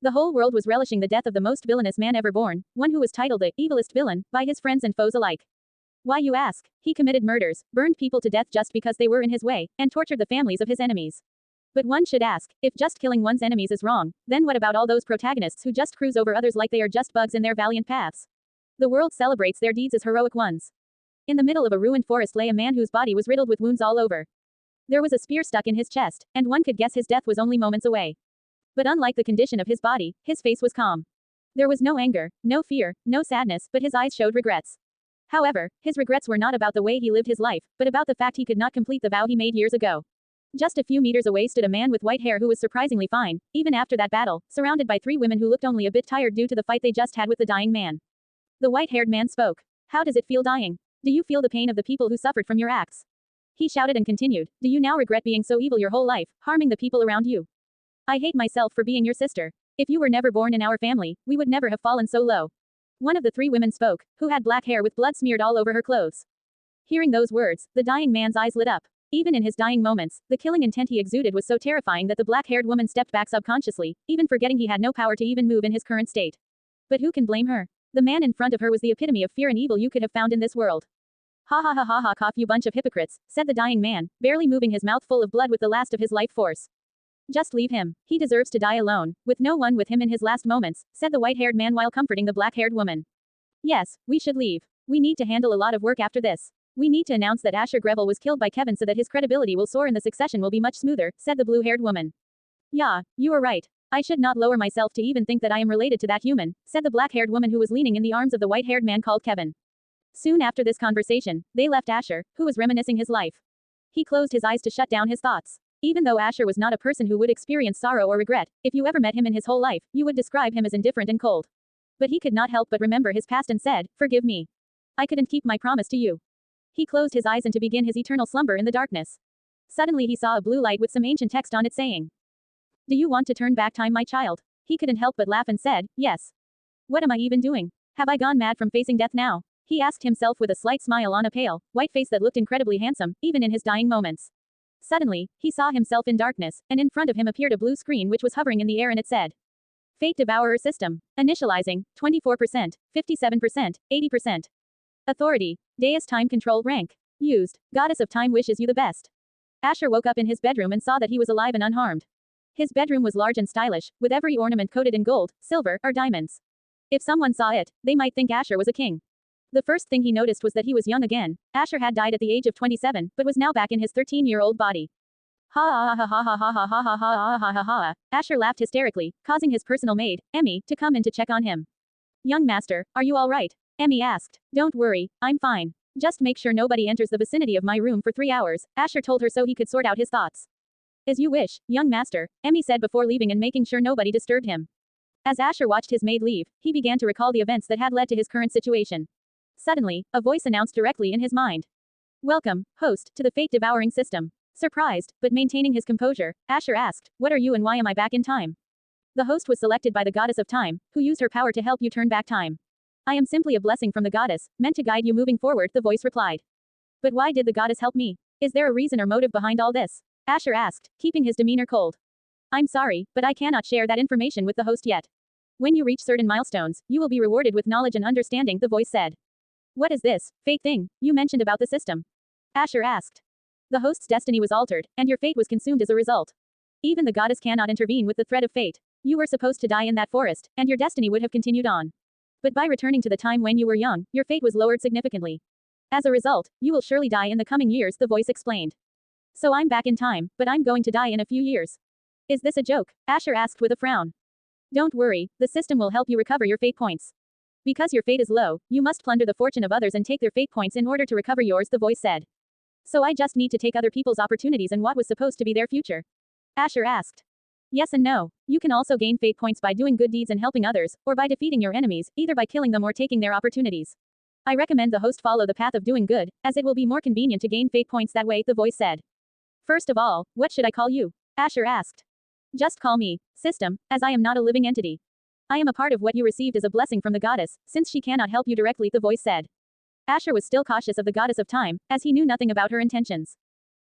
The whole world was relishing the death of the most villainous man ever born, one who was titled the Evilest Villain by his friends and foes alike. Why, you ask? He committed murders, burned people to death just because they were in his way, and tortured the families of his enemies. But one should ask, if just killing one's enemies is wrong, then what about all those protagonists who just cruise over others like they are just bugs in their valiant paths? The world celebrates their deeds as heroic ones. In the middle of a ruined forest lay a man whose body was riddled with wounds all over. There was a spear stuck in his chest, and one could guess his death was only moments away. But unlike the condition of his body, his face was calm. There was no anger, no fear, no sadness, but his eyes showed regrets. However, his regrets were not about the way he lived his life, but about the fact he could not complete the vow he made years ago. Just a few meters away stood a man with white hair who was surprisingly fine, even after that battle, surrounded by 3 women who looked only a bit tired due to the fight they just had with the dying man. The white-haired man spoke. How does it feel dying? Do you feel the pain of the people who suffered from your acts? He shouted and continued, do you now regret being so evil your whole life, harming the people around you? I hate myself for being your sister. If you were never born in our family, we would never have fallen so low. One of the 3 women spoke, who had black hair with blood smeared all over her clothes. Hearing those words, the dying man's eyes lit up. Even in his dying moments, the killing intent he exuded was so terrifying that the black-haired woman stepped back subconsciously, even forgetting he had no power to even move in his current state. But who can blame her? The man in front of her was the epitome of fear and evil you could have found in this world. Ha ha ha ha ha cough you bunch of hypocrites, said the dying man, barely moving his mouth full of blood with the last of his life force. Just leave him. He deserves to die alone, with no one with him in his last moments, said the white-haired man while comforting the black-haired woman. Yes, we should leave. We need to handle a lot of work after this. We need to announce that Asher Greville was killed by Kevin so that his credibility will soar and the succession will be much smoother, said the blue-haired woman. Yeah, you are right. I should not lower myself to even think that I am related to that human, said the black-haired woman who was leaning in the arms of the white-haired man called Kevin. Soon after this conversation, they left Asher, who was reminiscing his life. He closed his eyes to shut down his thoughts. Even though Asher was not a person who would experience sorrow or regret, if you ever met him in his whole life, you would describe him as indifferent and cold. But he could not help but remember his past and said, forgive me. I couldn't keep my promise to you. He closed his eyes and to begin his eternal slumber in the darkness. Suddenly he saw a blue light with some ancient text on it saying, do you want to turn back time, my child? He couldn't help but laugh and said, yes. What am I even doing? Have I gone mad from facing death now? He asked himself with a slight smile on a pale, white face that looked incredibly handsome, even in his dying moments. Suddenly, he saw himself in darkness, and in front of him appeared a blue screen which was hovering in the air and it said, Fate Devourer System. Initializing, 24%, 57%, 80%. Authority, Deus Time Control Rank. Used, Goddess of Time wishes you the best. Asher woke up in his bedroom and saw that he was alive and unharmed. His bedroom was large and stylish, with every ornament coated in gold, silver, or diamonds. If someone saw it, they might think Asher was a king. The first thing he noticed was that he was young again. Asher had died at the age of 27, but was now back in his 13-year-old body. Ha ha ha ha ha ha ha ha ha ha ha ha. Asher laughed hysterically, causing his personal maid, Emmy, to come in to check on him. Young master, are you all right? Emmy asked. Don't worry, I'm fine. Just make sure nobody enters the vicinity of my room for 3 hours, Asher told her so he could sort out his thoughts. As you wish, young master, Emmy said before leaving and making sure nobody disturbed him. As Asher watched his maid leave, he began to recall the events that had led to his current situation. Suddenly, a voice announced directly in his mind. Welcome, host, to the fate-devouring system. Surprised, but maintaining his composure, Asher asked, what are you and why am I back in time? The host was selected by the goddess of time, who used her power to help you turn back time. I am simply a blessing from the goddess, meant to guide you moving forward, the voice replied. But why did the goddess help me? Is there a reason or motive behind all this? Asher asked, keeping his demeanor cold. I'm sorry, but I cannot share that information with the host yet. When you reach certain milestones, you will be rewarded with knowledge and understanding, the voice said. What is this fate thing you mentioned about the system? Asher asked. The host's destiny was altered, and your fate was consumed as a result. Even the goddess cannot intervene with the thread of fate. You were supposed to die in that forest, and your destiny would have continued on. But by returning to the time when you were young, your fate was lowered significantly. As a result, you will surely die in the coming years, the voice explained. So I'm back in time, but I'm going to die in a few years. Is this a joke? Asher asked with a frown. Don't worry, the system will help you recover your fate points. Because your fate is low, you must plunder the fortune of others and take their fate points in order to recover yours, the voice said. So I just need to take other people's opportunities and what was supposed to be their future? Asher asked. Yes and no. You can also gain fate points by doing good deeds and helping others, or by defeating your enemies, either by killing them or taking their opportunities. I recommend the host follow the path of doing good, as it will be more convenient to gain fate points that way, the voice said. First of all, what should I call you? Asher asked. Just call me, system, as I am not a living entity. I am a part of what you received as a blessing from the goddess, since she cannot help you directly, the voice said. Asher was still cautious of the goddess of time, as he knew nothing about her intentions.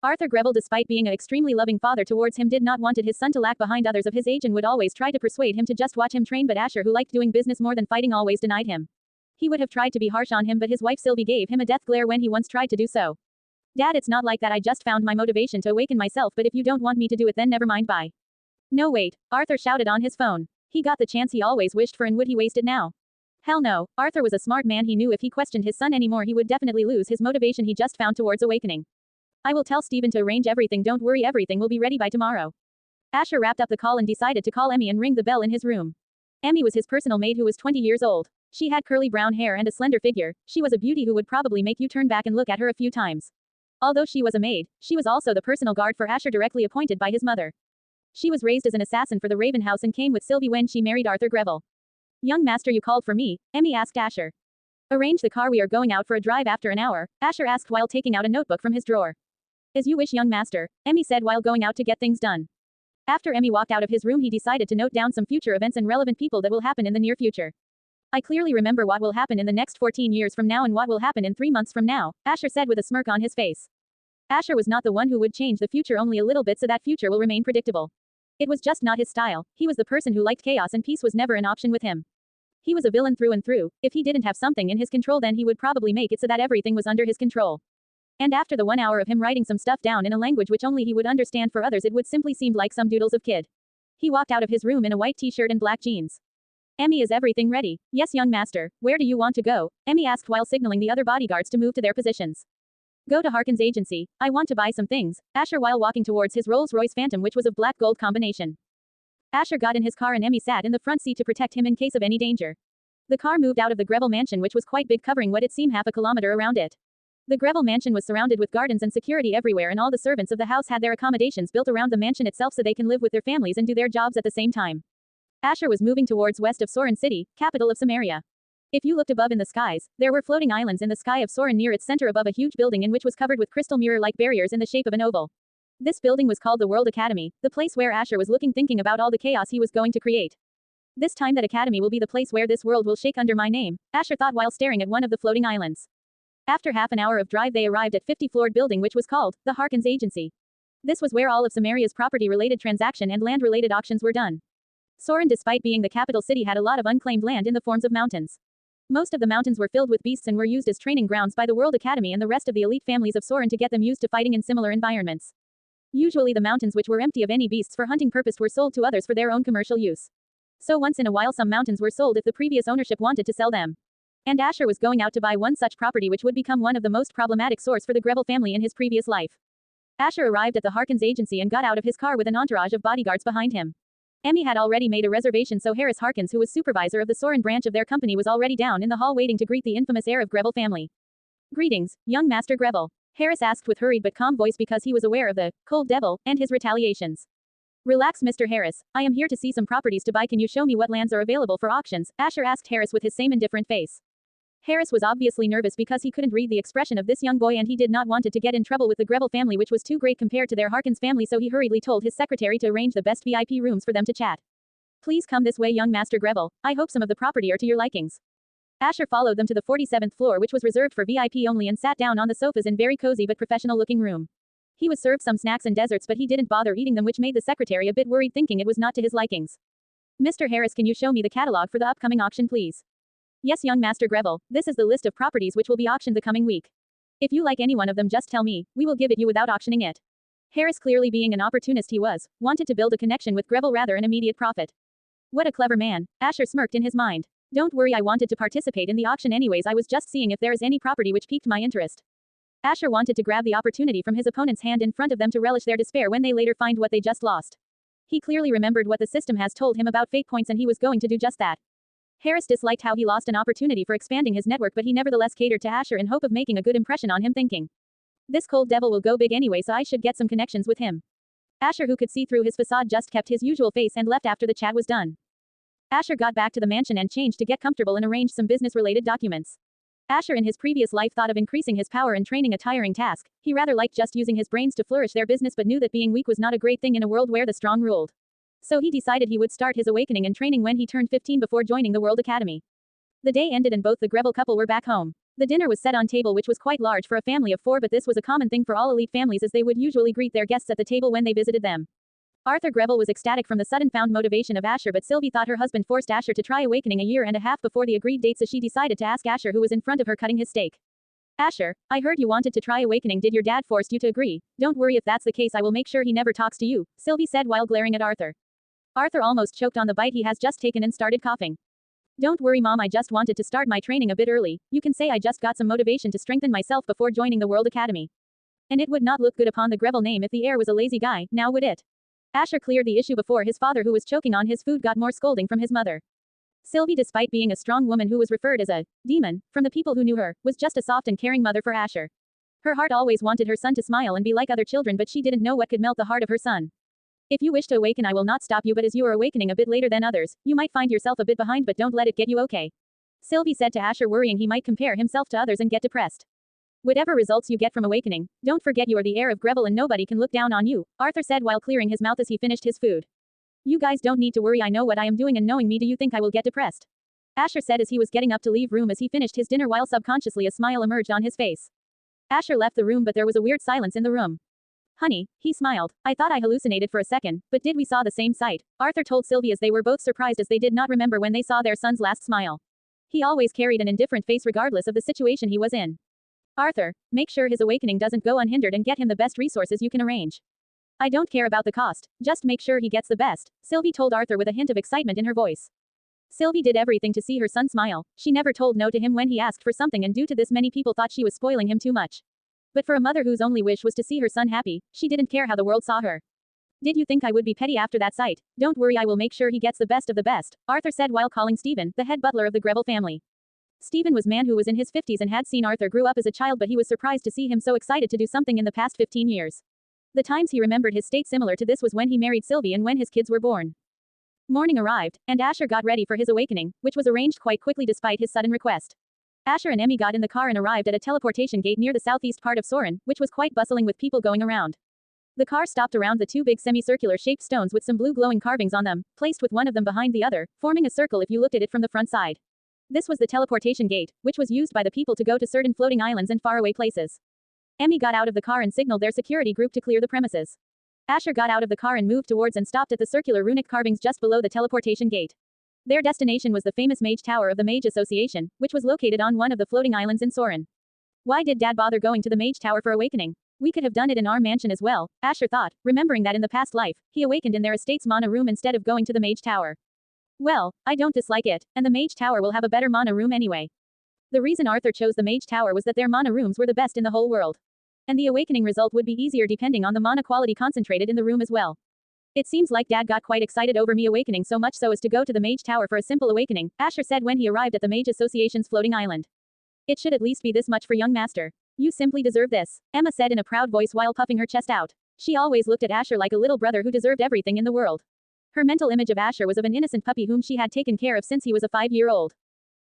Arthur Greville, despite being an extremely loving father towards him, did not wanted his son to lag behind others of his age and would always try to persuade him to just watch him train, but Asher, who liked doing business more than fighting, always denied him. He would have tried to be harsh on him, but his wife Sylvie gave him a death glare when he once tried to do so. Dad, it's not like that. I just found my motivation to awaken myself, but if you don't want me to do it, then never mind, bye. No, wait, Arthur shouted on his phone. He got the chance he always wished for, and would he waste it now? Hell no. Arthur was a smart man. He knew if he questioned his son anymore, he would definitely lose his motivation he just found towards awakening. I will tell Stephen to arrange everything. Don't worry, everything will be ready by tomorrow. Asher wrapped up the call and decided to call Emmy and ring the bell in his room. Emmy was his personal maid who was 20 years old. She had curly brown hair and a slender figure. She was a beauty who would probably make you turn back and look at her a few times. Although she was a maid, she was also the personal guard for Asher, directly appointed by his mother. She was raised as an assassin for the Raven House and came with Sylvie when she married Arthur Greville. Young master, you called for me? Emmy asked Asher. Arrange the car, we are going out for a drive after an hour, Asher asked while taking out a notebook from his drawer. As you wish, young master, Emmy said while going out to get things done. After Emmy walked out of his room, he decided to note down some future events and relevant people that will happen in the near future. I clearly remember what will happen in the next 14 years from now and what will happen in 3 months from now, Asher said with a smirk on his face. Asher was not the one who would change the future, only a little bit so that future will remain predictable. It was just not his style. He was the person who liked chaos, and peace was never an option with him. He was a villain through and through. If he didn't have something in his control, then he would probably make it so that everything was under his control. And after the 1 hour of him writing some stuff down in a language which only he would understand, for others it would simply seem like some doodles of kid. He walked out of his room in a white t-shirt and black jeans. Emmy, is everything ready? Yes, young master. Where do you want to go? Emmy asked while signaling the other bodyguards to move to their positions. Go to Harkin's agency. I want to buy some things, Asher while walking towards his Rolls-Royce Phantom, which was of black gold combination. Asher got in his car and Emmy sat in the front seat to protect him in case of any danger. The car moved out of the Greville mansion, which was quite big, covering what it seemed half a kilometer around it. The Greville mansion was surrounded with gardens and security everywhere, and all the servants of the house had their accommodations built around the mansion itself so they can live with their families and do their jobs at the same time. Asher was moving towards west of Sorin City, capital of Samaria. If you looked above in the skies, there were floating islands in the sky of Sorin near its center above a huge building in which was covered with crystal mirror-like barriers in the shape of an oval. This building was called the World Academy, the place where Asher was looking, thinking about all the chaos he was going to create. This time that academy will be the place where this world will shake under my name, Asher thought while staring at one of the floating islands. After half an hour of drive, they arrived at 50-floored building which was called the Harkin's Agency. This was where all of Samaria's property-related transaction and land-related auctions were done. Sorin, despite being the capital city, had a lot of unclaimed land in the forms of mountains. Most of the mountains were filled with beasts and were used as training grounds by the World Academy and the rest of the elite families of Sorin to get them used to fighting in similar environments. Usually the mountains which were empty of any beasts for hunting purpose were sold to others for their own commercial use. So once in a while some mountains were sold if the previous ownership wanted to sell them. And Asher was going out to buy one such property which would become one of the most problematic source for the Greville family in his previous life. Asher arrived at the Harkin's Agency and got out of his car with an entourage of bodyguards behind him. Emmy had already made a reservation, so Harris Harkins, who was supervisor of the Sorin branch of their company, was already down in the hall waiting to greet the infamous heir of Greville family. Greetings, young Master Greville, Harris asked with hurried but calm voice because he was aware of the cold devil and his retaliations. Relax, Mr. Harris. I am here to see some properties to buy. Can you show me what lands are available for auctions? Asher asked Harris with his same indifferent face. Harris was obviously nervous because he couldn't read the expression of this young boy and he did not want to get in trouble with the Greville family, which was too great compared to their Harkins family, so he hurriedly told his secretary to arrange the best VIP rooms for them to chat. Please come this way, young Master Greville. I hope some of the property are to your likings. Asher followed them to the 47th floor, which was reserved for VIP only, and sat down on the sofas in very cozy but professional-looking room. He was served some snacks and desserts, but he didn't bother eating them, which made the secretary a bit worried, thinking it was not to his likings. Mr. Harris, can you show me the catalog for the upcoming auction, please? Yes, young Master Greville, this is the list of properties which will be auctioned the coming week. If you like any one of them, just tell me, we will give it you without auctioning it. Harris, clearly being an opportunist he was, wanted to build a connection with Greville rather an immediate profit. What a clever man, Asher smirked in his mind. Don't worry, I wanted to participate in the auction anyways, I was just seeing if there is any property which piqued my interest. Asher wanted to grab the opportunity from his opponent's hand in front of them to relish their despair when they later find what they just lost. He clearly remembered what the system has told him about fate points and he was going to do just that. Harris disliked how he lost an opportunity for expanding his network, but he nevertheless catered to Asher in hope of making a good impression on him, thinking, this cold devil will go big anyway, so I should get some connections with him. Asher, who could see through his facade, just kept his usual face and left after the chat was done. Asher got back to the mansion and changed to get comfortable and arranged some business-related documents. Asher in his previous life thought of increasing his power and training a tiring task. He rather liked just using his brains to flourish their business, but knew that being weak was not a great thing in a world where the strong ruled. So he decided he would start his awakening and training when he turned 15 before joining the World Academy. The day ended and both the Greville couple were back home. The dinner was set on table which was quite large for a family of 4, but this was a common thing for all elite families as they would usually greet their guests at the table when they visited them. Arthur Greville was ecstatic from the sudden found motivation of Asher, but Sylvie thought her husband forced Asher to try awakening a year and a half before the agreed date, so she decided to ask Asher, who was in front of her cutting his steak. Asher, I heard you wanted to try awakening. Did your dad force you to agree? Don't worry, if that's the case I will make sure he never talks to you, Sylvie said while glaring at Arthur. Arthur almost choked on the bite he has just taken and started coughing. Don't worry mom, I just wanted to start my training a bit early. You can say I just got some motivation to strengthen myself before joining the World Academy. And it would not look good upon the Greville name if the heir was a lazy guy, now would it? Asher cleared the issue before his father, who was choking on his food, got more scolding from his mother. Sylvie, despite being a strong woman who was referred as a demon from the people who knew her, was just a soft and caring mother for Asher. Her heart always wanted her son to smile and be like other children, but she didn't know what could melt the heart of her son. If you wish to awaken I will not stop you, but as you are awakening a bit later than others, you might find yourself a bit behind, but don't let it get you, okay? Sylvie said to Asher, worrying he might compare himself to others and get depressed. Whatever results you get from awakening, don't forget you are the heir of Greville and nobody can look down on you, Arthur said while clearing his mouth as he finished his food. You guys don't need to worry, I know what I am doing, and knowing me, do you think I will get depressed? Asher said as he was getting up to leave room as he finished his dinner, while subconsciously a smile emerged on his face. Asher left the room, but there was a weird silence in the room. Honey, he smiled. I thought I hallucinated for a second, but did we saw the same sight? Arthur told Sylvie as they were both surprised as they did not remember when they saw their son's last smile. He always carried an indifferent face regardless of the situation he was in. Arthur, make sure his awakening doesn't go unhindered and get him the best resources you can arrange. I don't care about the cost, just make sure he gets the best, Sylvie told Arthur with a hint of excitement in her voice. Sylvie did everything to see her son smile. She never told no to him when he asked for something, and due to this many people thought she was spoiling him too much. But for a mother whose only wish was to see her son happy, she didn't care how the world saw her. Did you think I would be petty after that sight? Don't worry, I will make sure he gets the best of the best, Arthur said while calling Stephen, the head butler of the Greville family. Stephen was a man who was in his 50s and had seen Arthur grew up as a child, but he was surprised to see him so excited to do something in the past 15 years. The times he remembered his state similar to this was when he married Sylvie and when his kids were born. Morning arrived, and Asher got ready for his awakening, which was arranged quite quickly despite his sudden request. Asher and Emmy got in the car and arrived at a teleportation gate near the southeast part of Soren, which was quite bustling with people going around. The car stopped around the two big semicircular shaped stones with some blue glowing carvings on them, placed with one of them behind the other, forming a circle if you looked at it from the front side. This was the teleportation gate, which was used by the people to go to certain floating islands and faraway places. Emmy got out of the car and signaled their security group to clear the premises. Asher got out of the car and moved towards and stopped at the circular runic carvings just below the teleportation gate. Their destination was the famous Mage Tower of the Mage Association, which was located on one of the floating islands in Soren. Why did Dad bother going to the Mage Tower for awakening? We could have done it in our mansion as well, Asher thought, remembering that in the past life, he awakened in their estate's mana room instead of going to the Mage Tower. Well, I don't dislike it, and the Mage Tower will have a better mana room anyway. The reason Arthur chose the Mage Tower was that their mana rooms were the best in the whole world. And the awakening result would be easier depending on the mana quality concentrated in the room as well. It seems like Dad got quite excited over me awakening so much so as to go to the Mage Tower for a simple awakening, Asher said when he arrived at the Mage Association's floating island. It should at least be this much for young master. You simply deserve this, Emma said in a proud voice while puffing her chest out. She always looked at Asher like a little brother who deserved everything in the world. Her mental image of Asher was of an innocent puppy whom she had taken care of since he was a 5-year-old.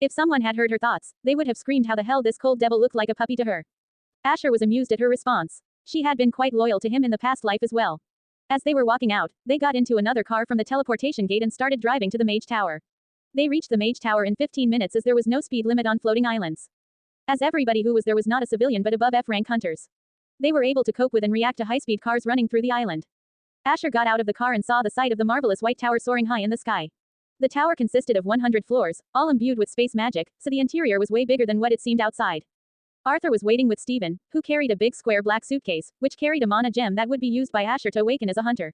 If someone had heard her thoughts, they would have screamed how the hell this cold devil looked like a puppy to her. Asher was amused at her response. She had been quite loyal to him in the past life as well. As they were walking out, they got into another car from the teleportation gate and started driving to the Mage Tower. They reached the Mage Tower in 15 minutes as there was no speed limit on floating islands. As everybody who was there was not a civilian but above F-rank hunters. They were able to cope with and react to high-speed cars running through the island. Asher got out of the car and saw the sight of the marvelous white tower soaring high in the sky. The tower consisted of 100 floors, all imbued with space magic, so the interior was way bigger than what it seemed outside. Arthur was waiting with Stephen, who carried a big square black suitcase, which carried a mana gem that would be used by Asher to awaken as a hunter.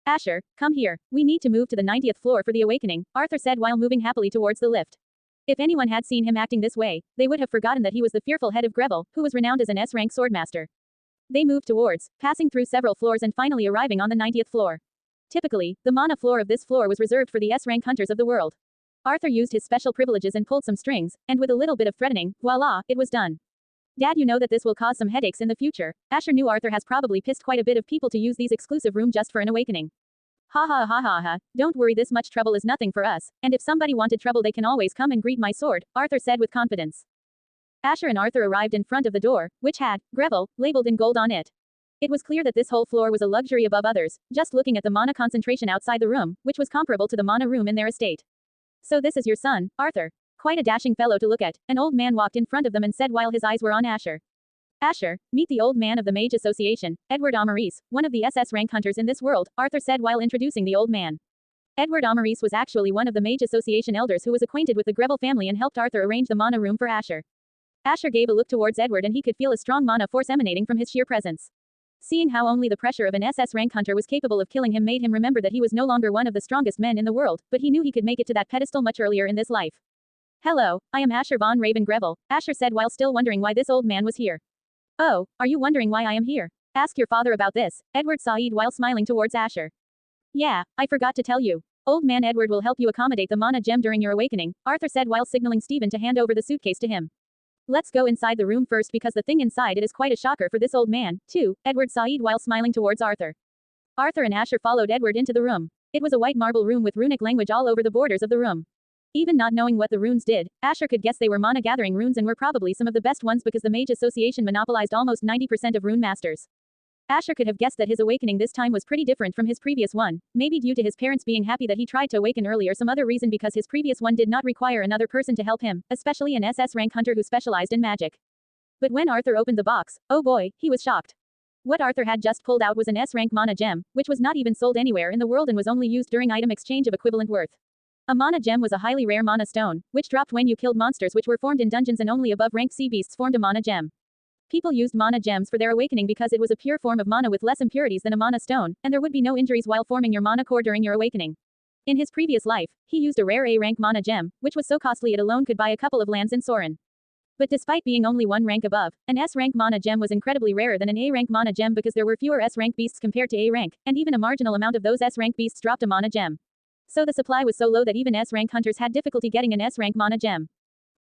Asher, come here, we need to move to the 90th floor for the awakening, Arthur said while moving happily towards the lift. If anyone had seen him acting this way, they would have forgotten that he was the fearful head of Greville, who was renowned as an S-rank swordmaster. They moved towards, passing through several floors and finally arriving on the 90th floor. Typically, the mana floor of this floor was reserved for the S-rank hunters of the world. Arthur used his special privileges and pulled some strings, and with a little bit of threatening, voila, it was done. Dad, you know that this will cause some headaches in the future. Asher knew Arthur has probably pissed quite a bit of people to use these exclusive room just for an awakening. Ha ha ha ha ha, don't worry, this much trouble is nothing for us, and if somebody wanted trouble they can always come and greet my sword, Arthur said with confidence. Asher and Arthur arrived in front of the door, which had, Greville, labeled in gold on it. It was clear that this whole floor was a luxury above others, just looking at the mana concentration outside the room, which was comparable to the mana room in their estate. So this is your son, Arthur. Quite a dashing fellow to look at, an old man walked in front of them and said while his eyes were on Asher. Asher, meet the old man of the Mage Association, Edward Amaris, one of the SS rank hunters in this world, Arthur said while introducing the old man. Edward Amaris was actually one of the Mage Association elders who was acquainted with the Greville family and helped Arthur arrange the mana room for Asher. Asher gave a look towards Edward and he could feel a strong mana force emanating from his sheer presence. Seeing how only the pressure of an SS rank hunter was capable of killing him made him remember that he was no longer one of the strongest men in the world, but he knew he could make it to that pedestal much earlier in this life. Hello, I am Asher von Raven Greville, Asher said while still wondering why this old man was here. Oh, are you wondering why I am here? Ask your father about this, Edward sighed while smiling towards Asher. Yeah, I forgot to tell you. Old man Edward will help you accommodate the mana gem during your awakening, Arthur said while signaling Stephen to hand over the suitcase to him. Let's go inside the room first because the thing inside it is quite a shocker for this old man, too, Edward sighed while smiling towards Arthur. Arthur and Asher followed Edward into the room. It was a white marble room with runic language all over the borders of the room. Even not knowing what the runes did, Asher could guess they were mana gathering runes and were probably some of the best ones because the Mage Association monopolized almost 90% of rune masters. Asher could have guessed that his awakening this time was pretty different from his previous one, maybe due to his parents being happy that he tried to awaken early or some other reason because his previous one did not require another person to help him, especially an SS rank hunter who specialized in magic. But when Arthur opened the box, oh boy, he was shocked. What Arthur had just pulled out was an S rank mana gem, which was not even sold anywhere in the world and was only used during item exchange of equivalent worth. A mana gem was a highly rare mana stone, which dropped when you killed monsters which were formed in dungeons and only above rank sea beasts formed a mana gem. People used mana gems for their awakening because it was a pure form of mana with less impurities than a mana stone, and there would be no injuries while forming your mana core during your awakening. In his previous life, he used a rare A rank mana gem, which was so costly it alone could buy a couple of lands in Sorin. But despite being only one rank above, an S rank mana gem was incredibly rarer than an A rank mana gem because there were fewer S rank beasts compared to A rank, and even a marginal amount of those S rank beasts dropped a mana gem. So the supply was so low that even S rank hunters had difficulty getting an S rank mana gem.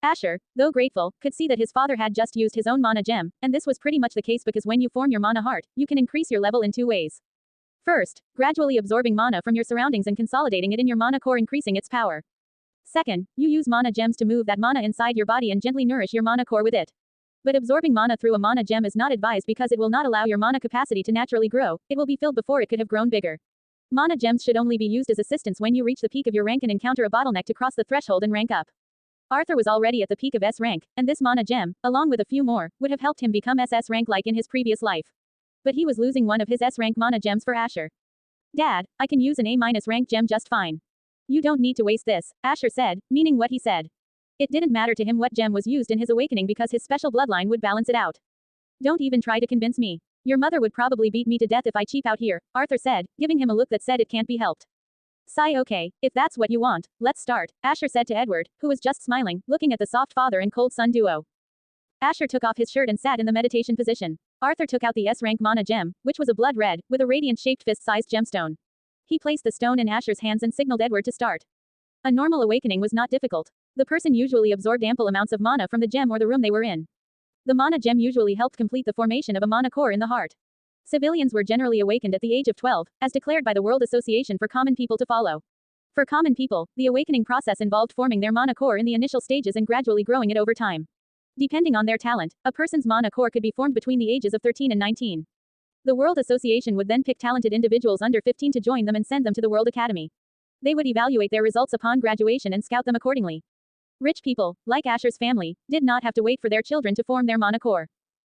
Asher, though grateful, could see that his father had just used his own mana gem, and this was pretty much the case because when you form your mana heart, you can increase your level in two ways. First, gradually absorbing mana from your surroundings and consolidating it in your mana core, increasing its power. Second, you use mana gems to move that mana inside your body and gently nourish your mana core with it. But absorbing mana through a mana gem is not advised because it will not allow your mana capacity to naturally grow, it will be filled before it could have grown bigger. Mana gems should only be used as assistance when you reach the peak of your rank and encounter a bottleneck to cross the threshold and rank up. Arthur was already at the peak of S rank, and this mana gem, along with a few more, would have helped him become SS rank like in his previous life. But he was losing one of his S rank mana gems for Asher. Dad, I can use an A- rank gem just fine. You don't need to waste this, Asher said, meaning what he said. It didn't matter to him what gem was used in his awakening because his special bloodline would balance it out. Don't even try to convince me. Your mother would probably beat me to death if I cheap out here, Arthur said, giving him a look that said it can't be helped. Sigh. Okay, if that's what you want, let's start, Asher said to Edward, who was just smiling, looking at the soft father and cold son duo. Asher took off his shirt and sat in the meditation position. Arthur took out the S rank mana gem, which was a blood red, with a radiant-shaped fist-sized gemstone. He placed the stone in Asher's hands and signaled Edward to start. A normal awakening was not difficult. The person usually absorbed ample amounts of mana from the gem or the room they were in. The mana gem usually helped complete the formation of a mana core in the heart. Civilians were generally awakened at the age of 12, as declared by the World Association for Common People to follow. For common people, the awakening process involved forming their mana core in the initial stages and gradually growing it over time. Depending on their talent, a person's mana core could be formed between the ages of 13 and 19. The World Association would then pick talented individuals under 15 to join them and send them to the World Academy. They would evaluate their results upon graduation and scout them accordingly. Rich people, like Asher's family, did not have to wait for their children to form their mana core.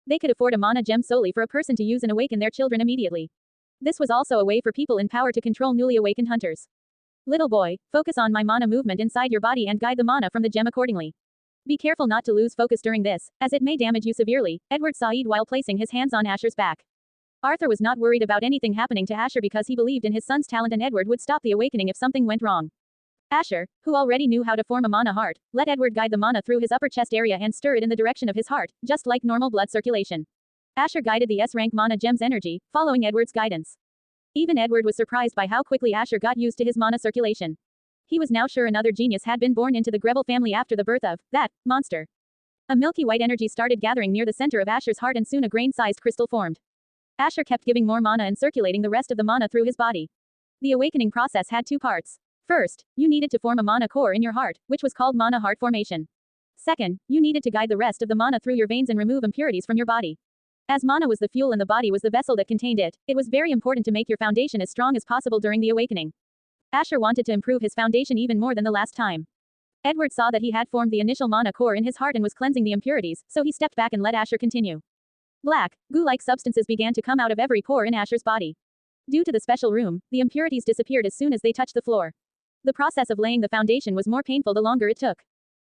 They could afford a mana gem solely for a person to use and awaken their children immediately. This was also a way for people in power to control newly awakened hunters. Little boy, focus on my mana movement inside your body and guide the mana from the gem accordingly. Be careful not to lose focus during this, as it may damage you severely, Edward sighed while placing his hands on Asher's back. Arthur was not worried about anything happening to Asher because he believed in his son's talent and Edward would stop the awakening if something went wrong. Asher, who already knew how to form a mana heart, let Edward guide the mana through his upper chest area and stir it in the direction of his heart, just like normal blood circulation. Asher guided the S-rank mana gem's energy, following Edward's guidance. Even Edward was surprised by how quickly Asher got used to his mana circulation. He was now sure another genius had been born into the Greville family after the birth of that monster. A milky white energy started gathering near the center of Asher's heart and soon a grain-sized crystal formed. Asher kept giving more mana and circulating the rest of the mana through his body. The awakening process had two parts. First, you needed to form a mana core in your heart, which was called mana heart formation. Second, you needed to guide the rest of the mana through your veins and remove impurities from your body. As mana was the fuel and the body was the vessel that contained it, it was very important to make your foundation as strong as possible during the awakening. Asher wanted to improve his foundation even more than the last time. Edward saw that he had formed the initial mana core in his heart and was cleansing the impurities, so he stepped back and let Asher continue. Black, goo-like substances began to come out of every pore in Asher's body. Due to the special room, the impurities disappeared as soon as they touched the floor. The process of laying the foundation was more painful the longer it took.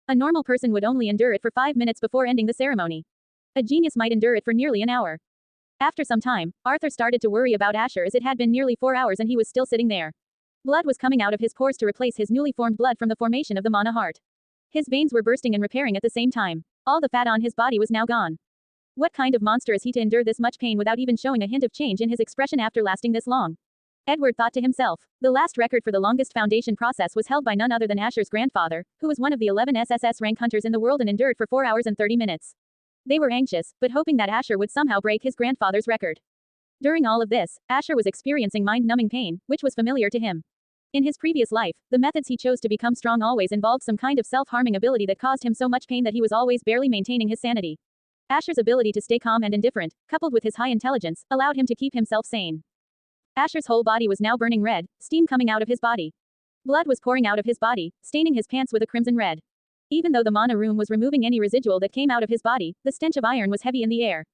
A normal person would only endure it for 5 minutes before ending the ceremony. A genius might endure it for nearly an hour. After some time, Arthur started to worry about Asher as it had been nearly 4 hours and he was still sitting there. Blood was coming out of his pores to replace his newly formed blood from the formation of the mana heart. His veins were bursting and repairing at the same time. All the fat on his body was now gone. What kind of monster is he to endure this much pain without even showing a hint of change in his expression after lasting this long? Edward thought to himself. The last record for the longest foundation process was held by none other than Asher's grandfather, who was one of the 11 SSS rank hunters in the world and endured for 4 hours and 30 minutes. They were anxious, but hoping that Asher would somehow break his grandfather's record. During all of this, Asher was experiencing mind-numbing pain, which was familiar to him. In his previous life, the methods he chose to become strong always involved some kind of self-harming ability that caused him so much pain that he was always barely maintaining his sanity. Asher's ability to stay calm and indifferent, coupled with his high intelligence, allowed him to keep himself sane. Asher's whole body was now burning red, steam coming out of his body. Blood was pouring out of his body, staining his pants with a crimson red. Even though the mana room was removing any residual that came out of his body, the stench of iron was heavy in the air.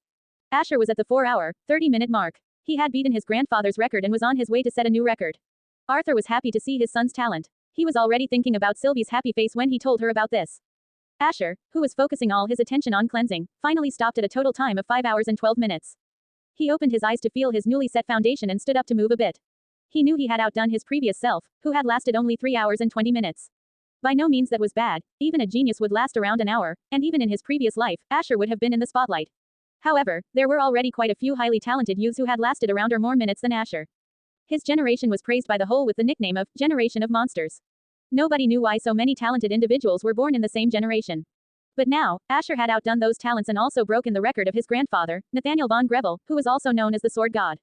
Asher was at the 4-hour, 30-minute mark. He had beaten his grandfather's record and was on his way to set a new record. Arthur was happy to see his son's talent. He was already thinking about Sylvie's happy face when he told her about this. Asher, who was focusing all his attention on cleansing, finally stopped at a total time of 5 hours and 12 minutes. He opened his eyes to feel his newly set foundation and stood up to move a bit. He knew he had outdone his previous self, who had lasted only 3 hours and 20 minutes. By no means that was bad, even a genius would last around an hour, and even in his previous life, Asher would have been in the spotlight. However, there were already quite a few highly talented youths who had lasted around or more minutes than Asher. His generation was praised by the whole with the nickname of Generation of Monsters. Nobody knew why so many talented individuals were born in the same generation. But now, Asher had outdone those talents and also broken the record of his grandfather, Nathaniel von Greville, who was also known as the Sword God.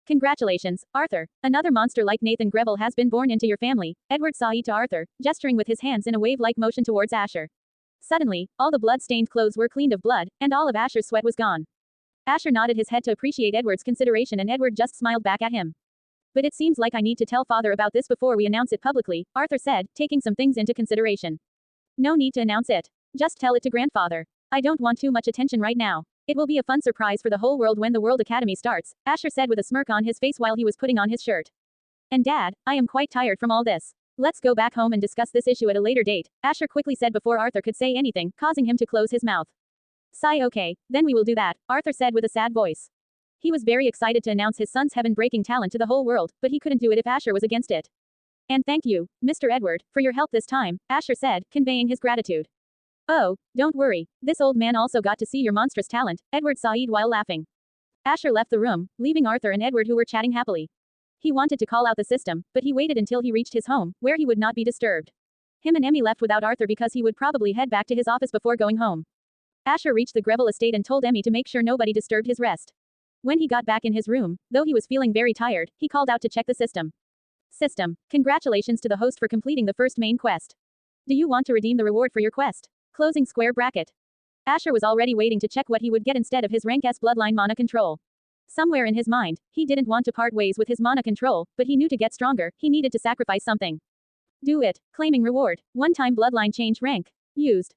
Congratulations, Arthur. Another monster like Nathan Greville has been born into your family, Edward said to Arthur, gesturing with his hands in a wave-like motion towards Asher. Suddenly, all the blood-stained clothes were cleaned of blood, and all of Asher's sweat was gone. Asher nodded his head to appreciate Edward's consideration and Edward just smiled back at him. But it seems like I need to tell father about this before we announce it publicly, Arthur said, taking some things into consideration. No need to announce it. Just tell it to grandfather. I don't want too much attention right now. It will be a fun surprise for the whole world when the World Academy starts, Asher said with a smirk on his face while he was putting on his shirt. And Dad, I am quite tired from all this. Let's go back home and discuss this issue at a later date, Asher quickly said before Arthur could say anything, causing him to close his mouth. Sigh okay, then we will do that, Arthur said with a sad voice. He was very excited to announce his son's heaven-breaking talent to the whole world, but he couldn't do it if Asher was against it. And thank you, Mr. Edward, for your help this time, Asher said, conveying his gratitude. Oh, don't worry, this old man also got to see your monstrous talent, Edward said while laughing. Asher left the room, leaving Arthur and Edward who were chatting happily. He wanted to call out the system, but he waited until he reached his home, where he would not be disturbed. Him and Emmy left without Arthur because he would probably head back to his office before going home. Asher reached the Greville estate and told Emmy to make sure nobody disturbed his rest. When he got back in his room, though he was feeling very tired, he called out to check the system. System, congratulations to the host for completing the first main quest. Do you want to redeem the reward for your quest? Closing square bracket. Asher was already waiting to check what he would get instead of his rank S bloodline mana control. Somewhere in his mind, he didn't want to part ways with his mana control, but he knew to get stronger, he needed to sacrifice something. Do it. Claiming reward. One-time bloodline change rank. Used.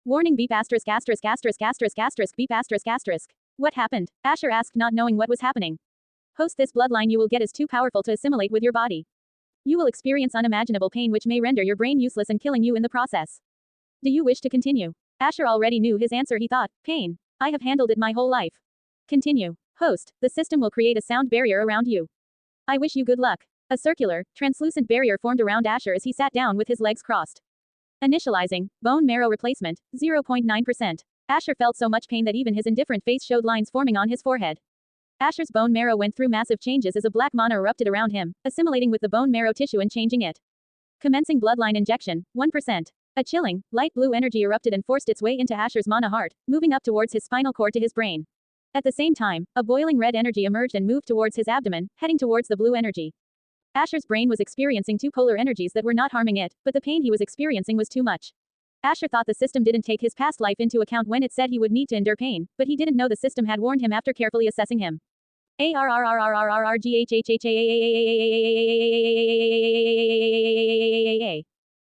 Warning beep asterisk asterisk asterisk asterisk asterisk beep asterisk asterisk. What happened? Asher asked not knowing what was happening. Host this bloodline you will get is too powerful to assimilate with your body. You will experience unimaginable pain which may render your brain useless and killing you in the process. Do you wish to continue? Asher already knew his answer he thought, pain. I have handled it my whole life. Continue. Host, the system will create a sound barrier around you. I wish you good luck. A circular, translucent barrier formed around Asher as he sat down with his legs crossed. Initializing, bone marrow replacement, 0.9%. Asher felt so much pain that even his indifferent face showed lines forming on his forehead. Asher's bone marrow went through massive changes as a black mana erupted around him, assimilating with the bone marrow tissue and changing it. Commencing bloodline injection, 1%. A chilling, light blue energy erupted and forced its way into Asher's mana heart, moving up towards his spinal cord to his brain. At the same time, a boiling red energy emerged and moved towards his abdomen, heading towards the blue energy. Asher's brain was experiencing two polar energies that were not harming it, but the pain he was experiencing was too much. Asher thought the system didn't take his past life into account when it said he would need to endure pain, but he didn't know the system had warned him after carefully assessing him.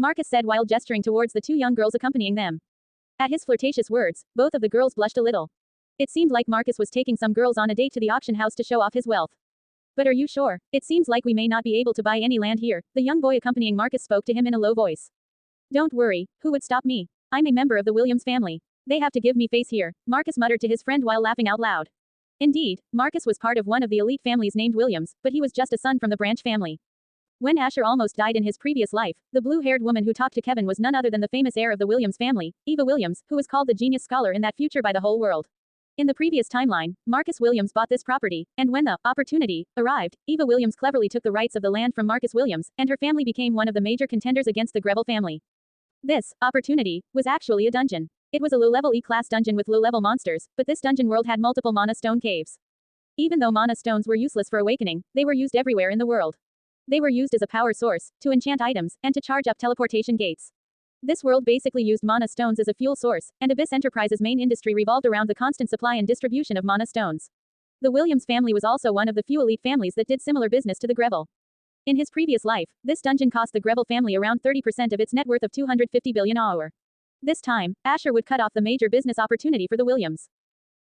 Marcus said while gesturing towards the two young girls accompanying them. At his flirtatious words, both of the girls blushed a little. It seemed like Marcus was taking some girls on a date to the auction house to show off his wealth. But are you sure? It seems like we may not be able to buy any land here, the young boy accompanying Marcus spoke to him in a low voice. Don't worry, who would stop me? I'm a member of the Williams family. They have to give me face here, Marcus muttered to his friend while laughing out loud. Indeed, Marcus was part of one of the elite families named Williams, but he was just a son from the Branch family. When Asher almost died in his previous life, the blue-haired woman who talked to Kevin was none other than the famous heir of the Williams family, Eva Williams, who was called the genius scholar in that future by the whole world. In the previous timeline, Marcus Williams bought this property, and when the opportunity arrived, Eva Williams cleverly took the rights of the land from Marcus Williams, and her family became one of the major contenders against the Greville family. This opportunity was actually a dungeon. It was a low-level E-class dungeon with low-level monsters, but this dungeon world had multiple mana stone caves. Even though mana stones were useless for awakening, they were used everywhere in the world. They were used as a power source, to enchant items, and to charge up teleportation gates. This world basically used mana stones as a fuel source, and Abyss Enterprises' main industry revolved around the constant supply and distribution of mana stones. The Williams family was also one of the few elite families that did similar business to the Greville. In his previous life, this dungeon cost the Greville family around 30% of its net worth of 250 billion AUR. This time, Asher would cut off the major business opportunity for the Williams.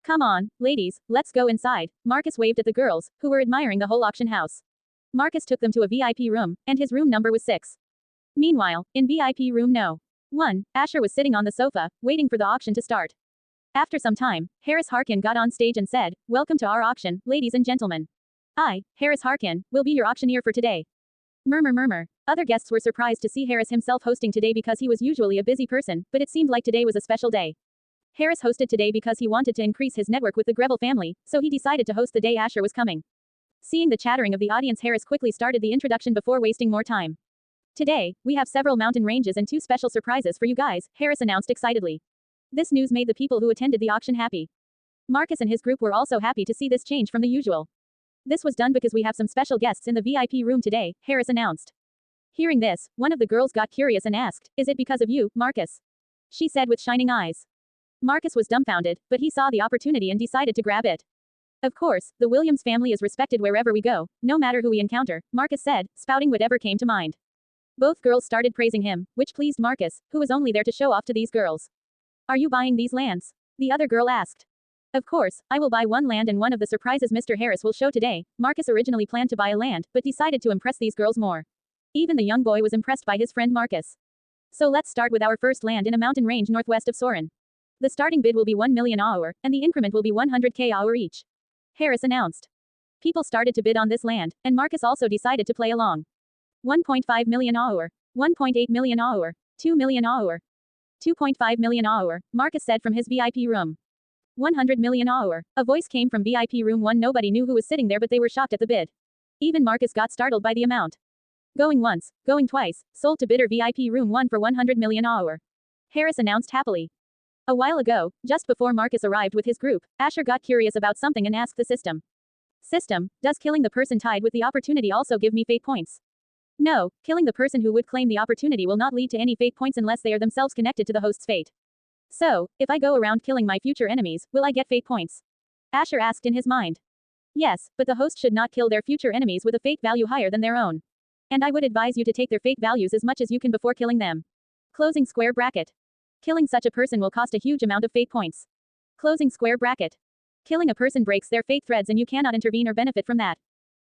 Come on, ladies, let's go inside, Marcus waved at the girls, who were admiring the whole auction house. Marcus took them to a VIP room, and his room number was 6. Meanwhile, in VIP room No. 1, Asher was sitting on the sofa, waiting for the auction to start. After some time, Harris Harkin got on stage and said, "Welcome to our auction, ladies and gentlemen. I, Harris Harkin, will be your auctioneer for today." Murmur. Other guests were surprised to see Harris himself hosting today because he was usually a busy person, but it seemed like today was a special day. Harris hosted today because he wanted to increase his network with the Greville family, so he decided to host the day Asher was coming. Seeing the chattering of the audience, Harris quickly started the introduction before wasting more time. Today, we have several mountain ranges and 2 special surprises for you guys, Harris announced excitedly. This news made the people who attended the auction happy. Marcus and his group were also happy to see this change from the usual. This was done because we have some special guests in the VIP room today, Harris announced. Hearing this, one of the girls got curious and asked, "Is it because of you, Marcus?" She said with shining eyes. Marcus was dumbfounded, but he saw the opportunity and decided to grab it. Of course, the Williams family is respected wherever we go, no matter who we encounter, Marcus said, spouting whatever came to mind. Both girls started praising him, which pleased Marcus, who was only there to show off to these girls. "Are you buying these lands?" the other girl asked. "Of course, I will buy one land and one of the surprises Mr. Harris will show today." Marcus originally planned to buy a land, but decided to impress these girls more. Even the young boy was impressed by his friend Marcus. "So let's start with our first land in a mountain range northwest of Soren. The starting bid will be 1 million AUR, and the increment will be 100k AUR each," Harris announced. People started to bid on this land, and Marcus also decided to play along. 1.5 million AUR, 1.8 million AUR, 2 million AUR, 2.5 million AUR, Marcus said from his VIP room. 100 million AUR, a voice came from VIP room 1. Nobody knew who was sitting there, but they were shocked at the bid. Even Marcus got startled by the amount. "Going once, going twice, sold to bidder VIP room 1 for 100 million AUR," Harris announced happily. A while ago, just before Marcus arrived with his group, Asher got curious about something and asked the system. "System, does killing the person tied with the opportunity also give me fate points?" No, killing the person who would claim the opportunity will not lead to any fate points unless they are themselves connected to the host's fate. So, if I go around killing my future enemies, will I get fate points? Asher asked in his mind. Yes, but the host should not kill their future enemies with a fate value higher than their own. And I would advise you to take their fate values as much as you can before killing them. Closing square bracket. Killing such a person will cost a huge amount of fate points. Closing square bracket. Killing a person breaks their fate threads and you cannot intervene or benefit from that.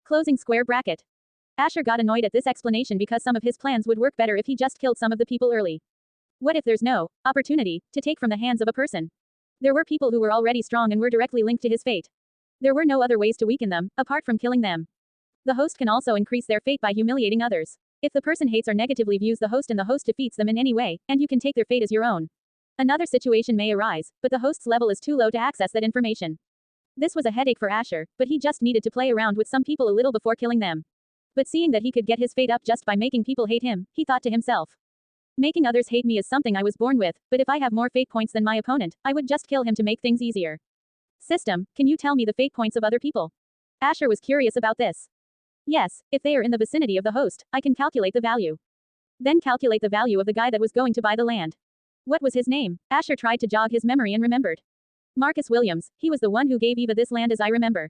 Closing square bracket. Asher got annoyed at this explanation because some of his plans would work better if he just killed some of the people early. What if there's no opportunity to take from the hands of a person? There were people who were already strong and were directly linked to his fate. There were no other ways to weaken them, apart from killing them. The host can also increase their fate by humiliating others. If the person hates or negatively views the host and the host defeats them in any way, and you can take their fate as your own. Another situation may arise, but the host's level is too low to access that information. This was a headache for Asher, but he just needed to play around with some people a little before killing them. But seeing that he could get his fate up just by making people hate him, he thought to himself. Making others hate me is something I was born with, but if I have more fate points than my opponent, I would just kill him to make things easier. System, can you tell me the fate points of other people? Asher was curious about this. Yes, if they are in the vicinity of the host, I can calculate the value. Then calculate the value of the guy that was going to buy the land. What was his name? Asher tried to jog his memory and remembered. Marcus Williams, he was the one who gave Eva this land as I remember.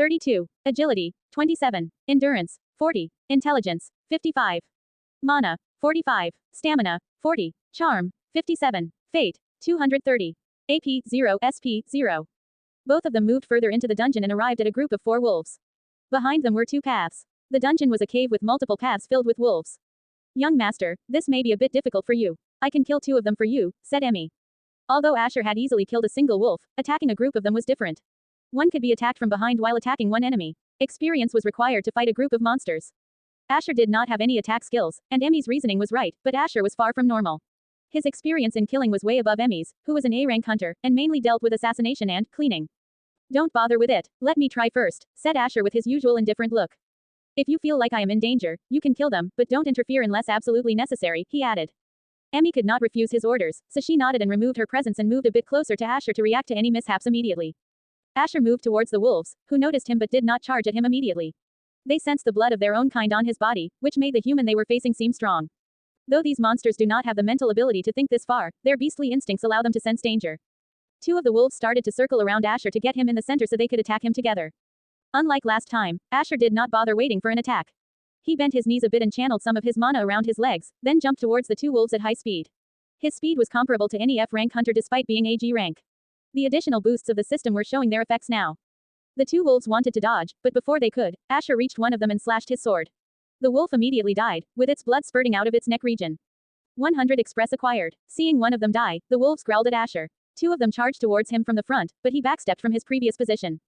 32. Agility, 27. Endurance, 40. Intelligence, 55. Mana, 45. Stamina, 40. Charm, 57. Fate, 230. AP, 0. SP, 0. Both of them moved further into the dungeon and arrived at a group of 4 wolves. Behind them were 2 paths. The dungeon was a cave with multiple paths filled with wolves. Young master, this may be a bit difficult for you. I can kill 2 of them for you, said Emmy. Although Asher had easily killed a single wolf, attacking a group of them was different. One could be attacked from behind while attacking one enemy. Experience was required to fight a group of monsters. Asher did not have any attack skills, and Emmy's reasoning was right, but Asher was far from normal. His experience in killing was way above Emmy's, who was an A-rank hunter, and mainly dealt with assassination and cleaning. Don't bother with it, let me try first, said Asher with his usual indifferent look. If you feel like I am in danger, you can kill them, but don't interfere unless absolutely necessary, he added. Emmy could not refuse his orders, so she nodded and removed her presence and moved a bit closer to Asher to react to any mishaps immediately. Asher moved towards the wolves, who noticed him but did not charge at him immediately. They sensed the blood of their own kind on his body, which made the human they were facing seem strong. Though these monsters do not have the mental ability to think this far, their beastly instincts allow them to sense danger. 2 of the wolves started to circle around Asher to get him in the center so they could attack him together. Unlike last time, Asher did not bother waiting for an attack. He bent his knees a bit and channeled some of his mana around his legs, then jumped towards the 2 wolves at high speed. His speed was comparable to any F-rank hunter despite being AG rank. The additional boosts of the system were showing their effects now. The 2 wolves wanted to dodge, but before they could, Asher reached one of them and slashed his sword. The wolf immediately died, with its blood spurting out of its neck region. 100 express acquired. Seeing one of them die, the wolves growled at Asher. 2 of them charged towards him from the front, but he backstepped from his previous position.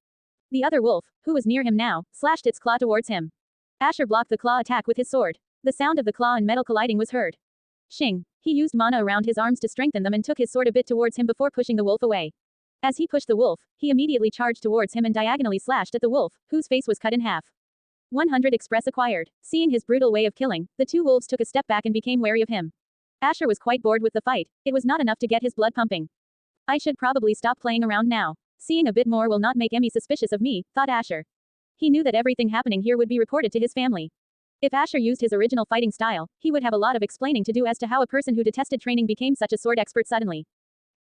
The other wolf, who was near him now, slashed its claw towards him. Asher blocked the claw attack with his sword. The sound of the claw and metal colliding was heard. Shing. He used mana around his arms to strengthen them and took his sword a bit towards him before pushing the wolf away. As he pushed the wolf, he immediately charged towards him and diagonally slashed at the wolf, whose face was cut in half. 100 express acquired. Seeing his brutal way of killing, the 2 wolves took a step back and became wary of him. Asher was quite bored with the fight. It was not enough to get his blood pumping. I should probably stop playing around now. Seeing a bit more will not make Emmy suspicious of me, thought Asher. He knew that everything happening here would be reported to his family. If Asher used his original fighting style, he would have a lot of explaining to do as to how a person who detested training became such a sword expert suddenly.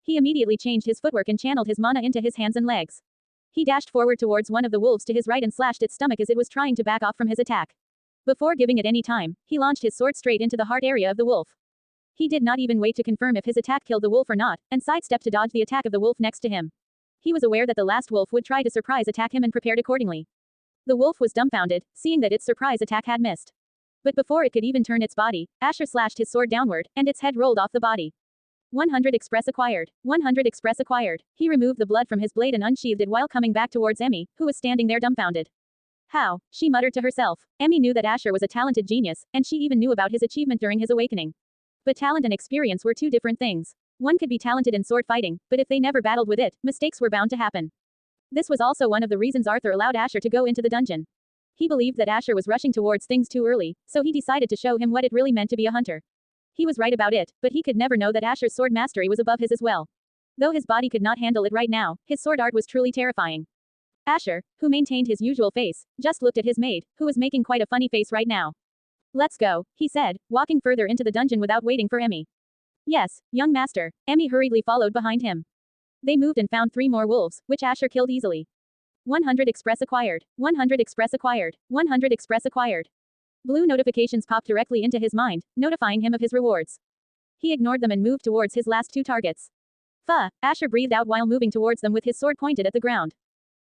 He immediately changed his footwork and channeled his mana into his hands and legs. He dashed forward towards one of the wolves to his right and slashed its stomach as it was trying to back off from his attack. Before giving it any time, he launched his sword straight into the heart area of the wolf. He did not even wait to confirm if his attack killed the wolf or not, and sidestepped to dodge the attack of the wolf next to him. He was aware that the last wolf would try to surprise attack him and prepared accordingly. The wolf was dumbfounded, seeing that its surprise attack had missed. But before it could even turn its body, Asher slashed his sword downward, and its head rolled off the body. 100 express acquired. 100 express acquired. He removed the blood from his blade and unsheathed it while coming back towards Emmy, who was standing there dumbfounded. How? She muttered to herself. Emmy knew that Asher was a talented genius, and she even knew about his achievement during his awakening. But talent and experience were 2 different things. One could be talented in sword fighting, but if they never battled with it, mistakes were bound to happen. This was also one of the reasons Arthur allowed Asher to go into the dungeon. He believed that Asher was rushing towards things too early, so he decided to show him what it really meant to be a hunter. He was right about it, but he could never know that Asher's sword mastery was above his as well. Though his body could not handle it right now, his sword art was truly terrifying. Asher, who maintained his usual face, just looked at his maid, who was making quite a funny face right now. Let's go, he said, walking further into the dungeon without waiting for Emmy. Yes, young master. Emmy hurriedly followed behind him. They moved and found 3 more wolves, which Asher killed easily. 100 express acquired. 100 express acquired. 100 express acquired. Blue notifications popped directly into his mind, notifying him of his rewards. He ignored them and moved towards his last 2 targets. Fuh, Asher breathed out while moving towards them with his sword pointed at the ground.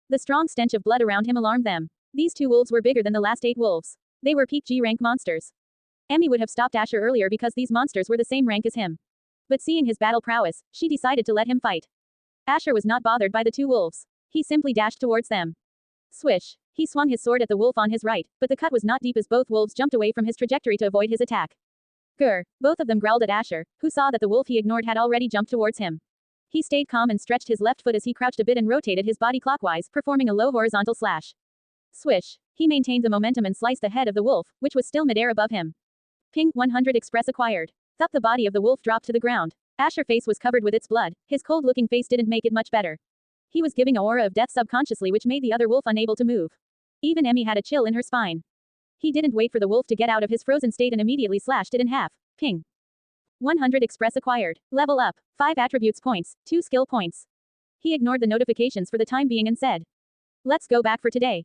The strong stench of blood around him alarmed them. These 2 wolves were bigger than the last 8 wolves. They were peak G-rank monsters. Emmy would have stopped Asher earlier because these monsters were the same rank as him. But seeing his battle prowess, she decided to let him fight. Asher was not bothered by the 2 wolves. He simply dashed towards them. Swish. He swung his sword at the wolf on his right, but the cut was not deep as both wolves jumped away from his trajectory to avoid his attack. Grr. Both of them growled at Asher, who saw that the wolf he ignored had already jumped towards him. He stayed calm and stretched his left foot as he crouched a bit and rotated his body clockwise, performing a low horizontal slash. Swish. He maintained the momentum and sliced the head of the wolf, which was still midair above him. Ping. 100 express acquired. Thump. The body of the wolf dropped to the ground. Asher's face was covered with its blood. His cold-looking face didn't make it much better. He was giving an aura of death subconsciously, which made the other wolf unable to move. Even Emmy had a chill in her spine. He didn't wait for the wolf to get out of his frozen state and immediately slashed it in half. Ping. 100 express acquired. Level up. 5 attributes points, 2 skill points. He ignored the notifications for the time being and said, let's go back for today.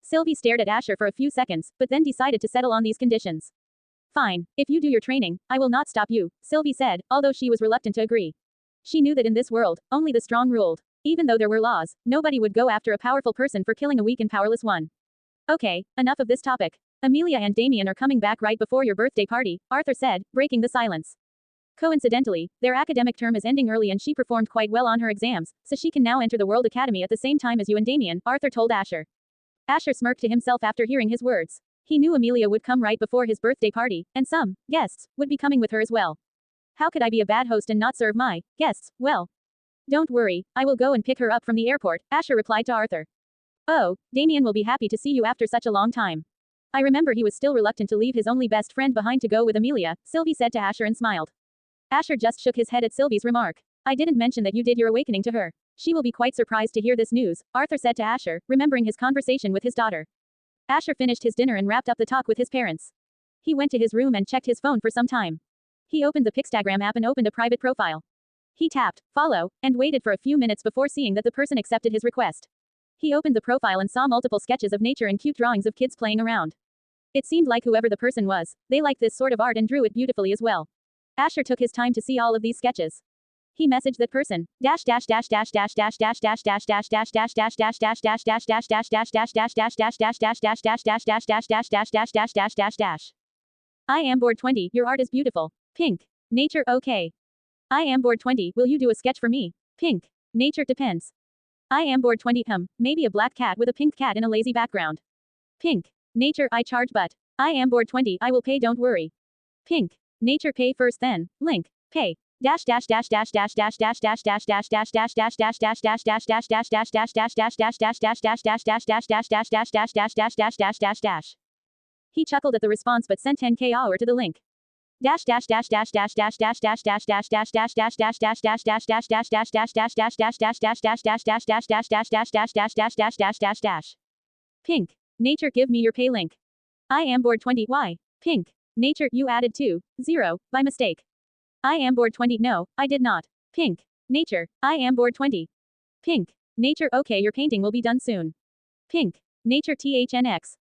Sylvie stared at Asher for a few seconds, but then decided to settle on these conditions. Fine, if you do your training, I will not stop you, Sylvie said, although she was reluctant to agree. She knew that in this world, only the strong ruled. Even though there were laws, nobody would go after a powerful person for killing a weak and powerless one. Okay, enough of this topic. Amelia and Damien are coming back right before your birthday party, Arthur said, breaking the silence. Coincidentally, their academic term is ending early and she performed quite well on her exams, so she can now enter the World Academy at the same time as you and Damien, Arthur told Asher. Asher smirked to himself after hearing his words. He knew Amelia would come right before his birthday party, and some guests would be coming with her as well. How could I be a bad host and not serve my guests well? Don't worry, I will go and pick her up from the airport, Asher replied to Arthur. Oh, Damien will be happy to see you after such a long time. I remember he was still reluctant to leave his only best friend behind to go with Amelia, Sylvie said to Asher and smiled. Asher just shook his head at Sylvie's remark. I didn't mention that you did your awakening to her. She will be quite surprised to hear this news, Arthur said to Asher, remembering his conversation with his daughter. Asher finished his dinner and wrapped up the talk with his parents. He went to his room and checked his phone for some time. He opened the Pixtagram app and opened a private profile. He tapped follow and waited for a few minutes before seeing that the person accepted his request. He opened the profile and saw multiple sketches of nature and cute drawings of kids playing around. It seemed like whoever the person was, they liked this sort of art and drew it beautifully as well. Asher took his time to see all of these sketches. He messaged that person. I am bored 20. Your art is beautiful. Pink. Nature okay. I am bored 20. Will you do a sketch for me? Pink. Nature depends. I am bored 20. Maybe a black cat with a pink cat in a lazy background. Pink. Nature I charge but. I am bored 20. I will pay don't worry. Pink. Nature pay first then. Link. Pay. He chuckled at the response but sent 10k hour to the link. Pink. Nature give me your pay link. I am bored 20. Why? Pink. Nature you added 0 by mistake. I am bored 20. No, I did not. Pink. Nature. I am bored 20. Pink. Nature okay your painting will be done soon. Pink. Nature THNX.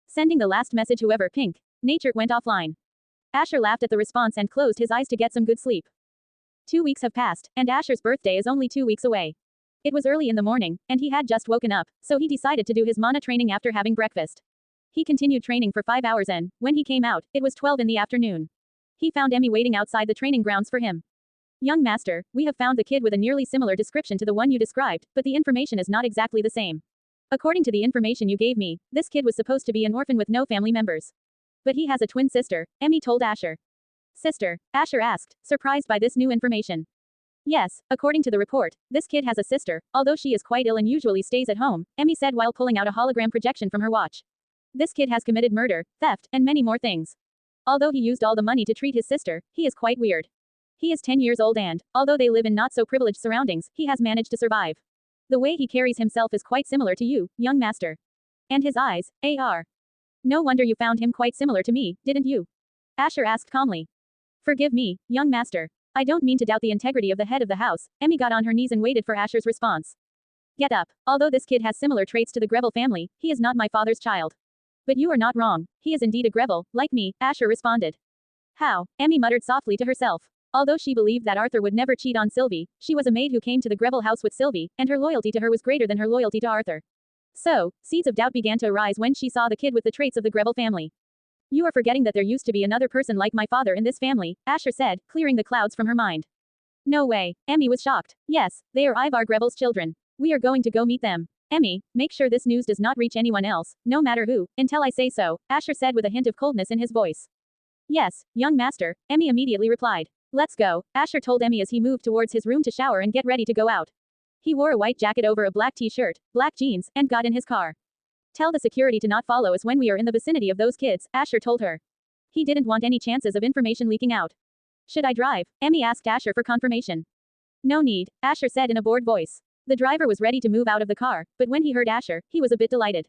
Sending the last message whoever Pink. Nature went offline. Asher laughed at the response and closed his eyes to get some good sleep. 2 weeks have passed, and Asher's birthday is only 2 weeks away. It was early in the morning, and he had just woken up, so he decided to do his mana training after having breakfast. He continued training for 5 hours and, when he came out, it was 12 in the afternoon. He found Emmy waiting outside the training grounds for him. Young master, we have found the kid with a nearly similar description to the one you described, but the information is not exactly the same. According to the information you gave me, this kid was supposed to be an orphan with no family members. But he has a twin sister, Emmy told Asher. Sister? Asher asked, surprised by this new information. Yes, according to the report, this kid has a sister, although she is quite ill and usually stays at home, Emmy said while pulling out a hologram projection from her watch. This kid has committed murder, theft, and many more things. Although he used all the money to treat his sister, he is quite weird. He is 10 years old and, although they live in not so privileged surroundings, he has managed to survive. The way he carries himself is quite similar to you, young master. And his eyes, AR. No wonder you found him quite similar to me, didn't you? Asher asked calmly. Forgive me, young master. I don't mean to doubt the integrity of the head of the house. Emmy got on her knees and waited for Asher's response. Get up. Although this kid has similar traits to the Greville family, he is not my father's child. But you are not wrong. He is indeed a Greville, like me, Asher responded. How? Emmy muttered softly to herself. Although she believed that Arthur would never cheat on Sylvie, she was a maid who came to the Greville house with Sylvie, and her loyalty to her was greater than her loyalty to Arthur. So, seeds of doubt began to arise when she saw the kid with the traits of the Greville family. You are forgetting that there used to be another person like my father in this family, Asher said, clearing the clouds from her mind. No way. Emmy was shocked. Yes, they are Ivar Greville's children. We are going to go meet them. Emmy, make sure this news does not reach anyone else, no matter who, until I say so, Asher said with a hint of coldness in his voice. Yes, young master, Emmy immediately replied. Let's go, Asher told Emmy as he moved towards his room to shower and get ready to go out. He wore a white jacket over a black t-shirt, black jeans, and got in his car. Tell the security to not follow us when we are in the vicinity of those kids, Asher told her. He didn't want any chances of information leaking out. Should I drive? Emmy asked Asher for confirmation. No need, Asher said in a bored voice. The driver was ready to move out of the car, but when he heard Asher, he was a bit delighted.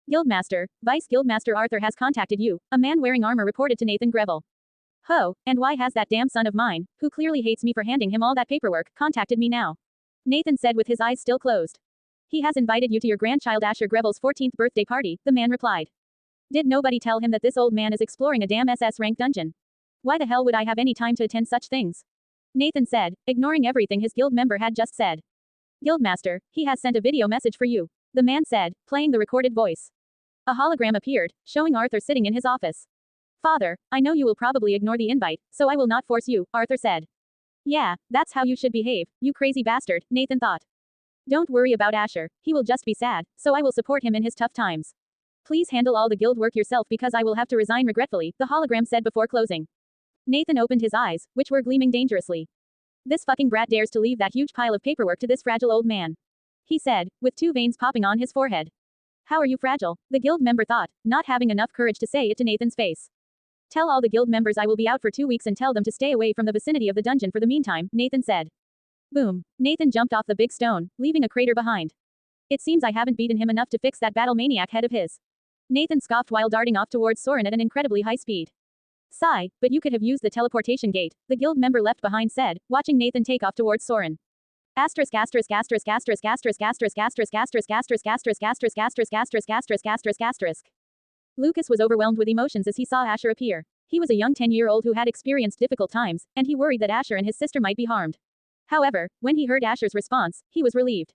Guildmaster, Vice Guildmaster Arthur has contacted you, a man wearing armor reported to Nathan Greville. Ho, and why has that damn son of mine, who clearly hates me for handing him all that paperwork, contacted me now? Nathan said with his eyes still closed. He has invited you to your grandchild Asher Greville's 14th birthday party, the man replied. Did nobody tell him that this old man is exploring a damn SS rank dungeon? Why the hell would I have any time to attend such things? Nathan said, ignoring everything his guild member had just said. Guildmaster, he has sent a video message for you, the man said, playing the recorded voice. A hologram appeared, showing Arthur sitting in his office. Father, I know you will probably ignore the invite, so I will not force you, Arthur said. Yeah, that's how you should behave, you crazy bastard, Nathan thought. Don't worry about Asher, he will just be sad, so I will support him in his tough times. Please handle all the guild work yourself because I will have to resign regretfully, the hologram said before closing. Nathan opened his eyes, which were gleaming dangerously. This fucking brat dares to leave that huge pile of paperwork to this fragile old man. He said, with two veins popping on his forehead. How are you fragile? The guild member thought, not having enough courage to say it to Nathan's face. Tell all the guild members I will be out for 2 weeks and tell them to stay away from the vicinity of the dungeon for the meantime, Nathan said. Boom. Nathan jumped off the big stone, leaving a crater behind. It seems I haven't beaten him enough to fix that battle maniac head of his. Nathan scoffed while darting off towards Soren at an incredibly high speed. Sigh, but you could have used the teleportation gate, the guild member left behind said, watching Nathan take off towards Soren. Asterisk asterisk asterisk asterisk asterisk asterisk asterisk asterisk asterisk asterisk asterisk asterisk asterisk asterisk asterisk asterisk. Lucas was overwhelmed with emotions as he saw Asher appear. He was a young 10-year-old who had experienced difficult times, and he worried that Asher and his sister might be harmed. However, when he heard Asher's response, he was relieved.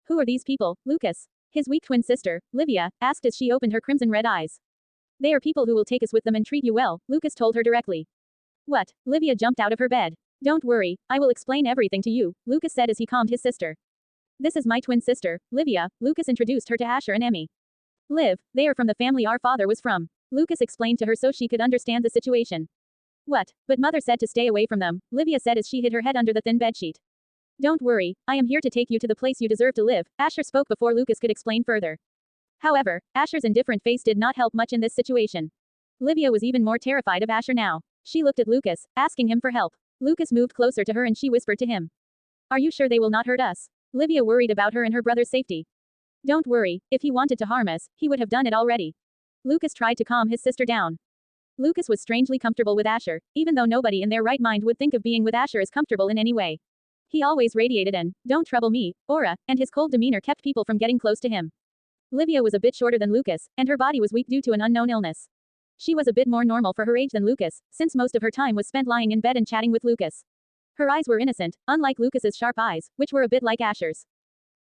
Who are these people, Lucas? His weak twin sister, Livia, asked as she opened her crimson red eyes. They are people who will take us with them and treat you well, Lucas told her directly. What? Livia jumped out of her bed. Don't worry, I will explain everything to you, Lucas said as he calmed his sister. This is my twin sister, Livia, Lucas introduced her to Asher and Emmy. Liv, they are from the family our father was from, Lucas explained to her so she could understand the situation. What? But mother said to stay away from them, Livia said as she hid her head under the thin bedsheet. Don't worry, I am here to take you to the place you deserve to live, Asher spoke before Lucas could explain further. However, Asher's indifferent face did not help much in this situation. Livia was even more terrified of Asher now. She looked at Lucas, asking him for help. Lucas moved closer to her and she whispered to him. Are you sure they will not hurt us? Livia worried about her and her brother's safety. Don't worry, if he wanted to harm us, he would have done it already. Lucas tried to calm his sister down. Lucas was strangely comfortable with Asher, even though nobody in their right mind would think of being with Asher as comfortable in any way. He always radiated an, don't trouble me, aura, and his cold demeanor kept people from getting close to him. Livia was a bit shorter than Lucas, and her body was weak due to an unknown illness. She was a bit more normal for her age than Lucas, since most of her time was spent lying in bed and chatting with Lucas. Her eyes were innocent, unlike Lucas's sharp eyes, which were a bit like Asher's.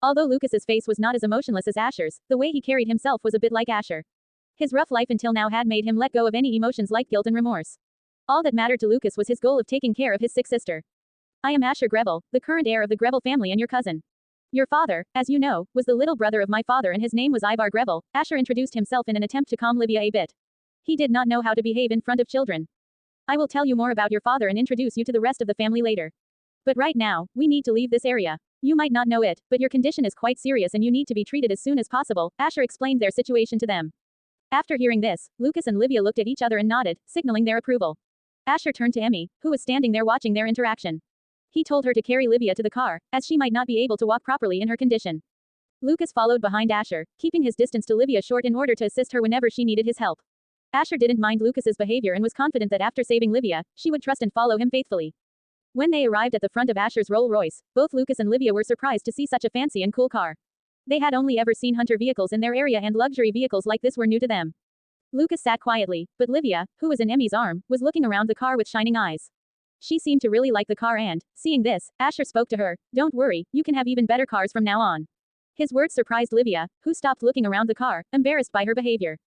Although Lucas's face was not as emotionless as Asher's, the way he carried himself was a bit like Asher. His rough life until now had made him let go of any emotions like guilt and remorse. All that mattered to Lucas was his goal of taking care of his sick sister. I am Asher Greville, the current heir of the Greville family and your cousin. Your father, as you know, was the little brother of my father and his name was Ivar Greville, Asher introduced himself in an attempt to calm Livia a bit. He did not know how to behave in front of children. I will tell you more about your father and introduce you to the rest of the family later. But right now, we need to leave this area. You might not know it, but your condition is quite serious and you need to be treated as soon as possible, Asher explained their situation to them. After hearing this, Lucas and Livia looked at each other and nodded, signaling their approval. Asher turned to Emmy, who was standing there watching their interaction. He told her to carry Livia to the car, as she might not be able to walk properly in her condition. Lucas followed behind Asher, keeping his distance to Livia short in order to assist her whenever she needed his help. Asher didn't mind Lucas's behavior and was confident that after saving Livia, she would trust and follow him faithfully. When they arrived at the front of Asher's Rolls Royce, both Lucas and Livia were surprised to see such a fancy and cool car. They had only ever seen hunter vehicles in their area and luxury vehicles like this were new to them. Lucas sat quietly, but Livia, who was in Emmy's arm, was looking around the car with shining eyes. She seemed to really like the car and, seeing this, Asher spoke to her, don't worry, you can have even better cars from now on. His words surprised Livia, who stopped looking around the car, embarrassed by her behavior.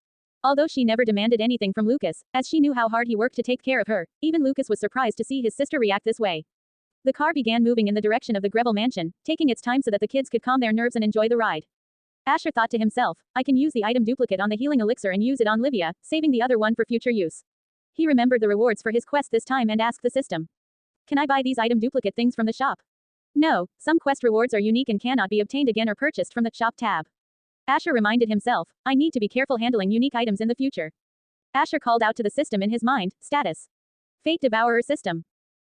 Although she never demanded anything from Lucas, as she knew how hard he worked to take care of her, even Lucas was surprised to see his sister react this way. The car began moving in the direction of the Greville mansion, taking its time so that the kids could calm their nerves and enjoy the ride. Asher thought to himself, I can use the item duplicate on the healing elixir and use it on Livia, saving the other one for future use. He remembered the rewards for his quest this time and asked the system. Can I buy these item duplicate things from the shop? No, some quest rewards are unique and cannot be obtained again or purchased from the shop tab. Asher reminded himself, I need to be careful handling unique items in the future. Asher called out to the system in his mind, status. Fate Devourer system.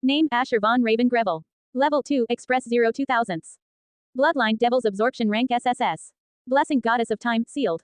Name, Asher von Raven Greville. Level 2, Express 0 2000s. Bloodline, Devil's Absorption rank SSS. Blessing, Goddess of Time, sealed.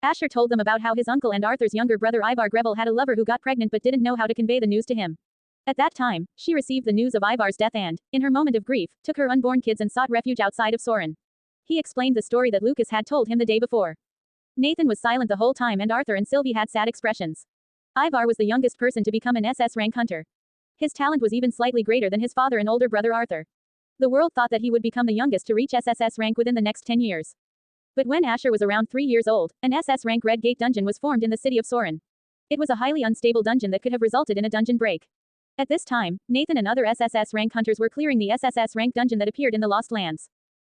Asher told them about how his uncle and Arthur's younger brother Ivar Greville had a lover who got pregnant but didn't know how to convey the news to him. At that time, she received the news of Ivar's death and, in her moment of grief, took her unborn kids and sought refuge outside of Soren. He explained the story that Lucas had told him the day before. Nathan was silent the whole time and Arthur and Sylvie had sad expressions. Ivar was the youngest person to become an SS rank hunter. His talent was even slightly greater than his father and older brother Arthur. The world thought that he would become the youngest to reach SSS rank within the next 10 years. But when Asher was around 3 years old, an SS rank Red Gate dungeon was formed in the city of Soren. It was a highly unstable dungeon that could have resulted in a dungeon break. At this time, Nathan and other SSS rank hunters were clearing the SSS rank dungeon that appeared in the Lost Lands.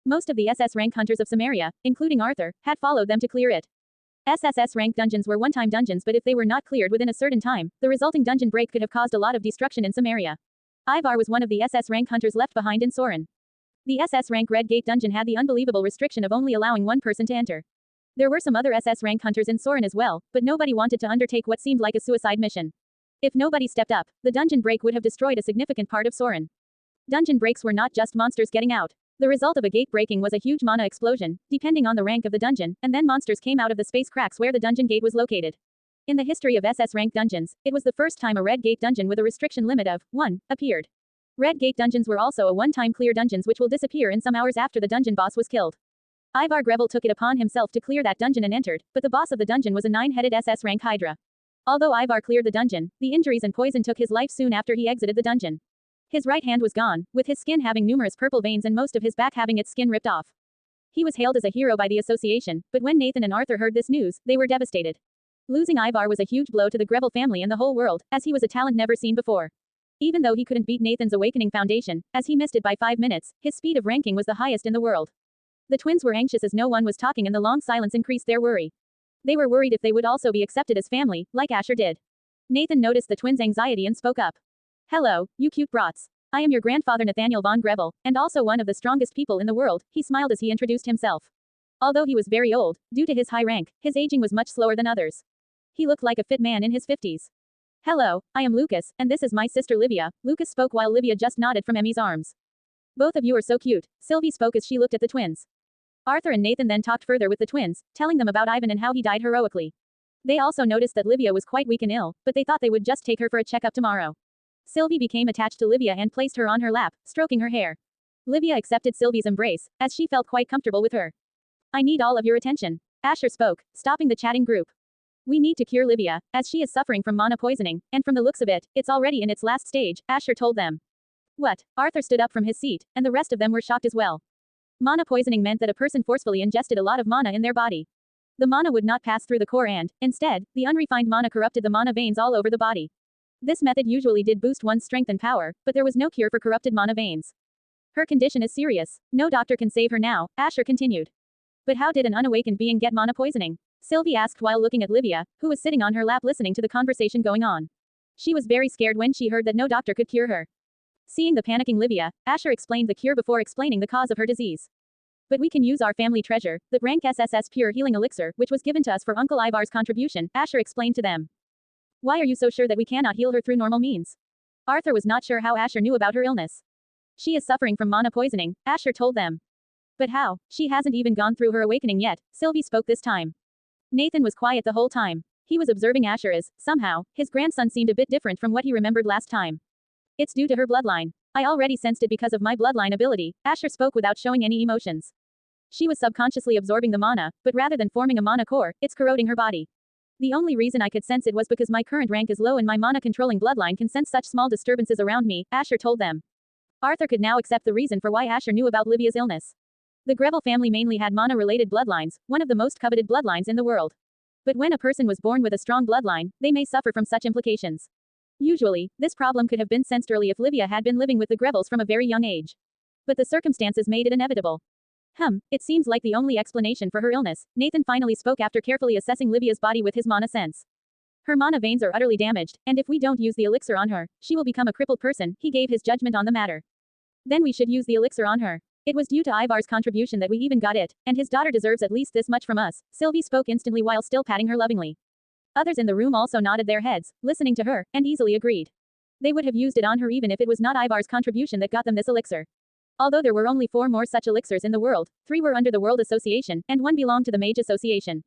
Most of the SS rank hunters of Samaria, including Arthur, had followed them to clear it. SSS rank dungeons were one-time dungeons, but if they were not cleared within a certain time, the resulting dungeon break could have caused a lot of destruction in Samaria. Ivar was one of the SS rank hunters left behind in Soren. The SS rank Red Gate dungeon had the unbelievable restriction of only allowing one person to enter. There were some other SS rank hunters in Soren as well, but nobody wanted to undertake what seemed like a suicide mission. If nobody stepped up, the dungeon break would have destroyed a significant part of Soren. Dungeon breaks were not just monsters getting out. The result of a gate breaking was a huge mana explosion, depending on the rank of the dungeon, and then monsters came out of the space cracks where the dungeon gate was located. In the history of SS rank dungeons, it was the first time a Red Gate dungeon with a restriction limit of 1 appeared. Red Gate dungeons were also a one-time clear dungeons which will disappear in some hours after the dungeon boss was killed. Ivar Greville took it upon himself to clear that dungeon and entered, but the boss of the dungeon was a 9-headed SS rank Hydra. Although Ivar cleared the dungeon, the injuries and poison took his life soon after he exited the dungeon. His right hand was gone, with his skin having numerous purple veins and most of his back having its skin ripped off. He was hailed as a hero by the association, but when Nathan and Arthur heard this news, they were devastated. Losing Ivar was a huge blow to the Greville family and the whole world, as he was a talent never seen before. Even though he couldn't beat Nathan's Awakening Foundation, as he missed it by 5 minutes, his speed of ranking was the highest in the world. The twins were anxious as no one was talking and the long silence increased their worry. They were worried if they would also be accepted as family, like Asher did. Nathan noticed the twins' anxiety and spoke up. "Hello, you cute brats. I am your grandfather Nathaniel von Greville, and also one of the strongest people in the world," he smiled as he introduced himself. Although he was very old, due to his high rank, his aging was much slower than others. He looked like a fit man in his 50s. "Hello, I am Lucas, and this is my sister Livia," Lucas spoke while Livia just nodded from Emmy's arms. "Both of you are so cute," Sylvie spoke as she looked at the twins. Arthur and Nathan then talked further with the twins, telling them about Ivan and how he died heroically. They also noticed that Livia was quite weak and ill, but they thought they would just take her for a checkup tomorrow. Sylvie became attached to Livia and placed her on her lap, stroking her hair. Livia accepted Sylvie's embrace, as she felt quite comfortable with her. "I need all of your attention," Asher spoke, stopping the chatting group. "We need to cure Livia, as she is suffering from mana poisoning, and from the looks of it, it's already in its last stage," Asher told them. "What?" Arthur stood up from his seat, and the rest of them were shocked as well. Mana poisoning meant that a person forcefully ingested a lot of mana in their body. The mana would not pass through the core and, instead, the unrefined mana corrupted the mana veins all over the body. This method usually did boost one's strength and power, but there was no cure for corrupted mana veins. "Her condition is serious. No doctor can save her now," Asher continued. "But how did an unawakened being get mana poisoning?" Sylvie asked while looking at Livia, who was sitting on her lap listening to the conversation going on. She was very scared when she heard that no doctor could cure her. Seeing the panicking Livia, Asher explained the cure before explaining the cause of her disease. "But we can use our family treasure, the rank SSS Pure Healing Elixir, which was given to us for Uncle Ivar's contribution," Asher explained to them. "Why are you so sure that we cannot heal her through normal means?" Arthur was not sure how Asher knew about her illness. "She is suffering from mana poisoning," Asher told them. "But how? She hasn't even gone through her awakening yet," Sylvie spoke this time. Nathan was quiet the whole time. He was observing Asher as, somehow, his grandson seemed a bit different from what he remembered last time. "It's due to her bloodline. I already sensed it because of my bloodline ability," Asher spoke without showing any emotions. "She was subconsciously absorbing the mana, but rather than forming a mana core, it's corroding her body. The only reason I could sense it was because my current rank is low and my mana-controlling bloodline can sense such small disturbances around me," Asher told them. Arthur could now accept the reason for why Asher knew about Livia's illness. The Greville family mainly had mana-related bloodlines, one of the most coveted bloodlines in the world. But when a person was born with a strong bloodline, they may suffer from such implications. Usually, this problem could have been sensed early if Livia had been living with the Grevilles from a very young age. But the circumstances made it inevitable. It seems like the only explanation for her illness," Nathan finally spoke after carefully assessing Livia's body with his mana sense. "Her mana veins are utterly damaged, and if we don't use the elixir on her, she will become a crippled person," he gave his judgment on the matter. "Then we should use the elixir on her. It was due to Ivar's contribution that we even got it, and his daughter deserves at least this much from us," Sylvie spoke instantly while still patting her lovingly. Others in the room also nodded their heads, listening to her, and easily agreed. They would have used it on her even if it was not Ivar's contribution that got them this elixir. Although there were only 4 more such elixirs in the world, 3 were under the World Association, and 1 belonged to the Mage Association.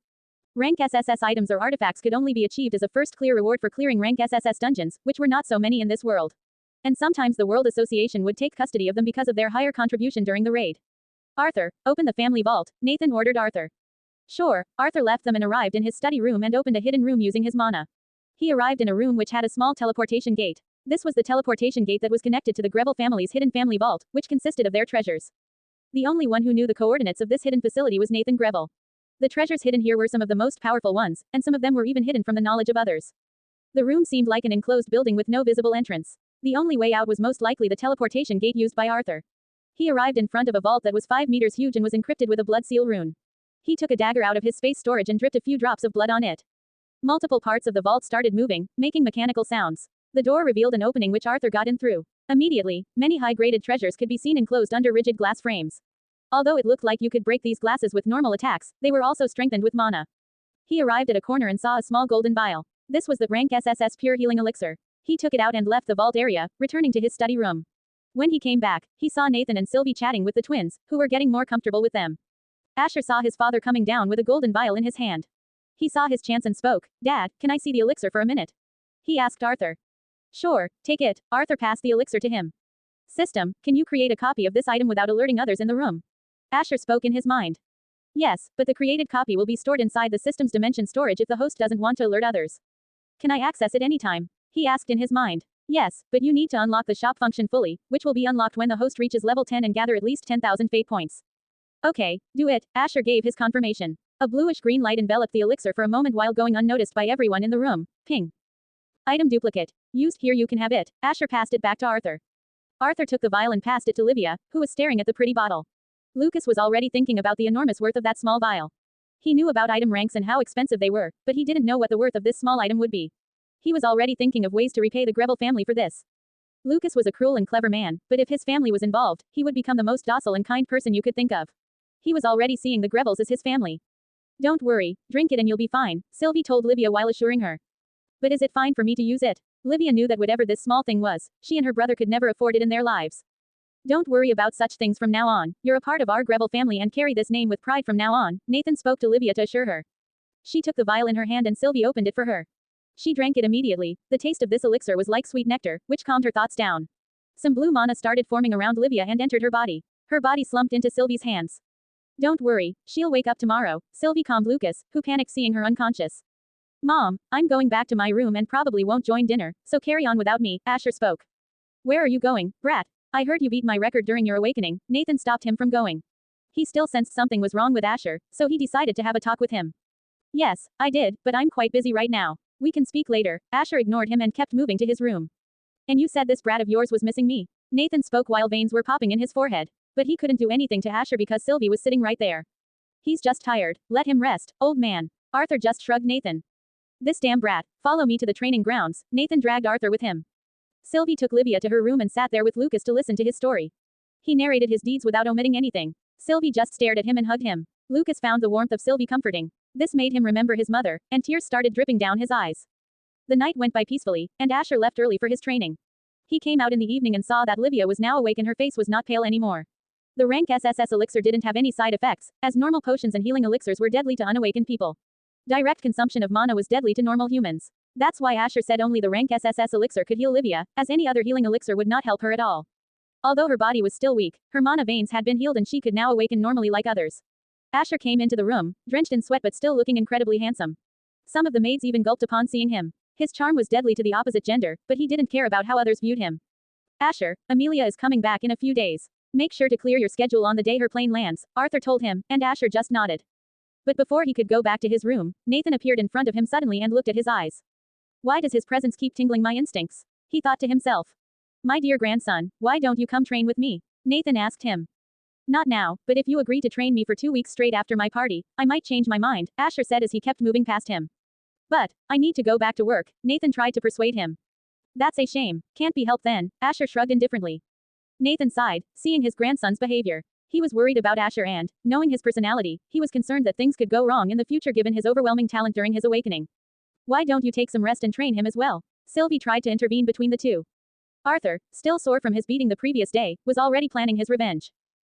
Rank SSS items or artifacts could only be achieved as a first clear reward for clearing rank SSS dungeons, which were not so many in this world. And sometimes the World Association would take custody of them because of their higher contribution during the raid. Arthur, open the family vault, Nathan ordered Arthur. Sure, Arthur left them and arrived in his study room and opened a hidden room using his mana. He arrived in a room which had a small teleportation gate. This was the teleportation gate that was connected to the Greville family's hidden family vault, which consisted of their treasures. The only one who knew the coordinates of this hidden facility was Nathan Greville. The treasures hidden here were some of the most powerful ones, and some of them were even hidden from the knowledge of others. The room seemed like an enclosed building with no visible entrance. The only way out was most likely the teleportation gate used by Arthur. He arrived in front of a vault that was 5 meters huge and was encrypted with a blood seal rune. He took a dagger out of his space storage and dripped a few drops of blood on it. Multiple parts of the vault started moving, making mechanical sounds. The door revealed an opening which Arthur got in through. Immediately, many high-graded treasures could be seen enclosed under rigid glass frames. Although it looked like you could break these glasses with normal attacks, they were also strengthened with mana. He arrived at a corner and saw a small golden vial. This was the rank SSS pure healing elixir. He took it out and left the vault area, returning to his study room. When he came back, he saw Nathan and Sylvie chatting with the twins, who were getting more comfortable with them. Asher saw his father coming down with a golden vial in his hand. He saw his chance and spoke, "Dad, can I see the elixir for a minute?" He asked Arthur. "Sure, take it." Arthur passed the elixir to him. "System, can you create a copy of this item without alerting others in the room?" Asher spoke in his mind. "Yes, but the created copy will be stored inside the system's dimension storage if the host doesn't want to alert others." "Can I access it anytime?" He asked in his mind. "Yes, but you need to unlock the shop function fully, which will be unlocked when the host reaches level 10 and gather at least 10,000 fate points." "Okay, do it." Asher gave his confirmation. A bluish-green light enveloped the elixir for a moment while going unnoticed by everyone in the room. Ping. Item duplicate. Used here, you can have it. Asher passed it back to Arthur. Arthur took the vial and passed it to Livia, who was staring at the pretty bottle. Lucas was already thinking about the enormous worth of that small vial. He knew about item ranks and how expensive they were, but he didn't know what the worth of this small item would be. He was already thinking of ways to repay the Greville family for this. Lucas was a cruel and clever man, but if his family was involved, he would become the most docile and kind person you could think of. He was already seeing the Grevilles as his family. "Don't worry, drink it and you'll be fine," Sylvie told Livia while assuring her. "But is it fine for me to use it?" Livia knew that whatever this small thing was, she and her brother could never afford it in their lives. "Don't worry about such things from now on. You're a part of our Greville family and carry this name with pride from now on," Nathan spoke to Livia to assure her. She took the vial in her hand and Sylvie opened it for her. She drank it immediately. The taste of this elixir was like sweet nectar, which calmed her thoughts down. Some blue mana started forming around Livia and entered her body. Her body slumped into Sylvie's hands. "Don't worry, she'll wake up tomorrow," Sylvie calmed Lucas, who panicked seeing her unconscious. "Mom, I'm going back to my room and probably won't join dinner, so carry on without me," Asher spoke. "Where are you going, brat? I heard you beat my record during your awakening." Nathan stopped him from going. He still sensed something was wrong with Asher, so he decided to have a talk with him. "Yes, I did, but I'm quite busy right now. We can speak later." Asher ignored him and kept moving to his room. "And you said this brat of yours was missing me?" Nathan spoke while veins were popping in his forehead. But he couldn't do anything to Asher because Sylvie was sitting right there. "He's just tired. Let him rest, old man." Arthur just shrugged Nathan. "This damn brat. Follow me to the training grounds." Nathan dragged Arthur with him. Sylvie took Livia to her room and sat there with Lucas to listen to his story. He narrated his deeds without omitting anything. Sylvie just stared at him and hugged him. Lucas found the warmth of Sylvie comforting. This made him remember his mother, and tears started dripping down his eyes. The night went by peacefully, and Asher left early for his training. He came out in the evening and saw that Livia was now awake and her face was not pale anymore. The rank SSS elixir didn't have any side effects, as normal potions and healing elixirs were deadly to unawakened people. Direct consumption of mana was deadly to normal humans. That's why Asher said only the rank SSS elixir could heal Livia, as any other healing elixir would not help her at all. Although her body was still weak, her mana veins had been healed and she could now awaken normally like others. Asher came into the room, drenched in sweat but still looking incredibly handsome. Some of the maids even gulped upon seeing him. His charm was deadly to the opposite gender, but he didn't care about how others viewed him. "Asher, Amelia is coming back in a few days. Make sure to clear your schedule on the day her plane lands," Arthur told him, and Asher just nodded. But before he could go back to his room, Nathan appeared in front of him suddenly and looked at his eyes. Why does his presence keep tingling my instincts? He thought to himself. "My dear grandson, why don't you come train with me?" Nathan asked him. "Not now, but if you agree to train me for 2 weeks straight after my party, I might change my mind," Asher said as he kept moving past him. "But, I need to go back to work," Nathan tried to persuade him. "That's a shame. Can't be helped then," Asher shrugged indifferently. Nathan sighed, seeing his grandson's behavior. He was worried about Asher and, knowing his personality, he was concerned that things could go wrong in the future given his overwhelming talent during his awakening. "Why don't you take some rest and train him as well?" Sylvie tried to intervene between the two. Arthur, still sore from his beating the previous day, was already planning his revenge.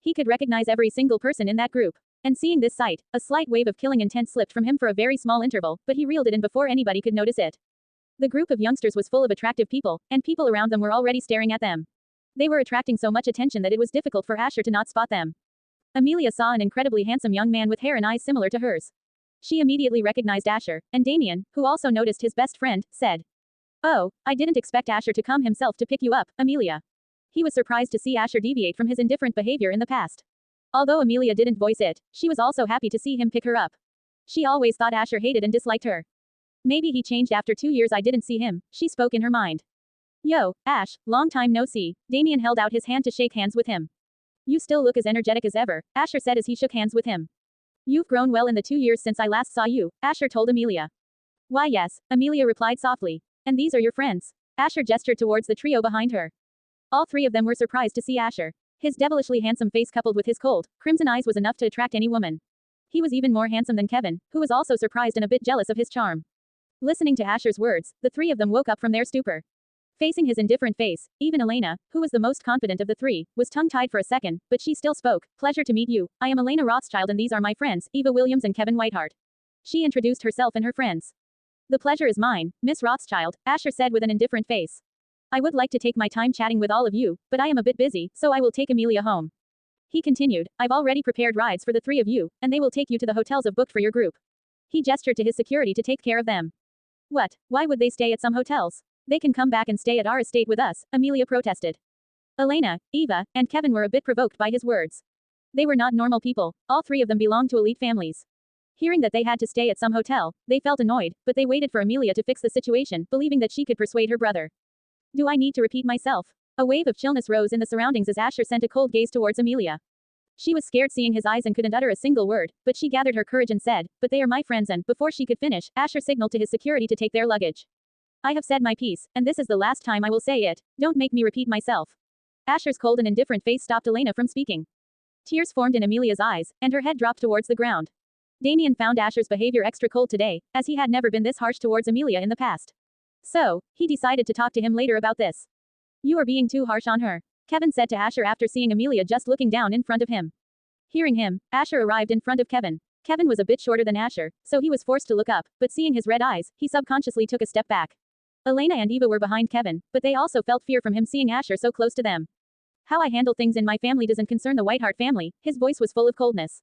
He could recognize every single person in that group. And seeing this sight, a slight wave of killing intent slipped from him for a very small interval, but he reeled it in before anybody could notice it. The group of youngsters was full of attractive people, and people around them were already staring at them. They were attracting so much attention that it was difficult for Asher to not spot them. Amelia saw an incredibly handsome young man with hair and eyes similar to hers. She immediately recognized Asher, and Damien, who also noticed his best friend, said, "Oh, I didn't expect Asher to come himself to pick you up, Amelia." He was surprised to see Asher deviate from his indifferent behavior in the past. Although Amelia didn't voice it, she was also happy to see him pick her up. She always thought Asher hated and disliked her. Maybe he changed after 2 years I didn't see him, she spoke in her mind. "Yo, Ash, long time no see." Damien held out his hand to shake hands with him. "You still look as energetic as ever," Asher said as he shook hands with him. "You've grown well in the 2 years since I last saw you," Asher told Amelia. "Why yes," Amelia replied softly. "And these are your friends?" Asher gestured towards the trio behind her. All three of them were surprised to see Asher. His devilishly handsome face coupled with his cold, crimson eyes was enough to attract any woman. He was even more handsome than Kevin, who was also surprised and a bit jealous of his charm. Listening to Asher's words, the three of them woke up from their stupor. Facing his indifferent face, even Elena, who was the most confident of the three, was tongue-tied for a second, but she still spoke. "Pleasure to meet you. I am Elena Rothschild and these are my friends, Eva Williams and Kevin Whiteheart." She introduced herself and her friends. "The pleasure is mine, Miss Rothschild," Asher said with an indifferent face. "I would like to take my time chatting with all of you, but I am a bit busy, so I will take Amelia home." He continued, "I've already prepared rides for the three of you, and they will take you to the hotels I've booked for your group." He gestured to his security to take care of them. "What? Why would they stay at some hotels? They can come back and stay at our estate with us," Amelia protested. Elena, Eva, and Kevin were a bit provoked by his words. They were not normal people, all three of them belonged to elite families. Hearing that they had to stay at some hotel, they felt annoyed, but they waited for Amelia to fix the situation, believing that she could persuade her brother. "Do I need to repeat myself?" A wave of chillness rose in the surroundings as Asher sent a cold gaze towards Amelia. She was scared seeing his eyes and couldn't utter a single word, but she gathered her courage and said, "But they are my friends," and, before she could finish, Asher signaled to his security to take their luggage. "I have said my piece, and this is the last time I will say it. Don't make me repeat myself." Asher's cold and indifferent face stopped Elena from speaking. Tears formed in Amelia's eyes, and her head dropped towards the ground. Damien found Asher's behavior extra cold today, as he had never been this harsh towards Amelia in the past. So, he decided to talk to him later about this. "You are being too harsh on her," Kevin said to Asher after seeing Amelia just looking down in front of him. Hearing him, Asher arrived in front of Kevin. Kevin was a bit shorter than Asher, so he was forced to look up, but seeing his red eyes, he subconsciously took a step back. Elena and Eva were behind Kevin, but they also felt fear from him seeing Asher so close to them. "How I handle things in my family doesn't concern the Whiteheart family," his voice was full of coldness.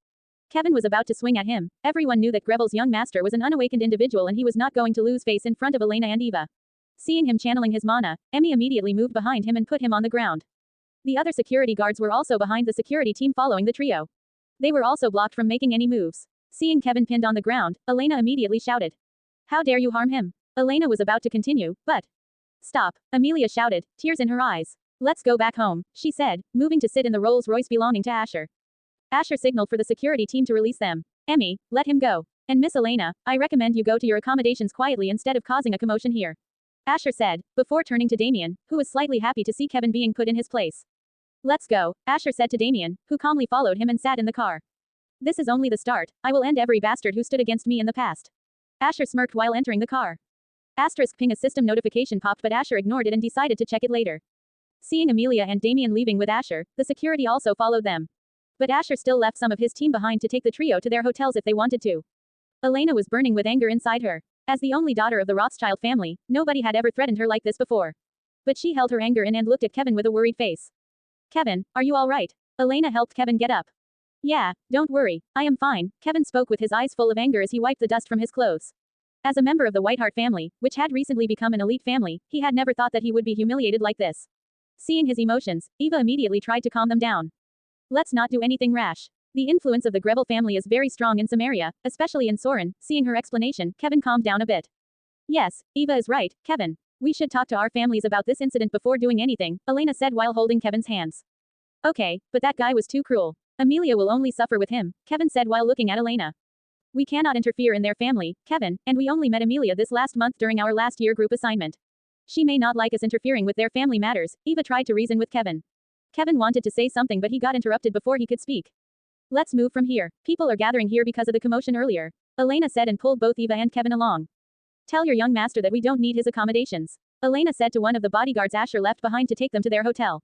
Kevin was about to swing at him. Everyone knew that Grebbel's young master was an unawakened individual and he was not going to lose face in front of Elena and Eva. Seeing him channeling his mana, Emmy immediately moved behind him and put him on the ground. The other security guards were also behind the security team following the trio. They were also blocked from making any moves. Seeing Kevin pinned on the ground, Elena immediately shouted, "How dare you harm him?" Elena was about to continue, but... "Stop," Amelia shouted, tears in her eyes. "Let's go back home," she said, moving to sit in the Rolls-Royce belonging to Asher. Asher signaled for the security team to release them. "Emmy, let him go. And Miss Elena, I recommend you go to your accommodations quietly instead of causing a commotion here," Asher said, before turning to Damien, who was slightly happy to see Kevin being put in his place. "Let's go," Asher said to Damien, who calmly followed him and sat in the car. "This is only the start. I will end every bastard who stood against me in the past." Asher smirked while entering the car. Ping, a system notification popped, but Asher ignored it and decided to check it later. Seeing Amelia and Damien leaving with Asher, the security also followed them. But Asher still left some of his team behind to take the trio to their hotels if they wanted to. Elena was burning with anger inside her. As the only daughter of the Rothschild family, nobody had ever threatened her like this before. But she held her anger in and looked at Kevin with a worried face. "Kevin, are you all right?" Elena helped Kevin get up. "Yeah, don't worry, I am fine," Kevin spoke with his eyes full of anger as he wiped the dust from his clothes. As a member of the Whiteheart family, which had recently become an elite family, he had never thought that he would be humiliated like this. Seeing his emotions, Eva immediately tried to calm them down. "Let's not do anything rash. The influence of the Grebbel family is very strong in Samaria, especially in Soren." Seeing her explanation, Kevin calmed down a bit. "Yes, Eva is right, Kevin. We should talk to our families about this incident before doing anything," Elena said while holding Kevin's hands. "Okay, but that guy was too cruel. Amelia will only suffer with him," Kevin said while looking at Elena. "We cannot interfere in their family, Kevin, and we only met Amelia this last month during our last year group assignment. She may not like us interfering with their family matters," Eva tried to reason with Kevin. Kevin wanted to say something but he got interrupted before he could speak. "Let's move from here. People are gathering here because of the commotion earlier," Elena said and pulled both Eva and Kevin along. "Tell your young master that we don't need his accommodations," Elena said to one of the bodyguards Asher left behind to take them to their hotel.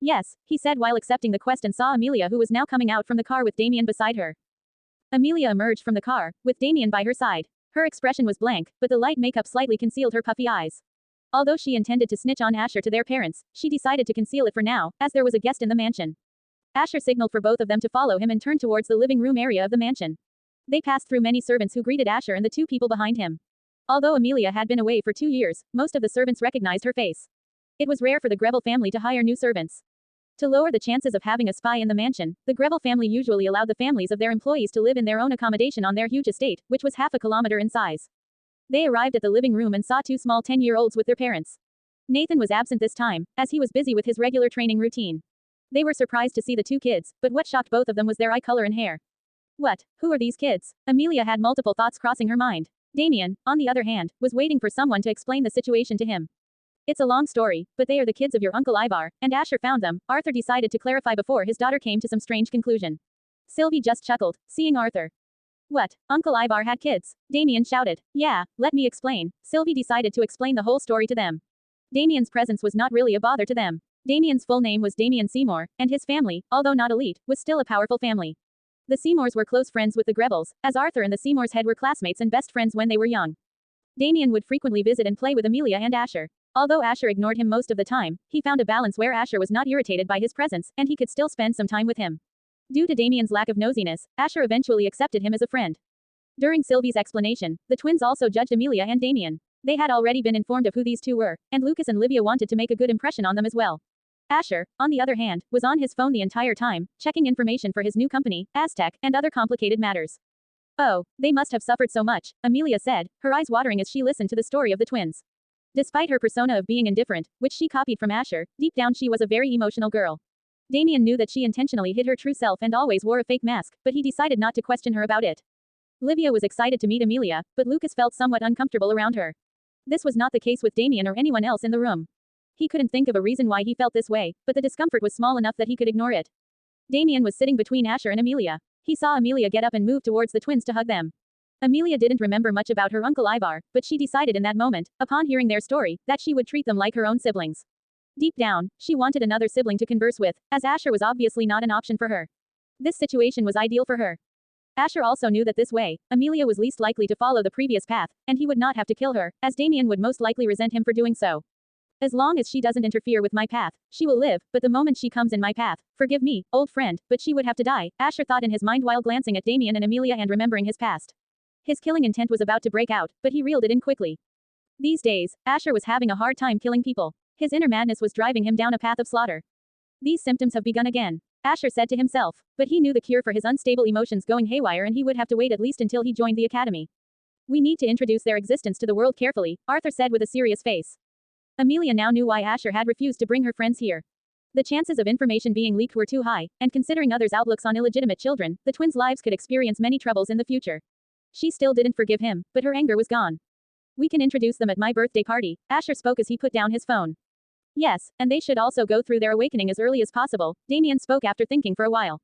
Yes, he said while accepting the quest and saw Amelia, who was now coming out from the car with Damien beside her. Amelia emerged from the car, with Damien by her side. Her expression was blank, but the light makeup slightly concealed her puffy eyes. Although she intended to snitch on Asher to their parents, she decided to conceal it for now, as there was a guest in the mansion. Asher signaled for both of them to follow him and turned towards the living room area of the mansion. They passed through many servants who greeted Asher and the two people behind him. Although Amelia had been away for 2 years, most of the servants recognized her face. It was rare for the Greville family to hire new servants. To lower the chances of having a spy in the mansion, the Greville family usually allowed the families of their employees to live in their own accommodation on their huge estate, which was half a kilometer in size. They arrived at the living room and saw 2 small 10-year-olds with their parents. Nathan was absent this time, as he was busy with his regular training routine. They were surprised to see the 2 kids, but what shocked both of them was their eye color and hair. What? Who are these kids? Amelia had multiple thoughts crossing her mind. Damien, on the other hand, was waiting for someone to explain the situation to him. It's a long story, but they are the kids of your Uncle Ivar, and Asher found them. Arthur decided to clarify before his daughter came to some strange conclusion. Sylvie just chuckled, seeing Arthur. What? Uncle Ivar had kids? Damien shouted. Yeah, let me explain. Sylvie decided to explain the whole story to them. Damien's presence was not really a bother to them. Damien's full name was Damien Seymour, and his family, although not elite, was still a powerful family. The Seymours were close friends with the Grevilles, as Arthur and the Seymours' head were classmates and best friends when they were young. Damien would frequently visit and play with Amelia and Asher. Although Asher ignored him most of the time, he found a balance where Asher was not irritated by his presence, and he could still spend some time with him. Due to Damien's lack of nosiness, Asher eventually accepted him as a friend. During Sylvie's explanation, the twins also judged Amelia and Damien. They had already been informed of who these 2 were, and Lucas and Livia wanted to make a good impression on them as well. Asher, on the other hand, was on his phone the entire time, checking information for his new company, Aztec, and other complicated matters. Oh, they must have suffered so much, Amelia said, her eyes watering as she listened to the story of the twins. Despite her persona of being indifferent, which she copied from Asher, deep down she was a very emotional girl. Damien knew that she intentionally hid her true self and always wore a fake mask, but he decided not to question her about it. Livia was excited to meet Amelia, but Lucas felt somewhat uncomfortable around her. This was not the case with Damien or anyone else in the room. He couldn't think of a reason why he felt this way, but the discomfort was small enough that he could ignore it. Damien was sitting between Asher and Amelia. He saw Amelia get up and move towards the twins to hug them. Amelia didn't remember much about her Uncle Ivar, but she decided in that moment, upon hearing their story, that she would treat them like her own siblings. Deep down, she wanted another sibling to converse with, as Asher was obviously not an option for her. This situation was ideal for her. Asher also knew that this way, Amelia was least likely to follow the previous path, and he would not have to kill her, as Damien would most likely resent him for doing so. As long as she doesn't interfere with my path, she will live, but the moment she comes in my path, forgive me, old friend, but she would have to die, Asher thought in his mind while glancing at Damien and Amelia and remembering his past. His killing intent was about to break out, but he reeled it in quickly. These days, Asher was having a hard time killing people. His inner madness was driving him down a path of slaughter. These symptoms have begun again, Asher said to himself, but he knew the cure for his unstable emotions going haywire and he would have to wait at least until he joined the academy. We need to introduce their existence to the world carefully, Arthur said with a serious face. Amelia now knew why Asher had refused to bring her friends here. The chances of information being leaked were too high, and considering others' outlooks on illegitimate children, the twins' lives could experience many troubles in the future. She still didn't forgive him, but her anger was gone. We can introduce them at my birthday party, Asher spoke as he put down his phone. Yes, and they should also go through their awakening as early as possible, Damien spoke after thinking for a while.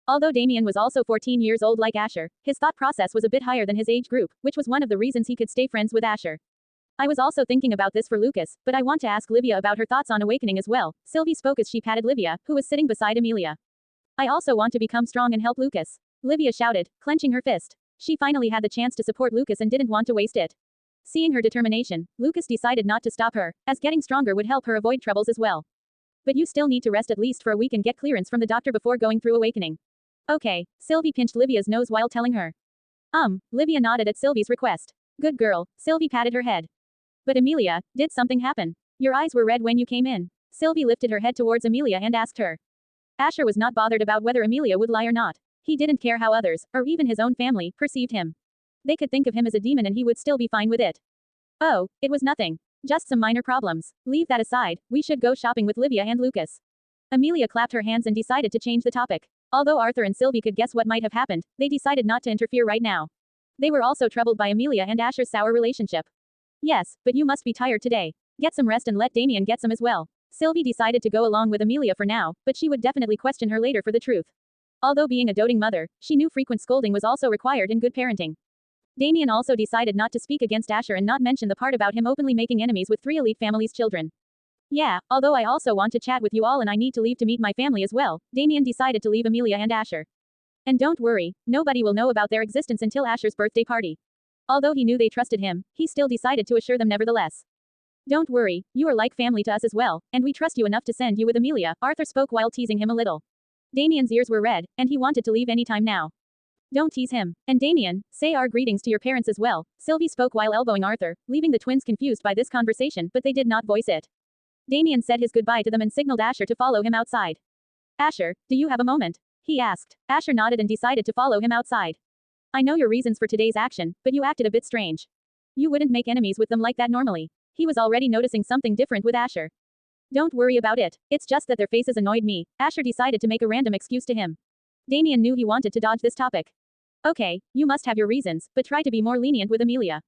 Although Damien was also 14 years old like Asher, his thought process was a bit higher than his age group, which was one of the reasons he could stay friends with Asher. I was also thinking about this for Lucas, but I want to ask Livia about her thoughts on awakening as well, Sylvie spoke as she patted Livia, who was sitting beside Amelia. I also want to become strong and help Lucas, Livia shouted, clenching her fist. She finally had the chance to support Lucas and didn't want to waste it. Seeing her determination, Lucas decided not to stop her, as getting stronger would help her avoid troubles as well. But you still need to rest at least for a week and get clearance from the doctor before going through awakening. Okay, Sylvie pinched Livia's nose while telling her. Livia nodded at Sylvie's request. Good girl, Sylvie patted her head. But Amelia, did something happen? Your eyes were red when you came in. Sylvie lifted her head towards Amelia and asked her. Asher was not bothered about whether Amelia would lie or not. He didn't care how others, or even his own family, perceived him. They could think of him as a demon and he would still be fine with it. Oh, it was nothing. Just some minor problems. Leave that aside, we should go shopping with Livia and Lucas. Amelia clapped her hands and decided to change the topic. Although Arthur and Sylvie could guess what might have happened, they decided not to interfere right now. They were also troubled by Amelia and Asher's sour relationship. Yes, but you must be tired today. Get some rest and let Damien get some as well. Sylvie decided to go along with Amelia for now, but she would definitely question her later for the truth. Although being a doting mother, she knew frequent scolding was also required in good parenting. Damien also decided not to speak against Asher and not mention the part about him openly making enemies with 3 elite families' children. Yeah, although I also want to chat with you all and I need to leave to meet my family as well, Damien decided to leave Amelia and Asher. And don't worry, nobody will know about their existence until Asher's birthday party. Although he knew they trusted him, he still decided to assure them nevertheless. Don't worry, you are like family to us as well, and we trust you enough to send you with Amelia, Arthur spoke while teasing him a little. Damien's ears were red, and he wanted to leave anytime now. Don't tease him. And Damien, say our greetings to your parents as well, Sylvie spoke while elbowing Arthur, leaving the twins confused by this conversation, but they did not voice it. Damien said his goodbye to them and signaled Asher to follow him outside. Asher, do you have a moment? He asked. Asher nodded and decided to follow him outside. I know your reasons for today's action, but you acted a bit strange. You wouldn't make enemies with them like that normally. He was already noticing something different with Asher. Don't worry about it, it's just that their faces annoyed me. Asher decided to make a random excuse to him. Damien knew he wanted to dodge this topic. Okay, you must have your reasons, but try to be more lenient with Amelia.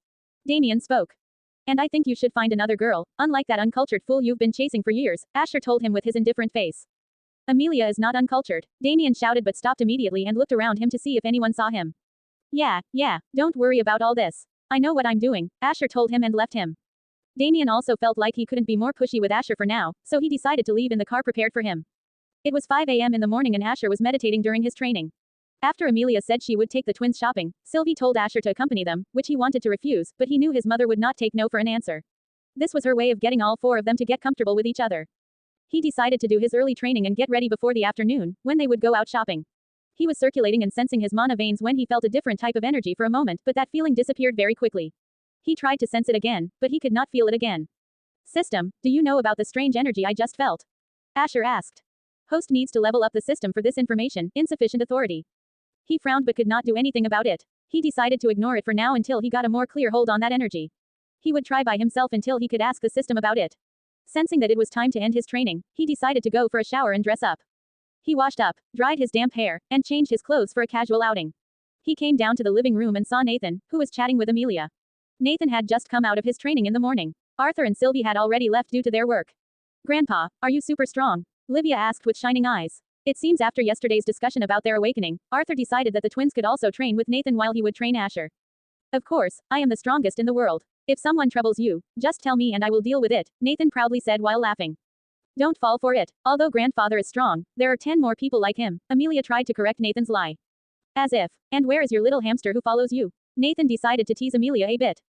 Damien spoke. And I think you should find another girl, unlike that uncultured fool you've been chasing for years, Asher told him with his indifferent face. Amelia is not uncultured, Damien shouted but stopped immediately and looked around him to see if anyone saw him. Yeah, don't worry about all this. I know what I'm doing, Asher told him and left him. Damien also felt like he couldn't be more pushy with Asher for now, so he decided to leave in the car prepared for him. It was 5 a.m. in the morning and Asher was meditating during his training. After Amelia said she would take the twins shopping, Sylvie told Asher to accompany them, which he wanted to refuse, but he knew his mother would not take no for an answer. This was her way of getting all four of them to get comfortable with each other. He decided to do his early training and get ready before the afternoon, when they would go out shopping. He was circulating and sensing his mana veins when he felt a different type of energy for a moment, but that feeling disappeared very quickly. He tried to sense it again, but he could not feel it again. System, do you know about the strange energy I just felt? Asher asked. Host needs to level up the system for this information, insufficient authority. He frowned but could not do anything about it. He decided to ignore it for now until he got a more clear hold on that energy. He would try by himself until he could ask the system about it. Sensing that it was time to end his training, he decided to go for a shower and dress up. He washed up, dried his damp hair, and changed his clothes for a casual outing. He came down to the living room and saw Nathan, who was chatting with Amelia. Nathan had just come out of his training in the morning. Arthur and Sylvie had already left due to their work. Grandpa, are you super strong? Livia asked with shining eyes. It seems after yesterday's discussion about their awakening, Arthur decided that the twins could also train with Nathan while he would train Asher. Of course, I am the strongest in the world. If someone troubles you, just tell me and I will deal with it, Nathan proudly said while laughing. Don't fall for it. Although grandfather is strong, there are 10 more people like him, Amelia tried to correct Nathan's lie. As if. And where is your little hamster who follows you? Nathan decided to tease Amelia a bit.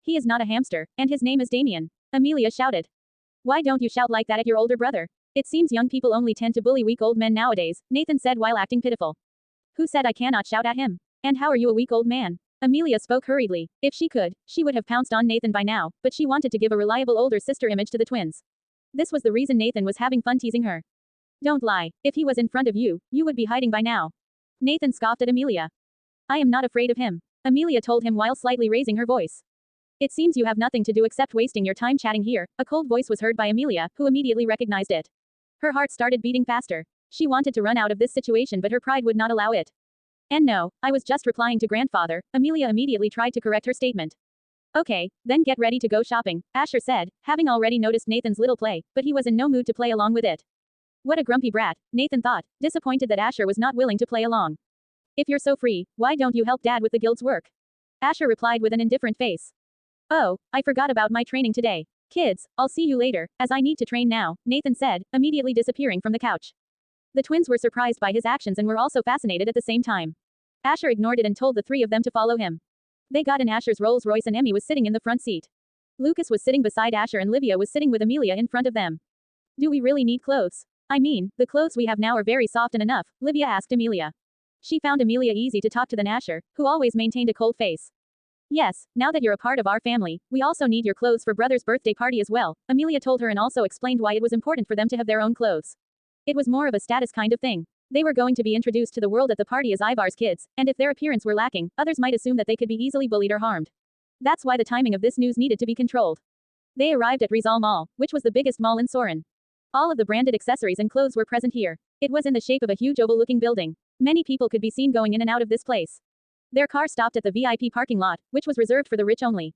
He is not a hamster, and his name is Damien. Amelia shouted. Why don't you shout like that at your older brother? It seems young people only tend to bully weak old men nowadays, Nathan said while acting pitiful. Who said I cannot shout at him? And how are you a weak old man? Amelia spoke hurriedly. If she could, she would have pounced on Nathan by now, but she wanted to give a reliable older sister image to the twins. This was the reason Nathan was having fun teasing her. Don't lie, if he was in front of you, you would be hiding by now. Nathan scoffed at Amelia. I am not afraid of him, Amelia told him while slightly raising her voice. It seems you have nothing to do except wasting your time chatting here, a cold voice was heard by Amelia, who immediately recognized it. Her heart started beating faster. She wanted to run out of this situation but her pride would not allow it. And no, I was just replying to grandfather, Amelia immediately tried to correct her statement. Okay, then get ready to go shopping, Asher said, having already noticed Nathan's little play, but he was in no mood to play along with it. What a grumpy brat, Nathan thought, disappointed that Asher was not willing to play along. If you're so free, why don't you help Dad with the guild's work? Asher replied with an indifferent face. Oh, I forgot about my training today. Kids, I'll see you later, as I need to train now, Nathan said, immediately disappearing from the couch. The twins were surprised by his actions and were also fascinated at the same time. Asher ignored it and told the three of them to follow him. They got in Asher's Rolls Royce and Emmy was sitting in the front seat. Lucas was sitting beside Asher and Livia was sitting with Amelia in front of them. Do we really need clothes? I mean, the clothes we have now are very soft and enough, Livia asked Amelia. She found Amelia easy to talk to than Asher, who always maintained a cold face. Yes, now that you're a part of our family, we also need your clothes for brother's birthday party as well, Amelia told her and also explained why it was important for them to have their own clothes. It was more of a status kind of thing. They were going to be introduced to the world at the party as Ivar's kids, and if their appearance were lacking, others might assume that they could be easily bullied or harmed. That's why the timing of this news needed to be controlled. They arrived at Rizal Mall, which was the biggest mall in Sorin. All of the branded accessories and clothes were present here. It was in the shape of a huge oval-looking building. Many people could be seen going in and out of this place. Their car stopped at the VIP parking lot, which was reserved for the rich only.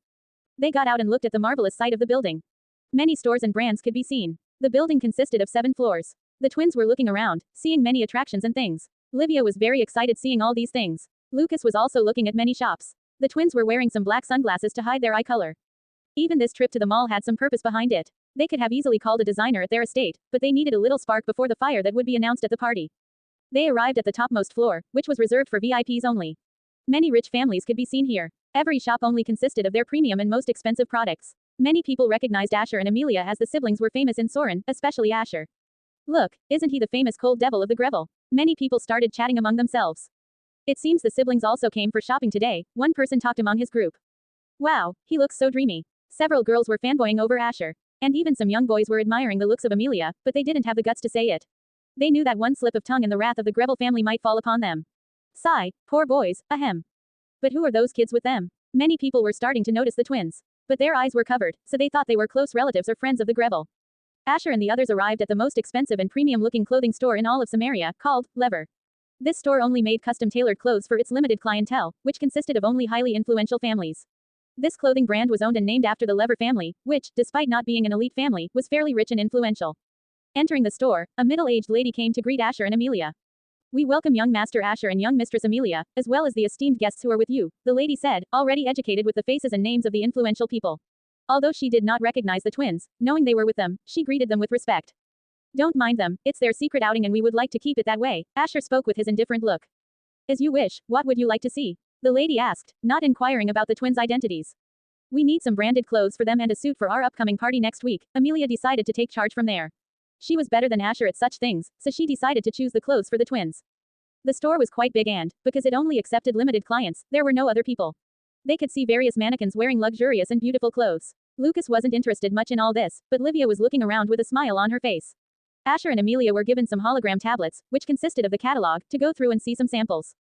They got out and looked at the marvelous sight of the building. Many stores and brands could be seen. The building consisted of 7 floors. The twins were looking around, seeing many attractions and things. Livia was very excited seeing all these things. Lucas was also looking at many shops. The twins were wearing some black sunglasses to hide their eye color. Even this trip to the mall had some purpose behind it. They could have easily called a designer at their estate, but they needed a little spark before the fire that would be announced at the party. They arrived at the topmost floor, which was reserved for VIPs only. Many rich families could be seen here. Every shop only consisted of their premium and most expensive products. Many people recognized Asher and Amelia as the siblings were famous in Soren, especially Asher. Look, isn't he the famous cold devil of the Greville? Many people started chatting among themselves. It seems the siblings also came for shopping today, one person talked among his group. Wow, he looks so dreamy. Several girls were fanboying over Asher. And even some young boys were admiring the looks of Amelia, but they didn't have the guts to say it. They knew that one slip of tongue and the wrath of the Greville family might fall upon them. Sigh, poor boys, ahem. But who are those kids with them? Many people were starting to notice the twins. But their eyes were covered, so they thought they were close relatives or friends of the Greville. Asher and the others arrived at the most expensive and premium-looking clothing store in all of Samaria, called Lever. This store only made custom-tailored clothes for its limited clientele, which consisted of only highly influential families. This clothing brand was owned and named after the Lever family, which, despite not being an elite family, was fairly rich and influential. Entering the store, a middle-aged lady came to greet Asher and Amelia. We welcome young Master Asher and young Mistress Amelia, as well as the esteemed guests who are with you, the lady said, already educated with the faces and names of the influential people. Although she did not recognize the twins, knowing they were with them, she greeted them with respect. Don't mind them, it's their secret outing and we would like to keep it that way, Asher spoke with his indifferent look. As you wish, what would you like to see? The lady asked, not inquiring about the twins' identities. We need some branded clothes for them and a suit for our upcoming party next week. Amelia decided to take charge from there. She was better than Asher at such things, so she decided to choose the clothes for the twins. The store was quite big and, because it only accepted limited clients, there were no other people. They could see various mannequins wearing luxurious and beautiful clothes. Lucas wasn't interested much in all this, but Livia was looking around with a smile on her face. Asher and Amelia were given some hologram tablets, which consisted of the catalog, to go through and see some samples.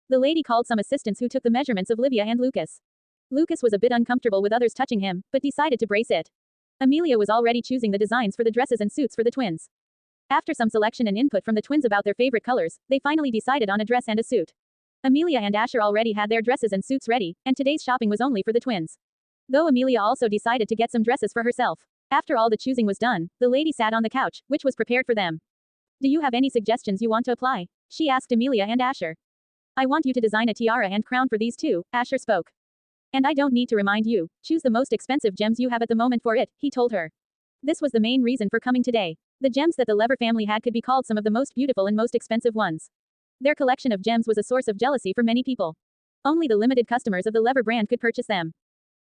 The lady called some assistants who took the measurements of Livia and Lucas. Lucas was a bit uncomfortable with others touching him, but decided to brace it. Amelia was already choosing the designs for the dresses and suits for the twins. After some selection and input from the twins about their favorite colors, they finally decided on a dress and a suit. Amelia and Asher already had their dresses and suits ready, and today's shopping was only for the twins. Though Amelia also decided to get some dresses for herself. After all the choosing was done, the lady sat on the couch, which was prepared for them. Do you have any suggestions you want to apply? She asked Amelia and Asher. I want you to design a tiara and crown for these two, Asher spoke. And I don't need to remind you, choose the most expensive gems you have at the moment for it, he told her. This was the main reason for coming today. The gems that the Lever family had could be called some of the most beautiful and most expensive ones. Their collection of gems was a source of jealousy for many people. Only the limited customers of the Lever brand could purchase them.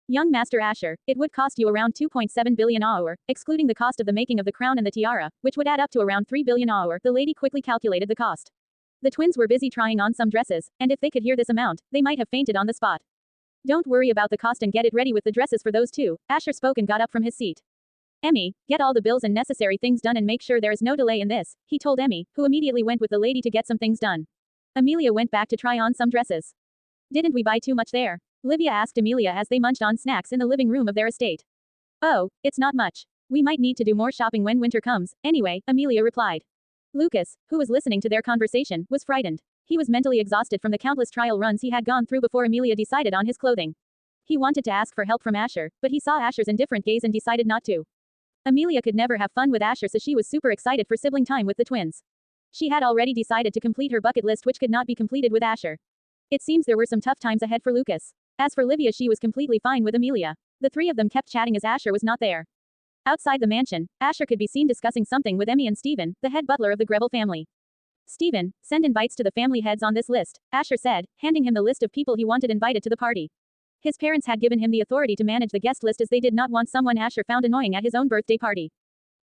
Young Master Asher, it would cost you around 2.7 billion AUR, excluding the cost of the making of the crown and the tiara, which would add up to around 3 billion AUR. The lady quickly calculated the cost. The twins were busy trying on some dresses, and if they could hear this amount, they might have fainted on the spot. Don't worry about the cost and get it ready with the dresses for those two, Asher spoke and got up from his seat. Emmy, get all the bills and necessary things done and make sure there is no delay in this, he told Emmy, who immediately went with the lady to get some things done. Amelia went back to try on some dresses. Didn't we buy too much there? Livia asked Amelia as they munched on snacks in the living room of their estate. Oh, it's not much. We might need to do more shopping when winter comes, anyway, Amelia replied. Lucas, who was listening to their conversation, was frightened. He was mentally exhausted from the countless trial runs he had gone through before Amelia decided on his clothing. He wanted to ask for help from Asher, but he saw Asher's indifferent gaze and decided not to. Amelia could never have fun with Asher, so she was super excited for sibling time with the twins. She had already decided to complete her bucket list, which could not be completed with Asher. It seems there were some tough times ahead for Lucas. As for Livia, she was completely fine with Amelia. The three of them kept chatting as Asher was not there. Outside the mansion, Asher could be seen discussing something with Emmy and Stephen, the head butler of the Greville family. Stephen, send invites to the family heads on this list, Asher said, handing him the list of people he wanted invited to the party. His parents had given him the authority to manage the guest list as they did not want someone Asher found annoying at his own birthday party.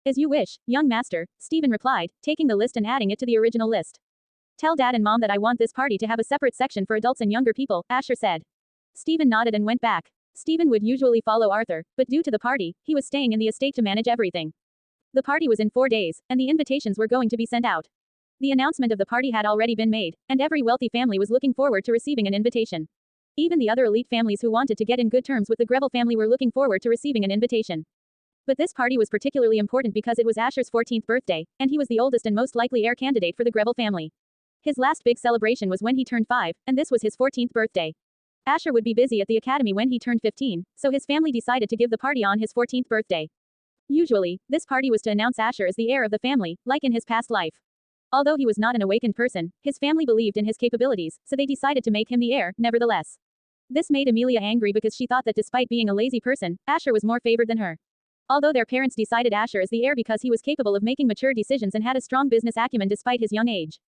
As you wish, young master, Stephen replied, taking the list and adding it to the original list. Tell Dad and Mom that I want this party to have a separate section for adults and younger people, Asher said. Stephen nodded and went back. Stephen would usually follow Arthur, but due to the party, he was staying in the estate to manage everything. The party was in 4 days, and the invitations were going to be sent out. The announcement of the party had already been made, and every wealthy family was looking forward to receiving an invitation. Even the other elite families who wanted to get in good terms with the Greville family were looking forward to receiving an invitation. But this party was particularly important because it was Asher's 14th birthday, and he was the oldest and most likely heir candidate for the Greville family. His last big celebration was when he turned 5, and this was his 14th birthday. Asher would be busy at the academy when he turned 15, so his family decided to give the party on his 14th birthday. Usually, this party was to announce Asher as the heir of the family, like in his past life. Although he was not an awakened person, his family believed in his capabilities, so they decided to make him the heir, nevertheless. This made Amelia angry because she thought that despite being a lazy person, Asher was more favored than her. Although their parents decided Asher as the heir because he was capable of making mature decisions and had a strong business acumen despite his young age.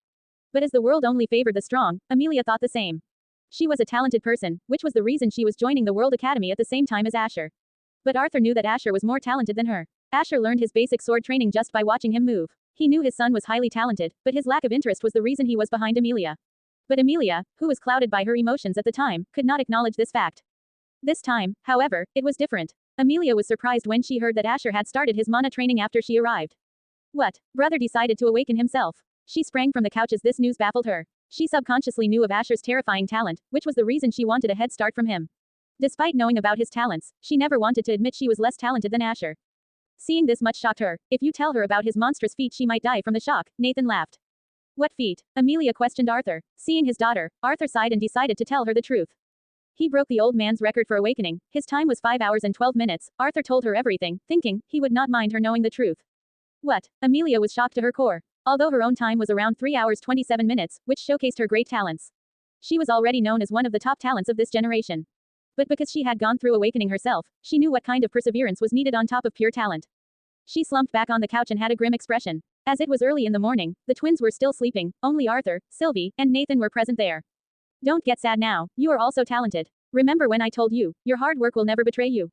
But as the world only favored the strong, Amelia thought the same. She was a talented person, which was the reason she was joining the World Academy at the same time as Asher. But Arthur knew that Asher was more talented than her. Asher learned his basic sword training just by watching him move. He knew his son was highly talented, but his lack of interest was the reason he was behind Amelia. But Amelia, who was clouded by her emotions at the time, could not acknowledge this fact. This time, however, it was different. Amelia was surprised when she heard that Asher had started his mana training after she arrived. What? Brother decided to awaken himself. She sprang from the couch as this news baffled her. She subconsciously knew of Asher's terrifying talent, which was the reason she wanted a head start from him. Despite knowing about his talents, she never wanted to admit she was less talented than Asher. Seeing this much shocked her. If you tell her about his monstrous feat she might die from the shock, Nathan laughed. What feat? Amelia questioned Arthur. Seeing his daughter, Arthur sighed and decided to tell her the truth. He broke the old man's record for awakening. His time was 5 hours and 12 minutes. Arthur told her everything, thinking he would not mind her knowing the truth. What? Amelia was shocked to her core. Although her own time was around 3 hours 27 minutes, which showcased her great talents. She was already known as one of the top talents of this generation. But because she had gone through awakening herself, she knew what kind of perseverance was needed on top of pure talent. She slumped back on the couch and had a grim expression. As it was early in the morning, the twins were still sleeping, only Arthur, Sylvie, and Nathan were present there. Don't get sad now, you are also talented. Remember when I told you, your hard work will never betray you.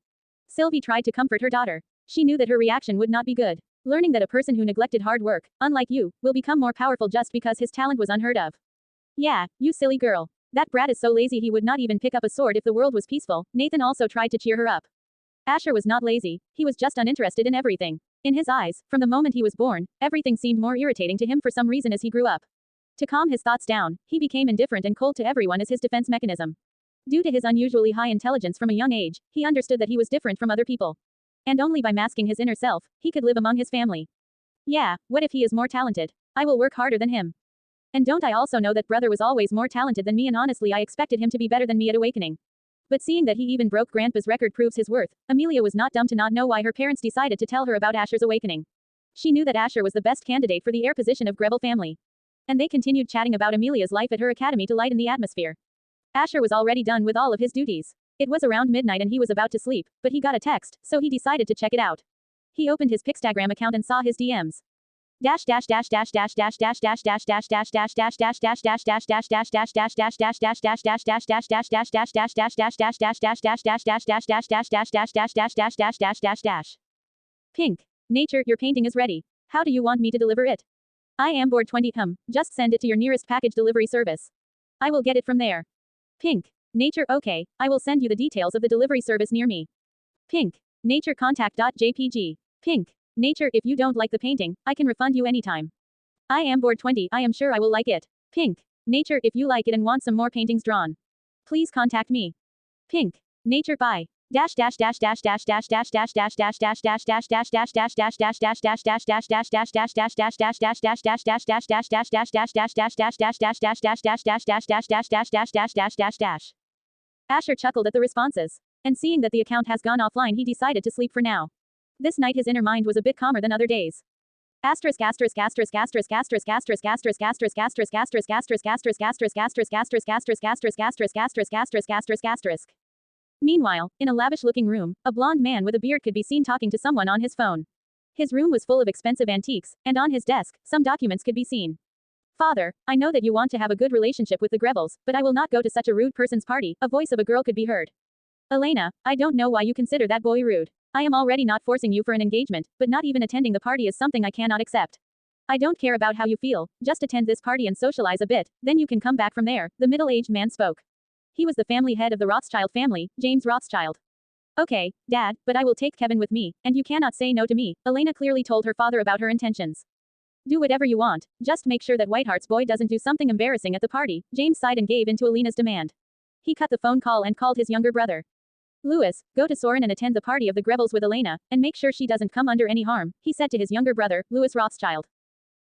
Sylvie tried to comfort her daughter. She knew that her reaction would not be good. Learning that a person who neglected hard work, unlike you, will become more powerful just because his talent was unheard of. Yeah, you silly girl. That brat is so lazy he would not even pick up a sword if the world was peaceful. Nathan also tried to cheer her up. Asher was not lazy, he was just uninterested in everything. In his eyes, from the moment he was born, everything seemed more irritating to him for some reason as he grew up. To calm his thoughts down, he became indifferent and cold to everyone as his defense mechanism. Due to his unusually high intelligence from a young age, he understood that he was different from other people. And only by masking his inner self, he could live among his family. Yeah, what if he is more talented? I will work harder than him. And don't I also know that brother was always more talented than me and honestly I expected him to be better than me at awakening. But seeing that he even broke Grandpa's record proves his worth, Amelia was not dumb to not know why her parents decided to tell her about Asher's awakening. She knew that Asher was the best candidate for the heir position of Grevel family. And they continued chatting about Amelia's life at her academy to lighten the atmosphere. Asher was already done with all of his duties. It was around midnight and he was about to sleep, but he got a text, so he decided to check it out. He opened his Pixtagram account and saw his DMs. Pink. Nature, your painting is ready. How do you want me to deliver it? I am bored 20. Just send it to your nearest package delivery service. I will get it from there. Pink. Nature, okay, I will send you the details of the delivery service near me. Pink. Nature contact.jpg. Pink. Nature, if you don't like the painting, I can refund you anytime. I am bored 20. I am sure I will like it. Pink. Nature, if you like it and want some more paintings drawn, please contact me. Pink. Nature, bye. Asher chuckled at the responses. And seeing that the account has gone offline he decided to sleep for now. This night his inner mind was a bit calmer than other days. Meanwhile, in a lavish-looking room, a blonde man with a beard could be seen talking to someone on his phone. His room was full of expensive antiques, and on his desk, some documents could be seen. Father, I know that you want to have a good relationship with the Grevels, but I will not go to such a rude person's party, a voice of a girl could be heard. Elena, I don't know why you consider that boy rude. I am already not forcing you for an engagement, but not even attending the party is something I cannot accept. I don't care about how you feel, just attend this party and socialize a bit, then you can come back from there, the middle-aged man spoke. He was the family head of the Rothschild family, James Rothschild. Okay, Dad, but I will take Kevin with me, and you cannot say no to me, Elena clearly told her father about her intentions. Do whatever you want, just make sure that Whiteheart's boy doesn't do something embarrassing at the party, James sighed and gave in to Elena's demand. He cut the phone call and called his younger brother. Louis, go to Soren and attend the party of the Grevels with Elena, and make sure she doesn't come under any harm, he said to his younger brother, Louis Rothschild.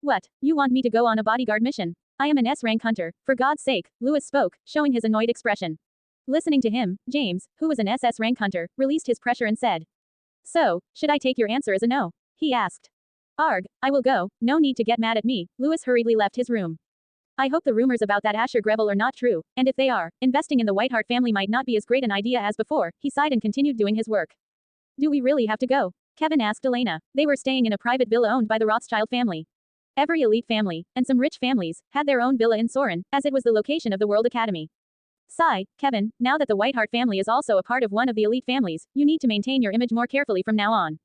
What, you want me to go on a bodyguard mission? I am an S-rank hunter, for God's sake, Louis spoke, showing his annoyed expression. Listening to him, James, who was an SS rank hunter, released his pressure and said. So, should I take your answer as a no? He asked. Arg, I will go, no need to get mad at me, Louis hurriedly left his room. I hope the rumors about that Asher Grevel are not true, and if they are, investing in the Whiteheart family might not be as great an idea as before, he sighed and continued doing his work. Do we really have to go? Kevin asked Elena. They were staying in a private villa owned by the Rothschild family. Every elite family, and some rich families, had their own villa in Soren, as it was the location of the World Academy. Sigh, Kevin, now that the Whiteheart family is also a part of one of the elite families, you need to maintain your image more carefully from now on.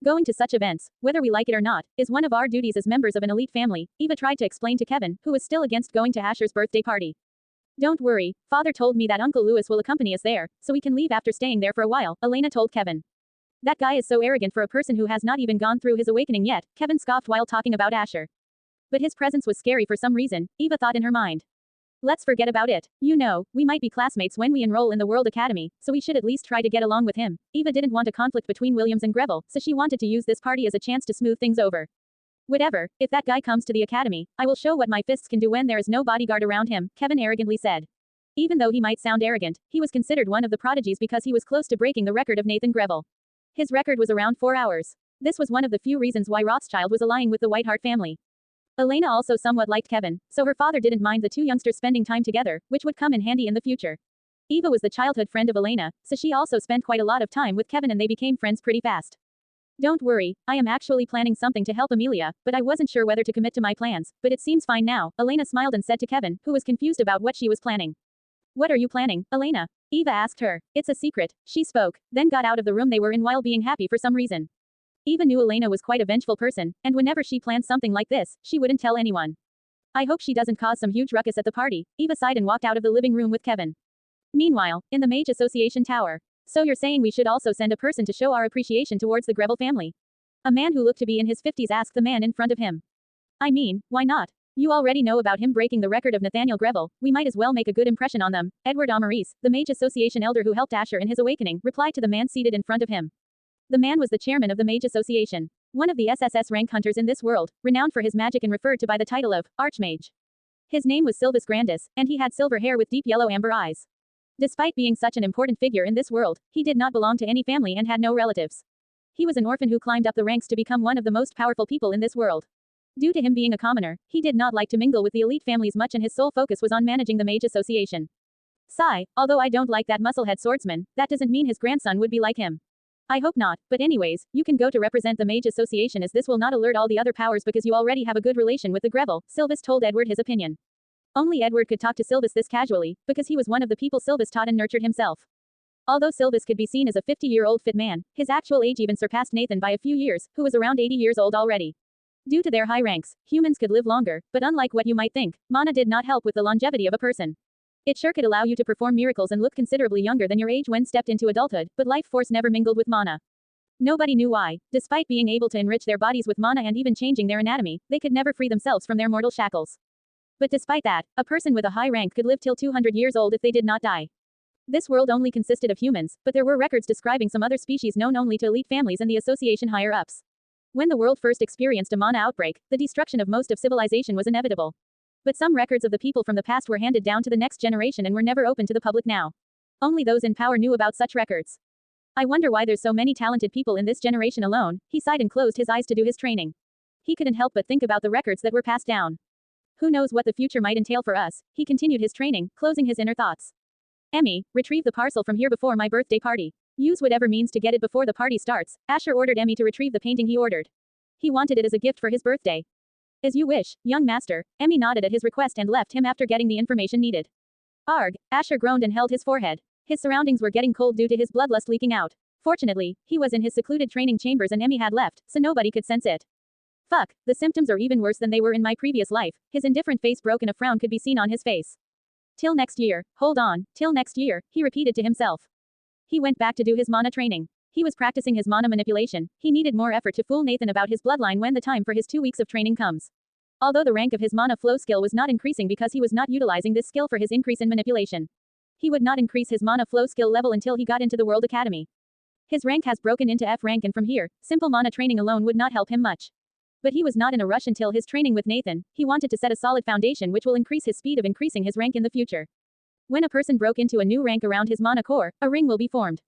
Going to such events, whether we like it or not, is one of our duties as members of an elite family, Eva tried to explain to Kevin, who was still against going to Asher's birthday party. Don't worry, Father told me that Uncle Louis will accompany us there, so we can leave after staying there for a while, Elena told Kevin. That guy is so arrogant for a person who has not even gone through his awakening yet, Kevin scoffed while talking about Asher. But his presence was scary for some reason, Eva thought in her mind. Let's forget about it. You know, we might be classmates when we enroll in the World Academy, so we should at least try to get along with him. Eva didn't want a conflict between Williams and Greville, so she wanted to use this party as a chance to smooth things over. Whatever, if that guy comes to the academy, I will show what my fists can do when there is no bodyguard around him, Kevin arrogantly said. Even though he might sound arrogant, he was considered one of the prodigies because he was close to breaking the record of Nathan Greville. His record was around 4 hours. This was one of the few reasons why Rothschild was allying with the Whiteheart family. Elena also somewhat liked Kevin, so her father didn't mind the two youngsters spending time together, which would come in handy in the future. Eva was the childhood friend of Elena, so she also spent quite a lot of time with Kevin and they became friends pretty fast. Don't worry, I am actually planning something to help Amelia, but I wasn't sure whether to commit to my plans, but it seems fine now, Elena smiled and said to Kevin, who was confused about what she was planning. What are you planning, Elena? Eva asked her. It's a secret, she spoke, then got out of the room they were in while being happy for some reason. Eva knew Elena was quite a vengeful person, and whenever she planned something like this, she wouldn't tell anyone. I hope she doesn't cause some huge ruckus at the party, Eva sighed and walked out of the living room with Kevin. Meanwhile, in the Mage Association tower. So you're saying we should also send a person to show our appreciation towards the Greville family? A man who looked to be in his 50s asked the man in front of him. I mean, why not? You already know about him breaking the record of Nathaniel Greville, we might as well make a good impression on them. Edward Amaris, the Mage Association elder who helped Asher in his awakening, replied to the man seated in front of him. The man was the chairman of the Mage Association. One of the SSS rank hunters in this world, renowned for his magic and referred to by the title of Archmage. His name was Silvus Grandis, and he had silver hair with deep yellow amber eyes. Despite being such an important figure in this world, he did not belong to any family and had no relatives. He was an orphan who climbed up the ranks to become one of the most powerful people in this world. Due to him being a commoner, he did not like to mingle with the elite families much and his sole focus was on managing the Mage Association. Sigh, although I don't like that musclehead swordsman, that doesn't mean his grandson would be like him. I hope not, but anyways, you can go to represent the Mage Association as this will not alert all the other powers because you already have a good relation with the Greville, Silvus told Edward his opinion. Only Edward could talk to Silvus this casually, because he was one of the people Silvus taught and nurtured himself. Although Silvus could be seen as a 50-year-old fit man, his actual age even surpassed Nathan by a few years, who was around 80 years old already. Due to their high ranks, humans could live longer, but unlike what you might think, mana did not help with the longevity of a person. It sure could allow you to perform miracles and look considerably younger than your age when stepped into adulthood, but life force never mingled with mana. Nobody knew why. Despite being able to enrich their bodies with mana and even changing their anatomy, they could never free themselves from their mortal shackles. But despite that, a person with a high rank could live till 200 years old if they did not die. This world only consisted of humans, but there were records describing some other species known only to elite families and the association higher-ups. When the world first experienced a mana outbreak, the destruction of most of civilization was inevitable. But some records of the people from the past were handed down to the next generation and were never open to the public now. Only those in power knew about such records. I wonder why there's so many talented people in this generation alone, he sighed and closed his eyes to do his training. He couldn't help but think about the records that were passed down. Who knows what the future might entail for us, he continued his training, closing his inner thoughts. Emmy, retrieve the parcel from here before my birthday party. Use whatever means to get it before the party starts, Asher ordered Emmy to retrieve the painting he ordered. He wanted it as a gift for his birthday. As you wish, young master, Emmy nodded at his request and left him after getting the information needed. Arg, Asher groaned and held his forehead. His surroundings were getting cold due to his bloodlust leaking out. Fortunately, he was in his secluded training chambers and Emmy had left, so nobody could sense it. Fuck, the symptoms are even worse than they were in my previous life, his indifferent face broke and a frown could be seen on his face. Till next year, hold on, till next year, he repeated to himself. He went back to do his mana training. He was practicing his mana manipulation, he needed more effort to fool Nathan about his bloodline when the time for his 2 weeks of training comes. Although the rank of his mana flow skill was not increasing because he was not utilizing this skill for his increase in manipulation. He would not increase his mana flow skill level until he got into the World Academy. His rank has broken into F rank and from here, simple mana training alone would not help him much. But he was not in a rush until his training with Nathan, he wanted to set a solid foundation which will increase his speed of increasing his rank in the future. When a person broke into a new rank around his mana core, a ring will be formed.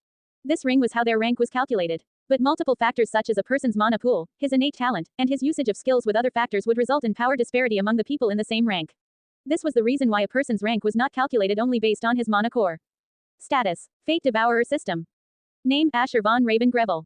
This ring was how their rank was calculated. But multiple factors such as a person's mana pool, his innate talent, and his usage of skills with other factors would result in power disparity among the people in the same rank. This was the reason why a person's rank was not calculated only based on his mana core. Status: Fate Devourer System. Name: Asher von Raven Greville.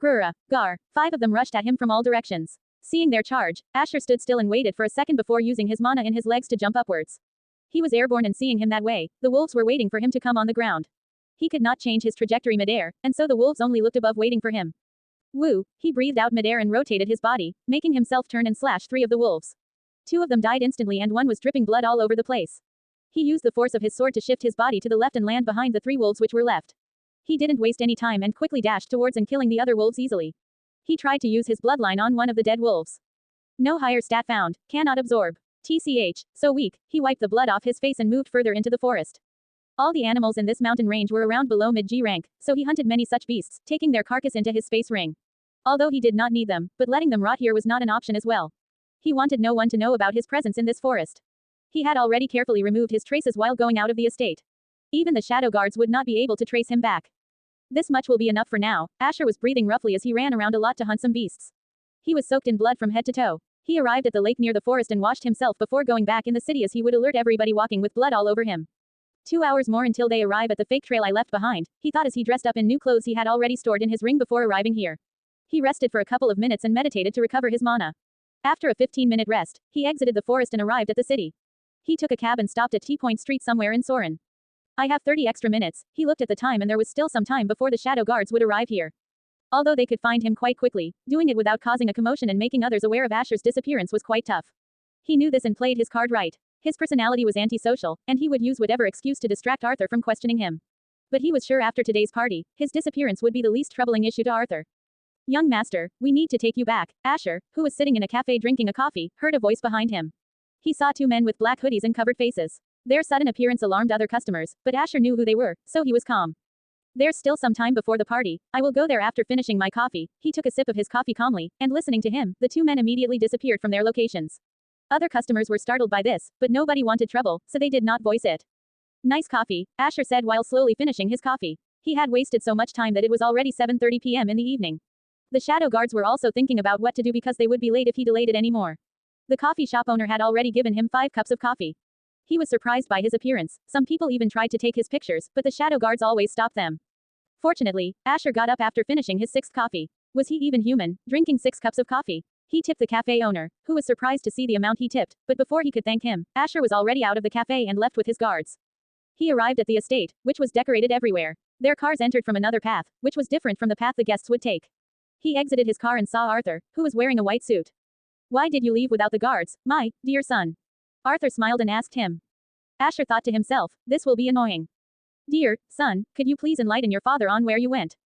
Grura, Gar. 5 of them rushed at him from all directions. Seeing their charge, Asher stood still and waited for a second before using his mana in his legs to jump upwards. He was airborne, and seeing him that way, the wolves were waiting for him to come on the ground. He could not change his trajectory midair, and so the wolves only looked above waiting for him. Woo, he breathed out midair and rotated his body, making himself turn and slash 3 of the wolves. 2 of them died instantly and 1 was dripping blood all over the place. He used the force of his sword to shift his body to the left and land behind the 3 wolves which were left. He didn't waste any time and quickly dashed towards and killing the other wolves easily. He tried to use his bloodline on one of the dead wolves. No higher stat found, cannot absorb. TCH, so weak, he wiped the blood off his face and moved further into the forest. All the animals in this mountain range were around below mid-G rank, so he hunted many such beasts, taking their carcass into his space ring. Although he did not need them, but letting them rot here was not an option as well. He wanted no one to know about his presence in this forest. He had already carefully removed his traces while going out of the estate. Even the shadow guards would not be able to trace him back. This much will be enough for now. Asher was breathing roughly as he ran around a lot to hunt some beasts. He was soaked in blood from head to toe. He arrived at the lake near the forest and washed himself before going back in the city, as he would alert everybody walking with blood all over him. 2 hours more until they arrive at the fake trail I left behind, he thought, as he dressed up in new clothes he had already stored in his ring before arriving here. He rested for a couple of minutes and meditated to recover his mana. After a 15-minute rest, he exited the forest and arrived at the city. He took a cab and stopped at T-Point Street somewhere in Soren. I have 30 extra minutes. He looked at the time and there was still some time before the shadow guards would arrive here. Although they could find him quite quickly, doing it without causing a commotion and making others aware of Asher's disappearance was quite tough. He knew this and played his card right. His personality was antisocial, and he would use whatever excuse to distract Arthur from questioning him. But he was sure after today's party, his disappearance would be the least troubling issue to Arthur. Young master, we need to take you back. Asher, who was sitting in a cafe drinking a coffee, heard a voice behind him. He saw 2 men with black hoodies and covered faces. Their sudden appearance alarmed other customers, but Asher knew who they were, so he was calm. There's still some time before the party. I will go there after finishing my coffee. He took a sip of his coffee calmly, and listening to him, the 2 men immediately disappeared from their locations. Other customers were startled by this, but nobody wanted trouble, so they did not voice it. Nice coffee, Asher said while slowly finishing his coffee. He had wasted so much time that it was already 7:30 p.m. in the evening. The shadow guards were also thinking about what to do because they would be late if he delayed it anymore. The coffee shop owner had already given him 5 cups of coffee. He was surprised by his appearance. Some people even tried to take his pictures, but the shadow guards always stopped them. Fortunately, Asher got up after finishing his 6th coffee. Was he even human, drinking 6 cups of coffee? He tipped the cafe owner, who was surprised to see the amount he tipped, but before he could thank him, Asher was already out of the cafe and left with his guards. He arrived at the estate, which was decorated everywhere. Their cars entered from another path, which was different from the path the guests would take. He exited his car and saw Arthur, who was wearing a white suit. Why did you leave without the guards, my dear son? Arthur smiled and asked him. Asher thought to himself, this will be annoying. Dear son, could you please enlighten your father on where you went?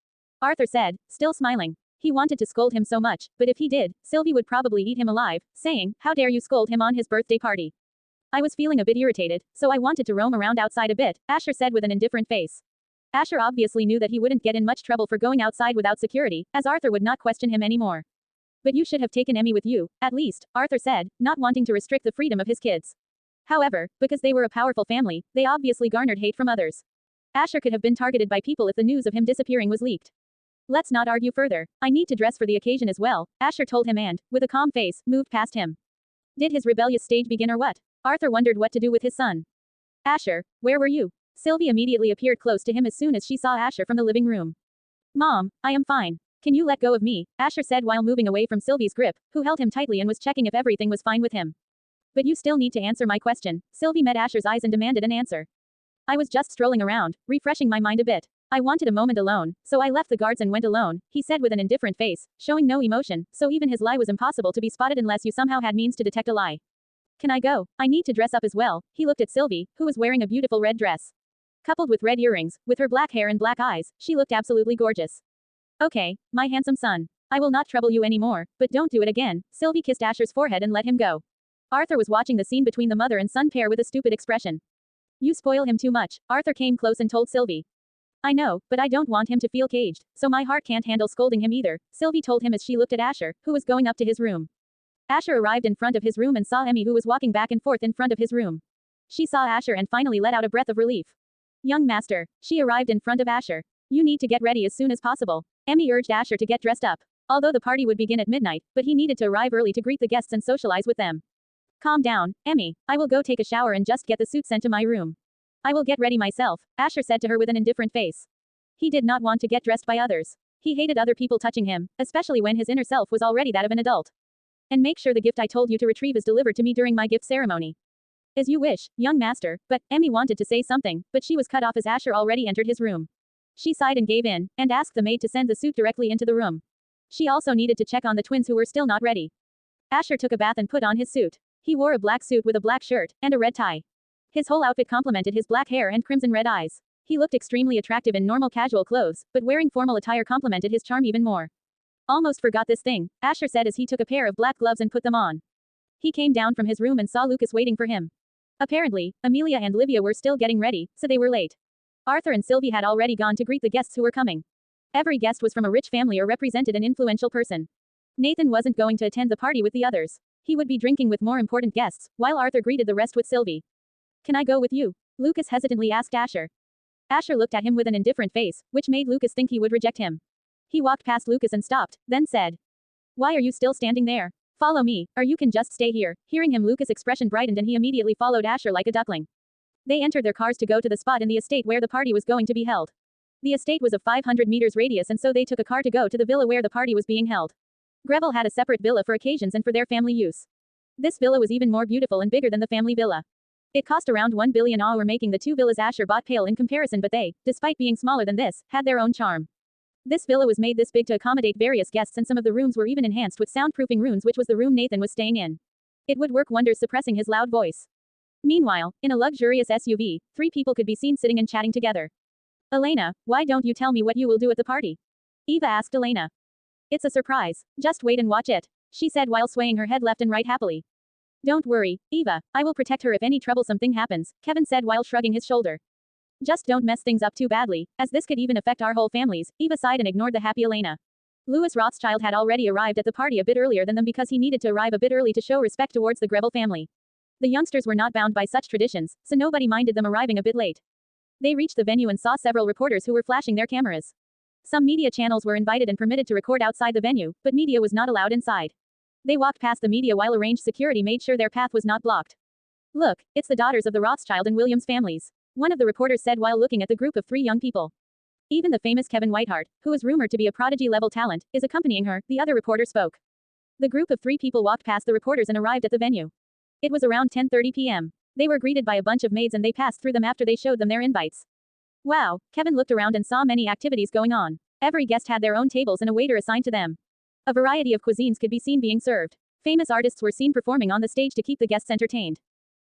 Arthur said, still smiling. He wanted to scold him so much, but if he did, Sylvie would probably eat him alive, saying, how dare you scold him on his birthday party? I was feeling a bit irritated, so I wanted to roam around outside a bit, Asher said with an indifferent face. Asher obviously knew that he wouldn't get in much trouble for going outside without security, as Arthur would not question him anymore. But you should have taken Emmy with you, at least, Arthur said, not wanting to restrict the freedom of his kids. However, because they were a powerful family, they obviously garnered hate from others. Asher could have been targeted by people if the news of him disappearing was leaked. Let's not argue further. I need to dress for the occasion as well, Asher told him and, with a calm face, moved past him. Did his rebellious stage begin or what? Arthur wondered what to do with his son. Asher, where were you? Sylvie immediately appeared close to him as soon as she saw Asher from the living room. Mom, I am fine. Can you let go of me? Asher said while moving away from Sylvie's grip, who held him tightly and was checking if everything was fine with him. But you still need to answer my question. Sylvie met Asher's eyes and demanded an answer. I was just strolling around, refreshing my mind a bit. I wanted a moment alone, so I left the guards and went alone, he said with an indifferent face, showing no emotion, so even his lie was impossible to be spotted unless you somehow had means to detect a lie. Can I go? I need to dress up as well. He looked at Sylvie, who was wearing a beautiful red dress. Coupled with red earrings, with her black hair and black eyes, she looked absolutely gorgeous. Okay, my handsome son. I will not trouble you anymore, but don't do it again. Sylvie kissed Asher's forehead and let him go. Arthur was watching the scene between the mother and son pair with a stupid expression. You spoil him too much, Arthur came close and told Sylvie. I know, but I don't want him to feel caged, so my heart can't handle scolding him either, Sylvie told him as she looked at Asher, who was going up to his room. Asher arrived in front of his room and saw Emmy, who was walking back and forth in front of his room. She saw Asher and finally let out a breath of relief. Young master, she arrived in front of Asher. You need to get ready as soon as possible. Emmy urged Asher to get dressed up. Although the party would begin at midnight, but he needed to arrive early to greet the guests and socialize with them. Calm down, Emmy. I will go take a shower and just get the suit sent to my room. I will get ready myself, Asher said to her with an indifferent face. He did not want to get dressed by others. He hated other people touching him, especially when his inner self was already that of an adult. And make sure the gift I told you to retrieve is delivered to me during my gift ceremony. As you wish, young master, but, Emmy wanted to say something, but she was cut off as Asher already entered his room. She sighed and gave in, and asked the maid to send the suit directly into the room. She also needed to check on the twins who were still not ready. Asher took a bath and put on his suit. He wore a black suit with a black shirt, and a red tie. His whole outfit complemented his black hair and crimson red eyes. He looked extremely attractive in normal casual clothes, but wearing formal attire complemented his charm even more. Almost forgot this thing, Asher said as he took a pair of black gloves and put them on. He came down from his room and saw Lucas waiting for him. Apparently, Amelia and Livia were still getting ready, so they were late. Arthur and Sylvie had already gone to greet the guests who were coming. Every guest was from a rich family or represented an influential person. Nathan wasn't going to attend the party with the others. He would be drinking with more important guests, while Arthur greeted the rest with Sylvie. Can I go with you? Lucas hesitantly asked Asher. Asher looked at him with an indifferent face, which made Lucas think he would reject him. He walked past Lucas and stopped, then said. Why are you still standing there? Follow me, or you can just stay here. Hearing him, Lucas' expression brightened and he immediately followed Asher like a duckling. They entered their cars to go to the spot in the estate where the party was going to be held. The estate was of 500 meters radius and so they took a car to go to the villa where the party was being held. Greville had a separate villa for occasions and for their family use. This villa was even more beautiful and bigger than the family villa. It cost around 1 billion AUR, making the two villas Asher bought pale in comparison, but they, despite being smaller than this, had their own charm. This villa was made this big to accommodate various guests and some of the rooms were even enhanced with soundproofing rooms, which was the room Nathan was staying in. It would work wonders suppressing his loud voice. Meanwhile, in a luxurious SUV, 3 people could be seen sitting and chatting together. Elena, why don't you tell me what you will do at the party? Eva asked Elena. It's a surprise, just wait and watch it, she said while swaying her head left and right happily. Don't worry, Eva, I will protect her if any troublesome thing happens, Kevin said while shrugging his shoulder. Just don't mess things up too badly, as this could even affect our whole families, Eva sighed and ignored the happy Elena. Louis Rothschild had already arrived at the party a bit earlier than them because he needed to arrive a bit early to show respect towards the Greville family. The youngsters were not bound by such traditions, so nobody minded them arriving a bit late. They reached the venue and saw several reporters who were flashing their cameras. Some media channels were invited and permitted to record outside the venue, but media was not allowed inside. They walked past the media while arranged security made sure their path was not blocked. Look, it's the daughters of the Rothschild and Williams families, one of the reporters said while looking at the group of 3 young people. Even the famous Kevin Whiteheart, who is rumored to be a prodigy-level talent, is accompanying her, the other reporter spoke. The group of 3 people walked past the reporters and arrived at the venue. It was around 10:30 p.m. They were greeted by a bunch of maids and they passed through them after they showed them their invites. Wow, Kevin looked around and saw many activities going on. Every guest had their own tables and a waiter assigned to them. A variety of cuisines could be seen being served. Famous artists were seen performing on the stage to keep the guests entertained.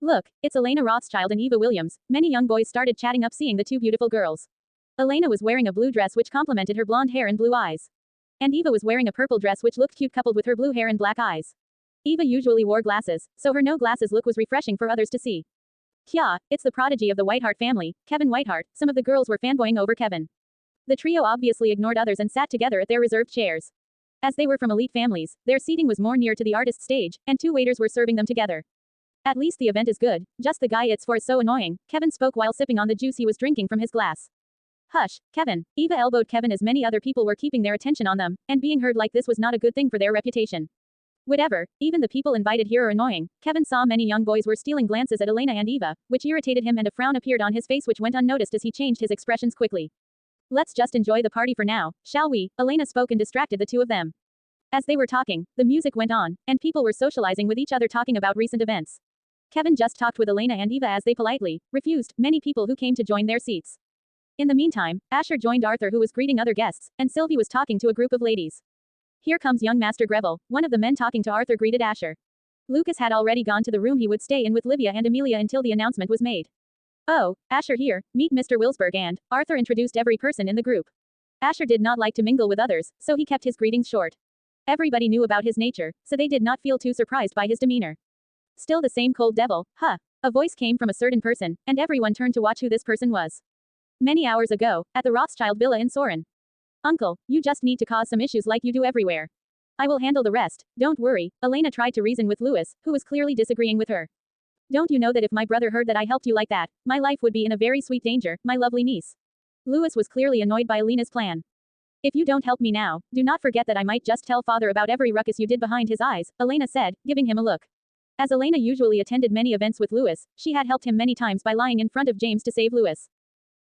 Look, it's Elena Rothschild and Eva Williams. Many young boys started chatting up seeing the 2 beautiful girls. Elena was wearing a blue dress which complemented her blonde hair and blue eyes. And Eva was wearing a purple dress which looked cute coupled with her blue hair and black eyes. Eva usually wore glasses, so her no glasses look was refreshing for others to see. Kya, it's the prodigy of the Whiteheart family, Kevin Whiteheart. Some of the girls were fanboying over Kevin. The trio obviously ignored others and sat together at their reserved chairs. As they were from elite families, their seating was more near to the artist's stage, and 2 waiters were serving them together. At least the event is good, just the guy it's for is so annoying, Kevin spoke while sipping on the juice he was drinking from his glass. Hush, Kevin. Eva elbowed Kevin as many other people were keeping their attention on them, and being heard like this was not a good thing for their reputation. Whatever, even the people invited here are annoying. Kevin saw many young boys were stealing glances at Elena and Eva, which irritated him and a frown appeared on his face which went unnoticed as he changed his expressions quickly. Let's just enjoy the party for now, shall we? Elena spoke and distracted the 2 of them. As they were talking, the music went on, and people were socializing with each other talking about recent events. Kevin just talked with Elena and Eva as they politely refused many people who came to join their seats. In the meantime, Asher joined Arthur who was greeting other guests, and Sylvie was talking to a group of ladies. Here comes young Master Greville, one of the men talking to Arthur greeted Asher. Lucas had already gone to the room he would stay in with Livia and Amelia until the announcement was made. Oh, Asher here, meet Mr. Wilsberg and, Arthur introduced every person in the group. Asher did not like to mingle with others, so he kept his greetings short. Everybody knew about his nature, so they did not feel too surprised by his demeanor. Still the same cold devil, huh? A voice came from a certain person, and everyone turned to watch who this person was. Many hours ago, at the Rothschild villa in Soren. Uncle, you just need to cause some issues like you do everywhere. I will handle the rest, don't worry. Elena tried to reason with Louis, who was clearly disagreeing with her. Don't you know that if my brother heard that I helped you like that, my life would be in a very sweet danger, my lovely niece. Louis was clearly annoyed by Elena's plan. If you don't help me now, do not forget that I might just tell father about every ruckus you did behind his eyes, Elena said, giving him a look. As Elena usually attended many events with Louis, she had helped him many times by lying in front of James to save Louis.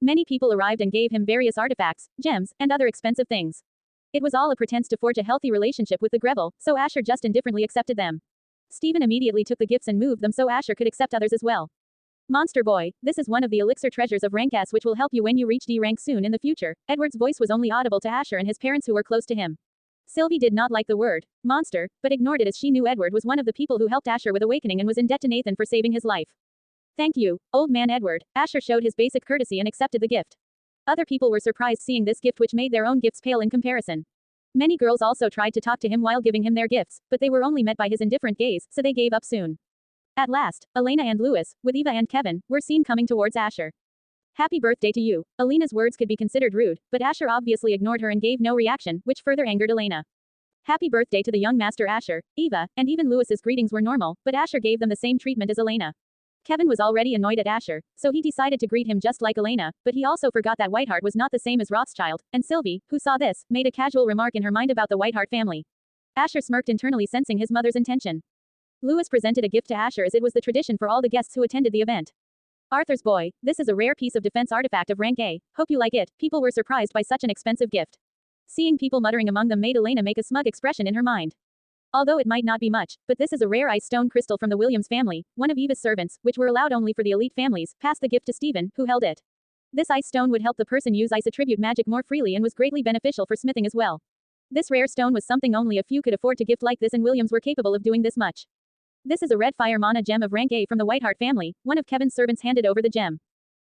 Many people arrived and gave him various artifacts, gems, and other expensive things. It was all a pretense to forge a healthy relationship with the Greville, so Asher just indifferently accepted them. Stephen immediately took the gifts and moved them so Asher could accept others as well. Monster boy, this is one of the elixir treasures of rank S which will help you when you reach D rank soon in the future. Edward's voice was only audible to Asher and his parents who were close to him. Sylvie did not like the word monster, but ignored it as she knew Edward was one of the people who helped Asher with awakening and was in debt to Nathan for saving his life. Thank you, old man Edward. Asher showed his basic courtesy and accepted the gift. Other people were surprised seeing this gift which made their own gifts pale in comparison. Many girls also tried to talk to him while giving him their gifts, but they were only met by his indifferent gaze, so they gave up soon. At last, Elena and Louis, with Eva and Kevin, were seen coming towards Asher. Happy birthday to you. Elena's words could be considered rude, but Asher obviously ignored her and gave no reaction, which further angered Elena. Happy birthday to the young master Asher, Eva, and even Louis's greetings were normal, but Asher gave them the same treatment as Elena. Kevin was already annoyed at Asher, so he decided to greet him just like Elena, but he also forgot that Whiteheart was not the same as Rothschild, and Sylvie, who saw this, made a casual remark in her mind about the Whiteheart family. Asher smirked internally sensing his mother's intention. Louis presented a gift to Asher as it was the tradition for all the guests who attended the event. Arthur's boy, this is a rare piece of defense artifact of rank A, hope you like it. People were surprised by such an expensive gift. Seeing people muttering among them made Elena make a smug expression in her mind. Although it might not be much, but this is a rare ice stone crystal from the Williams family, one of Eva's servants, which were allowed only for the elite families, passed the gift to Stephen, who held it. This ice stone would help the person use ice attribute magic more freely and was greatly beneficial for smithing as well. This rare stone was something only a few could afford to gift like this and Williams were capable of doing this much. This is a red fire mana gem of rank A from the Whiteheart family, one of Kevin's servants handed over the gem.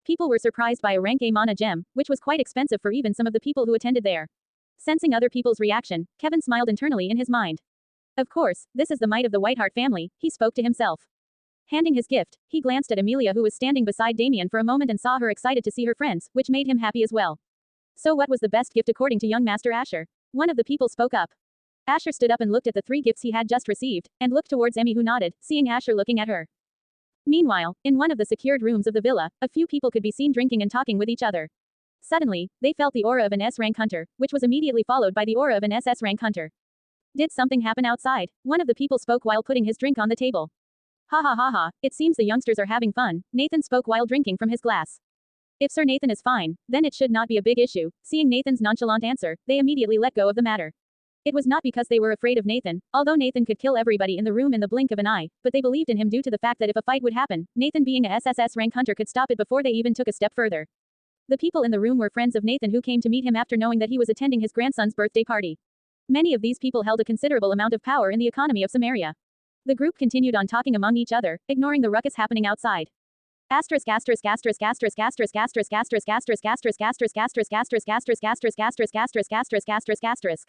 People were surprised by a rank A mana gem, which was quite expensive for even some of the people who attended there. Sensing other people's reaction, Kevin smiled internally in his mind. Of course, this is the might of the Whiteheart family, he spoke to himself. Handing his gift, he glanced at Amelia who was standing beside Damien for a moment and saw her excited to see her friends, which made him happy as well. So what was the best gift according to young Master Asher? One of the people spoke up. Asher stood up and looked at the 3 gifts he had just received, and looked towards Emmy who nodded, seeing Asher looking at her. Meanwhile, in one of the secured rooms of the villa, a few people could be seen drinking and talking with each other. Suddenly, they felt the aura of an S-rank hunter, which was immediately followed by the aura of an SS-rank hunter. Did something happen outside? One of the people spoke while putting his drink on the table. Ha ha ha ha, it seems the youngsters are having fun, Nathan spoke while drinking from his glass. If Sir Nathan is fine, then it should not be a big issue. Seeing Nathan's nonchalant answer, they immediately let go of the matter. It was not because they were afraid of Nathan, although Nathan could kill everybody in the room in the blink of an eye, but they believed in him due to the fact that if a fight would happen, Nathan being a SSS rank hunter could stop it before they even took a step further. The people in the room were friends of Nathan who came to meet him after knowing that he was attending his grandson's birthday party. Many of these people held a considerable amount of power in the economy of Samaria. The group continued on talking among each other, ignoring the ruckus happening outside. Asterisk asterisk asterisk asterisk asterisk asterisk asterisk asterisk asterisk asterisk asterisk asterisk asterisk asterisk asterisk asterisk asterisk asterisk asterisk.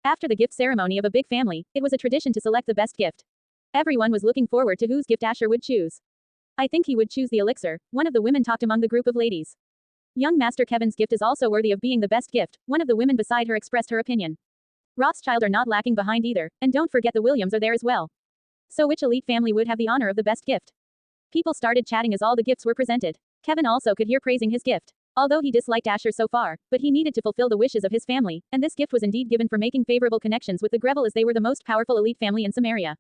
After the gift ceremony of a big family, it was a tradition to select the best gift. Everyone was looking forward to whose gift Asher would choose. I think he would choose the elixir, one of the women talked among the group of ladies. Young Master Kevin's gift is also worthy of being the best gift, one of the women beside her expressed her opinion. Rothschild are not lacking behind either, and don't forget the Williams are there as well. So which elite family would have the honor of the best gift? People started chatting as all the gifts were presented. Kevin also could hear praising his gift. Although he disliked Asher so far, but he needed to fulfill the wishes of his family, and this gift was indeed given for making favorable connections with the Greville as they were the most powerful elite family in Samaria.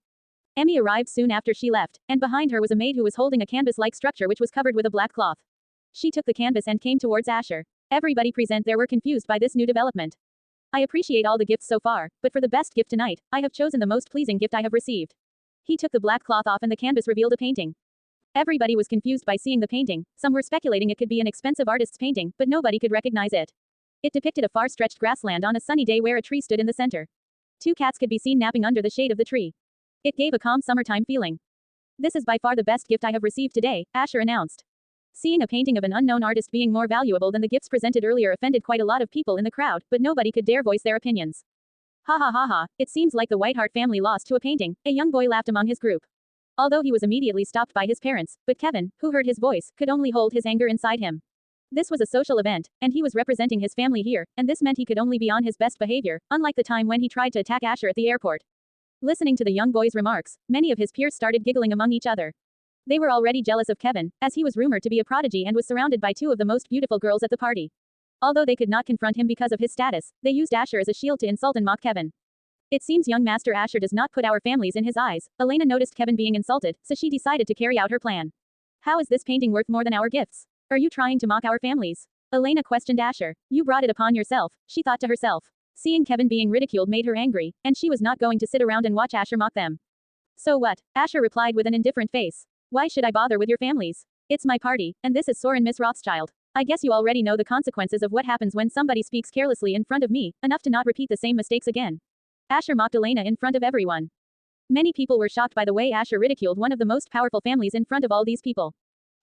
Emmy arrived soon after she left, and behind her was a maid who was holding a canvas-like structure which was covered with a black cloth. She took the canvas and came towards Asher. Everybody present there were confused by this new development. I appreciate all the gifts so far, but for the best gift tonight, I have chosen the most pleasing gift I have received. He took the black cloth off and the canvas revealed a painting. Everybody was confused by seeing the painting, some were speculating it could be an expensive artist's painting, but nobody could recognize it. It depicted a far-stretched grassland on a sunny day where a tree stood in the center. 2 cats could be seen napping under the shade of the tree. It gave a calm summertime feeling. This is by far the best gift I have received today, Asher announced. Seeing a painting of an unknown artist being more valuable than the gifts presented earlier offended quite a lot of people in the crowd, but nobody could dare voice their opinions. Ha ha ha ha, it seems like the Whiteheart family lost to a painting, a young boy laughed among his group. Although he was immediately stopped by his parents, but Kevin, who heard his voice, could only hold his anger inside him. This was a social event, and he was representing his family here, and this meant he could only be on his best behavior, unlike the time when he tried to attack Asher at the airport. Listening to the young boy's remarks, many of his peers started giggling among each other. They were already jealous of Kevin, as he was rumored to be a prodigy and was surrounded by 2 of the most beautiful girls at the party. Although they could not confront him because of his status, they used Asher as a shield to insult and mock Kevin. It seems young Master Asher does not put our families in his eyes. Elena noticed Kevin being insulted, so she decided to carry out her plan. How is this painting worth more than our gifts? Are you trying to mock our families? Elena questioned Asher. You brought it upon yourself, she thought to herself. Seeing Kevin being ridiculed made her angry, and she was not going to sit around and watch Asher mock them. So what? Asher replied with an indifferent face. Why should I bother with your families? It's my party, and this is Soren Miss Rothschild. I guess you already know the consequences of what happens when somebody speaks carelessly in front of me, enough to not repeat the same mistakes again. Asher mocked Elena in front of everyone. Many people were shocked by the way Asher ridiculed one of the most powerful families in front of all these people.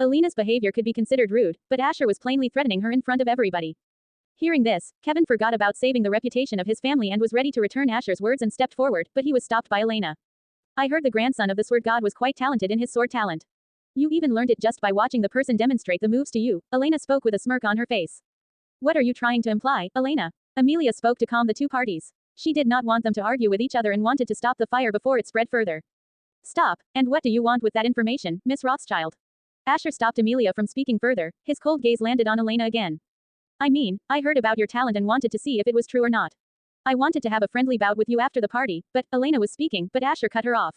Elena's behavior could be considered rude, but Asher was plainly threatening her in front of everybody. Hearing this, Kevin forgot about saving the reputation of his family and was ready to return Asher's words and stepped forward, but he was stopped by Elena. I heard the grandson of the sword god was quite talented in his sword talent. You even learned it just by watching the person demonstrate the moves to you, Elena spoke with a smirk on her face. What are you trying to imply, Elena? Amelia spoke to calm the two parties. She did not want them to argue with each other and wanted to stop the fire before it spread further. Stop, and what do you want with that information, Miss Rothschild? Asher stopped Amelia from speaking further, his cold gaze landed on Elena again. I mean, I heard about your talent and wanted to see if it was true or not. I wanted to have a friendly bout with you after the party, but, Elena was speaking, but Asher cut her off.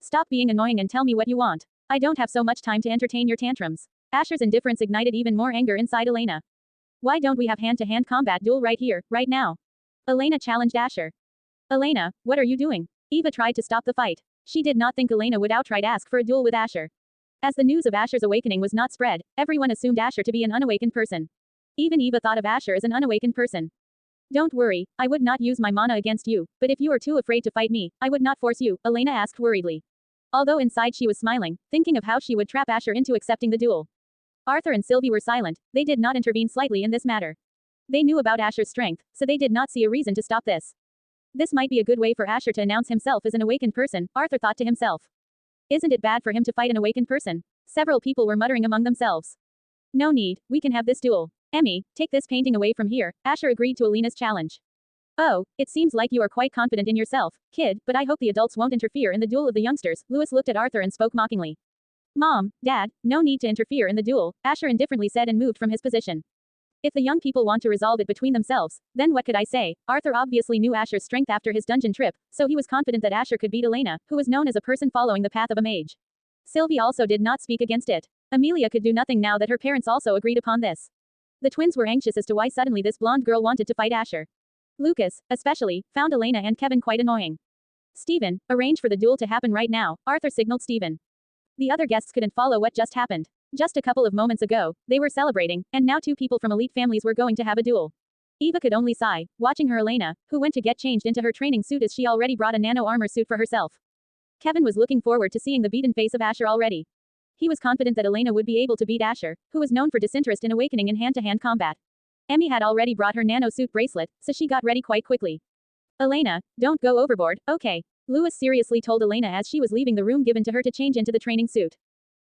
Stop being annoying and tell me what you want. I don't have so much time to entertain your tantrums. Asher's indifference ignited even more anger inside Elena. Why don't we have hand-to-hand combat duel right here, right now? Elena challenged Asher. Elena, what are you doing? Eva tried to stop the fight. She did not think Elena would outright ask for a duel with Asher. As the news of Asher's awakening was not spread, everyone assumed Asher to be an unawakened person. Even Eva thought of Asher as an unawakened person. Don't worry, I would not use my mana against you, but if you are too afraid to fight me, I would not force you, Elena asked worriedly. Although inside she was smiling, thinking of how she would trap Asher into accepting the duel. Arthur and Sylvie were silent, they did not intervene slightly in this matter. They knew about Asher's strength, so they did not see a reason to stop this. This might be a good way for Asher to announce himself as an awakened person, Arthur thought to himself. Isn't it bad for him to fight an awakened person? Several people were muttering among themselves. No need, we can have this duel. Emmy, take this painting away from here, Asher agreed to Elena's challenge. Oh, it seems like you are quite confident in yourself, kid, but I hope the adults won't interfere in the duel of the youngsters, Louis looked at Arthur and spoke mockingly. Mom, Dad, no need to interfere in the duel, Asher indifferently said and moved from his position. If the young people want to resolve it between themselves, then what could I say? Arthur obviously knew Asher's strength after his dungeon trip, so he was confident that Asher could beat Elena, who was known as a person following the path of a mage. Sylvie also did not speak against it. Amelia could do nothing now that her parents also agreed upon this. The twins were anxious as to why suddenly this blonde girl wanted to fight Asher. Lucas, especially, found Elena and Kevin quite annoying. Stephen, arrange for the duel to happen right now, Arthur signaled Stephen. The other guests couldn't follow what just happened. Just a couple of moments ago, they were celebrating, and now two people from elite families were going to have a duel. Eva could only sigh, watching her Elena, who went to get changed into her training suit as she already brought a nano armor suit for herself. Kevin was looking forward to seeing the beaten face of Asher already. He was confident that Elena would be able to beat Asher, who was known for disinterest in awakening in hand-to-hand combat. Emmy had already brought her nano suit bracelet, so she got ready quite quickly. Elena, don't go overboard, okay? Louis seriously told Elena as she was leaving the room given to her to change into the training suit.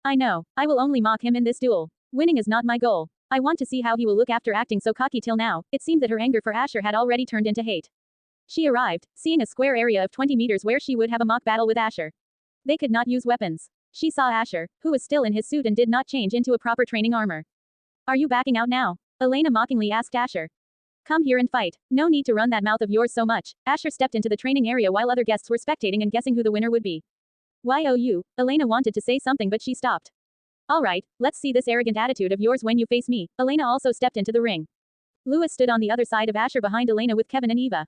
I know, I will only mock him in this duel. Winning is not my goal. I want to see how he will look after acting so cocky till now. It seemed that her anger for Asher had already turned into hate. She arrived, seeing a square area of 20 meters where she would have a mock battle with Asher. They could not use weapons. She saw Asher, who was still in his suit and did not change into a proper training armor. Are you backing out now? Elena mockingly asked Asher. Come here and fight. No need to run that mouth of yours so much. Asher stepped into the training area while other guests were spectating and guessing who the winner would be. You, Elena wanted to say something but she stopped. Alright, let's see this arrogant attitude of yours when you face me. Elena also stepped into the ring. Louis stood on the other side of Asher behind Elena with Kevin and Eva.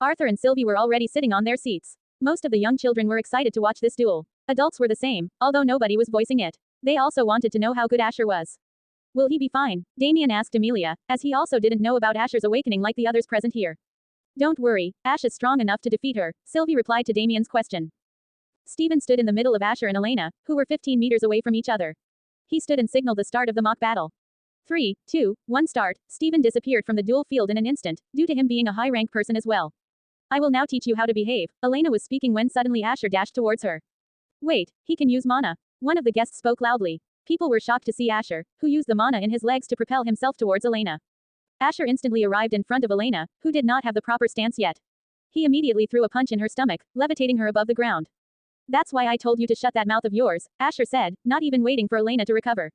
Arthur and Sylvie were already sitting on their seats. Most of the young children were excited to watch this duel. Adults were the same, although nobody was voicing it. They also wanted to know how good Asher was. Will he be fine? Damien asked Amelia, as he also didn't know about Asher's awakening like the others present here. Don't worry, Ash is strong enough to defeat her, Sylvie replied to Damien's question. Stephen stood in the middle of Asher and Elena, who were 15 meters away from each other. He stood and signaled the start of the mock battle. 3, 2, 1 start, Stephen disappeared from the duel field in an instant, due to him being a high-rank person as well. I will now teach you how to behave, Elena was speaking when suddenly Asher dashed towards her. Wait, he can use mana. One of the guests spoke loudly. People were shocked to see Asher, who used the mana in his legs to propel himself towards Elena. Asher instantly arrived in front of Elena, who did not have the proper stance yet. He immediately threw a punch in her stomach, levitating her above the ground. That's why I told you to shut that mouth of yours, Asher said, not even waiting for Elena to recover.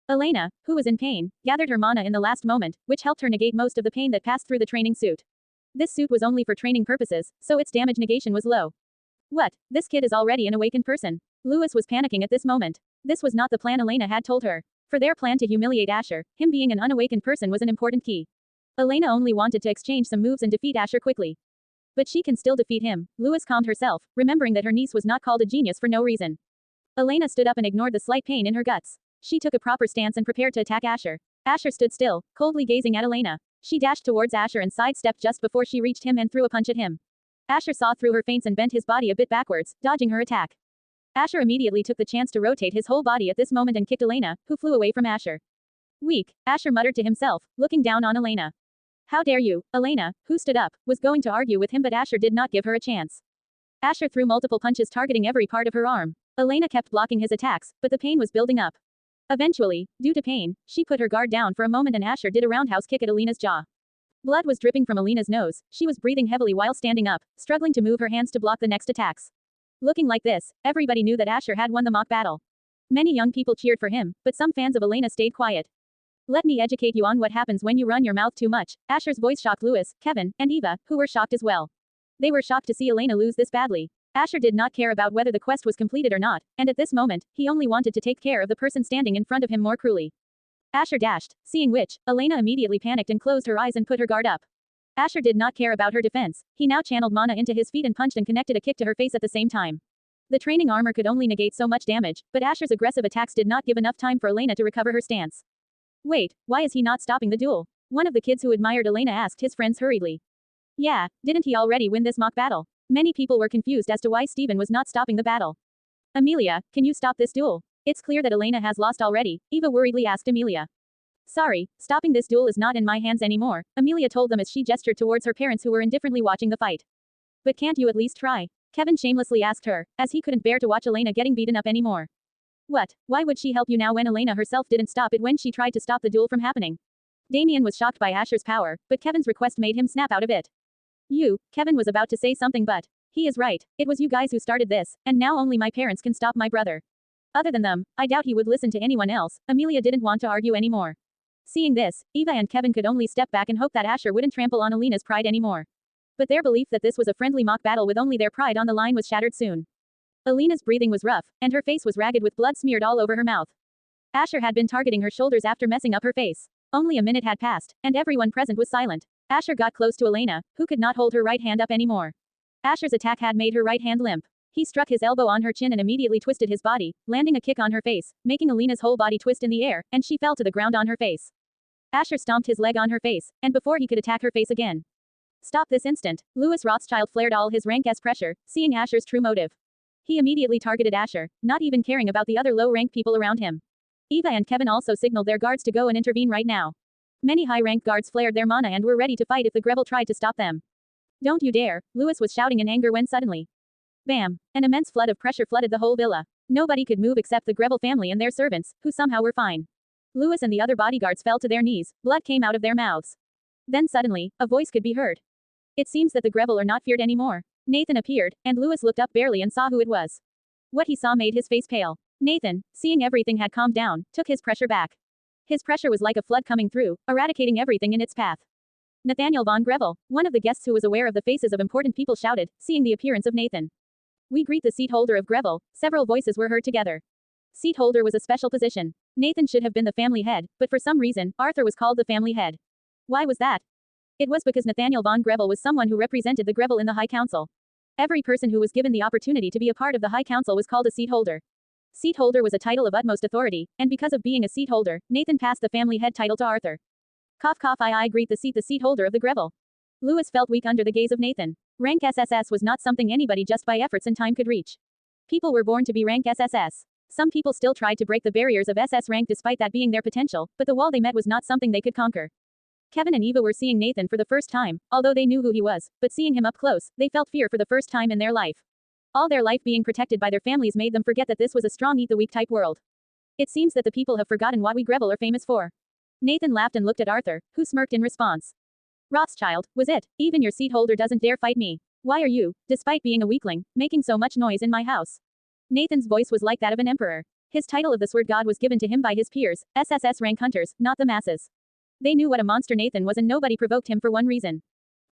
Elena, who was in pain, gathered her mana in the last moment, which helped her negate most of the pain that passed through the training suit. This suit was only for training purposes, so its damage negation was low. What? This kid is already an awakened person. Louis was panicking at this moment. This was not the plan Elena had told her. For their plan to humiliate Asher, him being an unawakened person was an important key. Elena only wanted to exchange some moves and defeat Asher quickly. But she can still defeat him. Lewis calmed herself, remembering that her niece was not called a genius for no reason. Elena stood up and ignored the slight pain in her guts. She took a proper stance and prepared to attack Asher. Asher stood still, coldly gazing at Elena. She dashed towards Asher and sidestepped just before she reached him and threw a punch at him. Asher saw through her feints and bent his body a bit backwards, dodging her attack. Asher immediately took the chance to rotate his whole body at this moment and kicked Elena, who flew away from Asher. Weak, Asher muttered to himself, looking down on Elena. How dare you? Elena, who stood up, was going to argue with him but Asher did not give her a chance. Asher threw multiple punches targeting every part of her arm. Elena kept blocking his attacks, but the pain was building up. Eventually, due to pain, she put her guard down for a moment and Asher did a roundhouse kick at Elena's jaw. Blood was dripping from Elena's nose. She was breathing heavily while standing up, struggling to move her hands to block the next attacks. Looking like this, everybody knew that Asher had won the mock battle. Many young people cheered for him, but some fans of Elena stayed quiet. Let me educate you on what happens when you run your mouth too much. Asher's voice shocked Lewis, Kevin, and Eva, who were shocked as well. They were shocked to see Elena lose this badly. Asher did not care about whether the quest was completed or not, and at this moment, he only wanted to take care of the person standing in front of him more cruelly. Asher dashed, seeing which, Elena immediately panicked and closed her eyes and put her guard up. Asher did not care about her defense. He now channeled mana into his feet and punched and connected a kick to her face at the same time. The training armor could only negate so much damage, but Asher's aggressive attacks did not give enough time for Elena to recover her stance. Wait, why is he not stopping the duel? One of the kids who admired Elena asked his friends hurriedly. Yeah, didn't he already win this mock battle? Many people were confused as to why Steven was not stopping the battle. Amelia, can you stop this duel? It's clear that Elena has lost already, Eva worriedly asked Amelia. Sorry, stopping this duel is not in my hands anymore, Amelia told them as she gestured towards her parents who were indifferently watching the fight. But can't you at least try? Kevin shamelessly asked her, as he couldn't bear to watch Elena getting beaten up anymore. What? Why would she help you now when Elena herself didn't stop it when she tried to stop the duel from happening? Damien was shocked by Asher's power, but Kevin's request made him snap out of it. Kevin was about to say something but, he is right, it was you guys who started this, and now only my parents can stop my brother. Other than them, I doubt he would listen to anyone else. Amelia didn't want to argue anymore. Seeing this, Eva and Kevin could only step back and hope that Asher wouldn't trample on Elena's pride anymore. But their belief that this was a friendly mock battle with only their pride on the line was shattered soon. Elena's breathing was rough, and her face was ragged with blood smeared all over her mouth. Asher had been targeting her shoulders after messing up her face. Only a minute had passed, and everyone present was silent. Asher got close to Elena, who could not hold her right hand up anymore. Asher's attack had made her right hand limp. He struck his elbow on her chin and immediately twisted his body, landing a kick on her face, making Elena's whole body twist in the air, and she fell to the ground on her face. Asher stomped his leg on her face, and before he could attack her face again. Stop this instant. Louis Rothschild flared all his rank S pressure, seeing Asher's true motive. He immediately targeted Asher, not even caring about the other low-rank people around him. Eva and Kevin also signaled their guards to go and intervene right now. Many high-rank guards flared their mana and were ready to fight if the Greville tried to stop them. Don't you dare, Louis was shouting in anger when suddenly. Bam! An immense flood of pressure flooded the whole villa. Nobody could move except the Greville family and their servants, who somehow were fine. Louis and the other bodyguards fell to their knees, blood came out of their mouths. Then suddenly, a voice could be heard. It seems that the Greville are not feared anymore. Nathan appeared, and Louis looked up barely and saw who it was. What he saw made his face pale. Nathan, seeing everything had calmed down, took his pressure back. His pressure was like a flood coming through, eradicating everything in its path. Nathaniel von Greville, one of the guests who was aware of the faces of important people shouted, seeing the appearance of Nathan. We greet the seat holder of Greville. Several voices were heard together. Seat holder was a special position. Nathan should have been the family head, but for some reason, Arthur was called the family head. Why was that? It was because Nathaniel von Greville was someone who represented the Greville in the High Council. Every person who was given the opportunity to be a part of the High Council was called a seat holder. Seat holder was a title of utmost authority, and because of being a seat holder, Nathan passed the family head title to Arthur. Cough cough I greet the seat holder of the Greville. Louis felt weak under the gaze of Nathan. Rank SSS was not something anybody just by efforts and time could reach. People were born to be rank SSS. Some people still tried to break the barriers of SS rank despite that being their potential, but the wall they met was not something they could conquer. Kevin and Eva were seeing Nathan for the first time, although they knew who he was, but seeing him up close, they felt fear for the first time in their life. All their life being protected by their families made them forget that this was a strong eat the weak type world. It seems that the people have forgotten what we Greville are famous for. Nathan laughed and looked at Arthur, who smirked in response. Rothschild, was it? Even your seat holder doesn't dare fight me. Why are you, despite being a weakling, making so much noise in my house? Nathan's voice was like that of an emperor. His title of the Sword God was given to him by his peers, SSS rank hunters, not the masses. They knew what a monster Nathan was and nobody provoked him for one reason.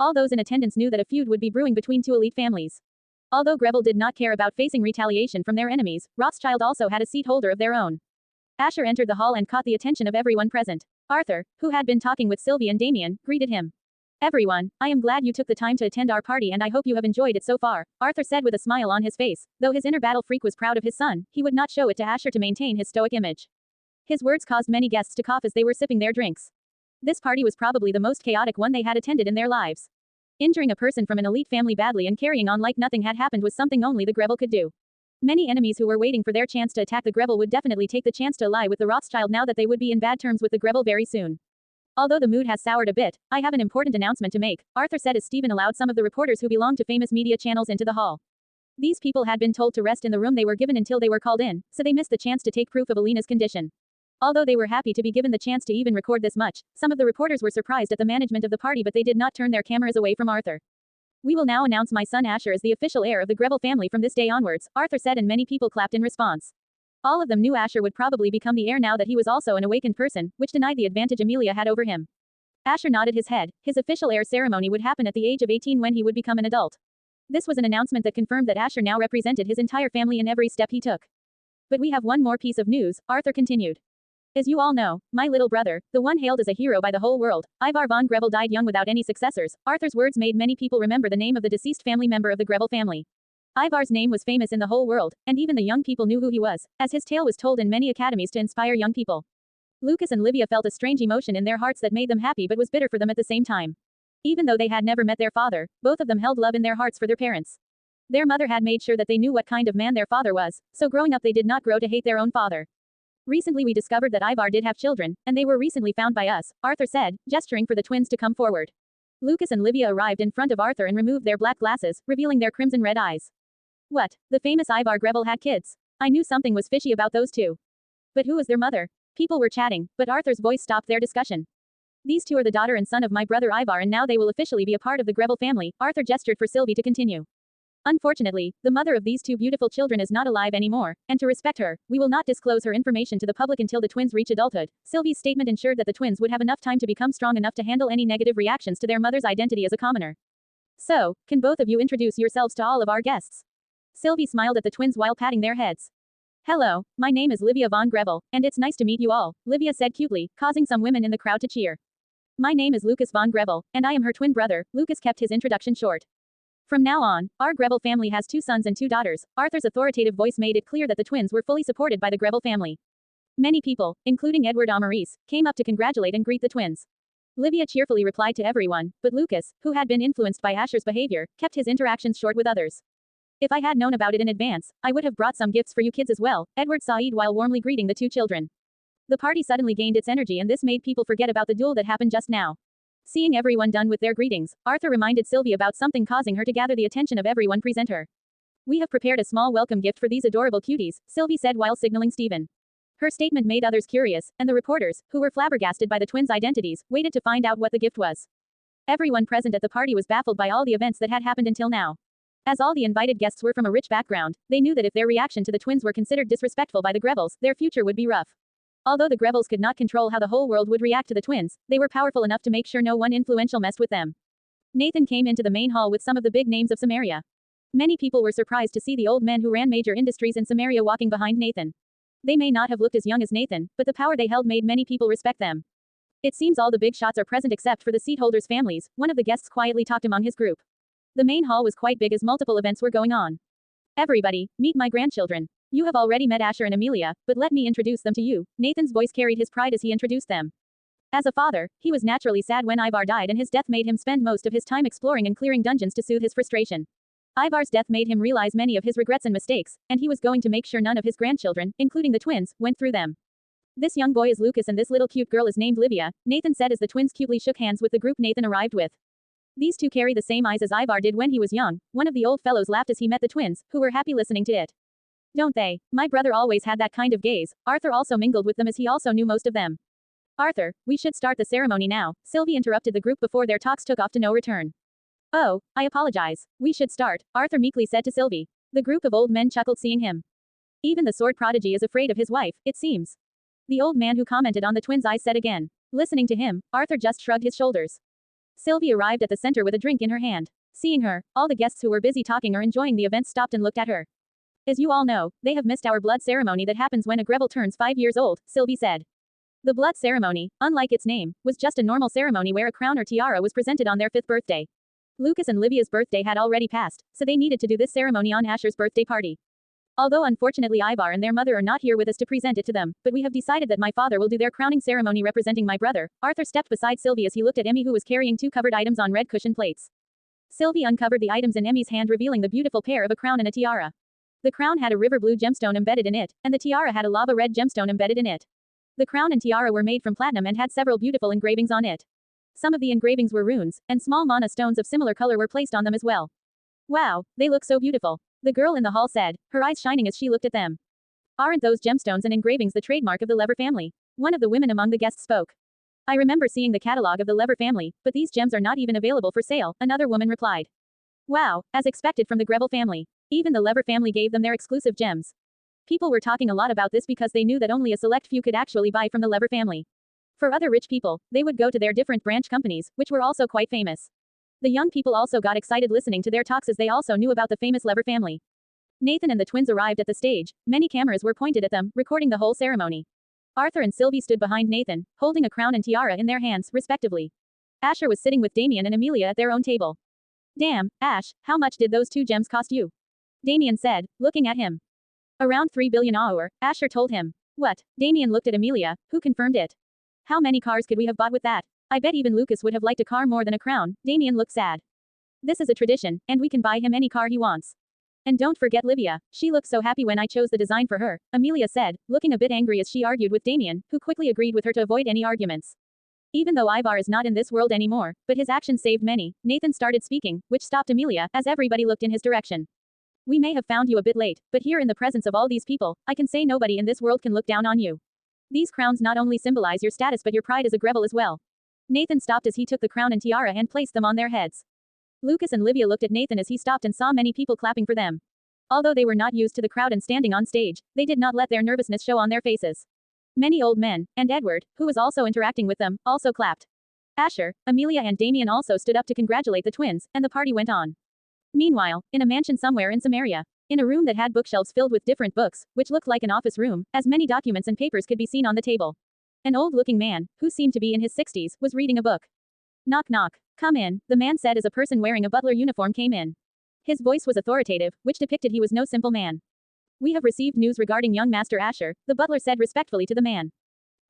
All those in attendance knew that a feud would be brewing between two elite families. Although Greville did not care about facing retaliation from their enemies, Rothschild also had a seat holder of their own. Asher entered the hall and caught the attention of everyone present. Arthur, who had been talking with Sylvie and Damien, greeted him. Everyone, I am glad you took the time to attend our party and I hope you have enjoyed it so far, Arthur said with a smile on his face. Though his inner battle freak was proud of his son, he would not show it to Asher to maintain his stoic image. His words caused many guests to cough as they were sipping their drinks. This party was probably the most chaotic one they had attended in their lives. Injuring a person from an elite family badly and carrying on like nothing had happened was something only the Greville could do. Many enemies who were waiting for their chance to attack the Greville would definitely take the chance to ally with the Rothschild now that they would be in bad terms with the Greville very soon. Although the mood has soured a bit, I have an important announcement to make, Arthur said as Stephen allowed some of the reporters who belonged to famous media channels into the hall. These people had been told to rest in the room they were given until they were called in, so they missed the chance to take proof of Alina's condition. Although they were happy to be given the chance to even record this much, some of the reporters were surprised at the management of the party but they did not turn their cameras away from Arthur. We will now announce my son Asher as the official heir of the Greville family from this day onwards, Arthur said and many people clapped in response. All of them knew Asher would probably become the heir now that he was also an awakened person, which denied the advantage Amelia had over him. Asher nodded his head. His official heir ceremony would happen at the age of 18 when he would become an adult. This was an announcement that confirmed that Asher now represented his entire family in every step he took. But we have one more piece of news, Arthur continued. As you all know, my little brother, the one hailed as a hero by the whole world, Ivar von Greville died young without any successors. Arthur's words made many people remember the name of the deceased family member of the Greville family. Ivar's name was famous in the whole world, and even the young people knew who he was, as his tale was told in many academies to inspire young people. Lucas and Livia felt a strange emotion in their hearts that made them happy but was bitter for them at the same time. Even though they had never met their father, both of them held love in their hearts for their parents. Their mother had made sure that they knew what kind of man their father was, so growing up they did not grow to hate their own father. Recently we discovered that Ivar did have children, and they were recently found by us, Arthur said, gesturing for the twins to come forward. Lucas and Livia arrived in front of Arthur and removed their black glasses, revealing their crimson red eyes. What? The famous Ivar Greville had kids? I knew something was fishy about those two. But who was their mother? People were chatting, but Arthur's voice stopped their discussion. These two are the daughter and son of my brother Ivar and now they will officially be a part of the Greville family, Arthur gestured for Sylvie to continue. Unfortunately, the mother of these two beautiful children is not alive anymore, and to respect her, we will not disclose her information to the public until the twins reach adulthood. Sylvie's statement ensured that the twins would have enough time to become strong enough to handle any negative reactions to their mother's identity as a commoner. So, can both of you introduce yourselves to all of our guests? Sylvie smiled at the twins while patting their heads. Hello, my name is Livia von Greville, and it's nice to meet you all, Livia said cutely, causing some women in the crowd to cheer. My name is Lucas von Greville, and I am her twin brother. Lucas kept his introduction short. From now on, our Greville family has 2 sons and 2 daughters. Arthur's authoritative voice made it clear that the twins were fully supported by the Greville family. Many people, including Edward Amaris, came up to congratulate and greet the twins. Livia cheerfully replied to everyone, but Lucas, who had been influenced by Asher's behavior, kept his interactions short with others. If I had known about it in advance, I would have brought some gifts for you kids as well, Edward sighed while warmly greeting the 2 children. The party suddenly gained its energy and this made people forget about the duel that happened just now. Seeing everyone done with their greetings, Arthur reminded Sylvie about something causing her to gather the attention of everyone present her. We have prepared a small welcome gift for these adorable cuties, Sylvie said while signaling Stephen. Her statement made others curious, and the reporters, who were flabbergasted by the twins' identities, waited to find out what the gift was. Everyone present at the party was baffled by all the events that had happened until now. As all the invited guests were from a rich background, they knew that if their reaction to the twins were considered disrespectful by the Grevilles, their future would be rough. Although the Grevilles could not control how the whole world would react to the twins, they were powerful enough to make sure no one influential messed with them. Nathan came into the main hall with some of the big names of Samaria. Many people were surprised to see the old men who ran major industries in Samaria walking behind Nathan. They may not have looked as young as Nathan, but the power they held made many people respect them. It seems all the big shots are present except for the seat holders' families, one of the guests quietly talked among his group. The main hall was quite big as multiple events were going on. Everybody, meet my grandchildren. You have already met Asher and Amelia, but let me introduce them to you. Nathan's voice carried his pride as he introduced them. As a father, he was naturally sad when Ivar died and his death made him spend most of his time exploring and clearing dungeons to soothe his frustration. Ivar's death made him realize many of his regrets and mistakes, and he was going to make sure none of his grandchildren, including the twins, went through them. This young boy is Lucas and this little cute girl is named Livia, Nathan said as the twins cutely shook hands with the group Nathan arrived with. These two carry the same eyes as Ivar did when he was young. One of the old fellows laughed as he met the twins, who were happy listening to it. Don't they? My brother always had that kind of gaze. Arthur also mingled with them as he also knew most of them. Arthur, we should start the ceremony now. Sylvie interrupted the group before their talks took off to no return. Oh, I apologize. We should start, Arthur meekly said to Sylvie. The group of old men chuckled seeing him. Even the sword prodigy is afraid of his wife, it seems. The old man who commented on the twins' eyes said again. Listening to him, Arthur just shrugged his shoulders. Sylvie arrived at the center with a drink in her hand. Seeing her, all the guests who were busy talking or enjoying the event stopped and looked at her. As you all know, they have missed our blood ceremony that happens when a Greville turns 5 years old, Sylvie said. The blood ceremony, unlike its name, was just a normal ceremony where a crown or tiara was presented on their 5th birthday. Lucas and Livia's birthday had already passed, so they needed to do this ceremony on Asher's birthday party. Although unfortunately Ivar and their mother are not here with us to present it to them, but we have decided that my father will do their crowning ceremony representing my brother. Arthur stepped beside Sylvie as he looked at Emmy, who was carrying 2 covered items on red cushion plates. Sylvie uncovered the items in Emmy's hand, revealing the beautiful pair of a crown and a tiara. The crown had a river blue gemstone embedded in it, and the tiara had a lava red gemstone embedded in it. The crown and tiara were made from platinum and had several beautiful engravings on it. Some of the engravings were runes, and small mana stones of similar color were placed on them as well. Wow, they look so beautiful, the girl in the hall said, her eyes shining as she looked at them. Aren't those gemstones and engravings the trademark of the Lever family? One of the women among the guests spoke. I remember seeing the catalog of the Lever family, but these gems are not even available for sale, another woman replied. Wow, as expected from the Greville family. Even the Lever family gave them their exclusive gems. People were talking a lot about this because they knew that only a select few could actually buy from the Lever family. For other rich people, they would go to their different branch companies, which were also quite famous. The young people also got excited listening to their talks as they also knew about the famous Lever family. Nathan and the twins arrived at the stage. Many cameras were pointed at them, recording the whole ceremony. Arthur and Sylvie stood behind Nathan, holding a crown and tiara in their hands, respectively. Asher was sitting with Damien and Amelia at their own table. Damn, Ash, how much did those 2 gems cost you? Damien said, looking at him. Around 3 billion AUR, Asher told him. What? Damien looked at Amelia, who confirmed it. How many cars could we have bought with that? I bet even Lucas would have liked a car more than a crown. Damien looked sad. This is a tradition, and we can buy him any car he wants. And don't forget Livia, she looked so happy when I chose the design for her, Amelia said, looking a bit angry as she argued with Damien, who quickly agreed with her to avoid any arguments. Even though Ivar is not in this world anymore, but his actions saved many, Nathan started speaking, which stopped Amelia, as everybody looked in his direction. We may have found you a bit late, but here in the presence of all these people, I can say nobody in this world can look down on you. These crowns not only symbolize your status but your pride as a Greville as well. Nathan stopped as he took the crown and tiara and placed them on their heads. Lucas and Livia looked at Nathan as he stopped and saw many people clapping for them. Although they were not used to the crowd and standing on stage, they did not let their nervousness show on their faces. Many old men, and Edward, who was also interacting with them, also clapped. Asher, Amelia and Damien also stood up to congratulate the twins, and the party went on. Meanwhile, in a mansion somewhere in Samaria, in a room that had bookshelves filled with different books, which looked like an office room, as many documents and papers could be seen on the table. An old-looking man, who seemed to be in his 60s, was reading a book. Knock knock. Come in, the man said as a person wearing a butler uniform came in. His voice was authoritative, which depicted he was no simple man. We have received news regarding young Master Asher, the butler said respectfully to the man.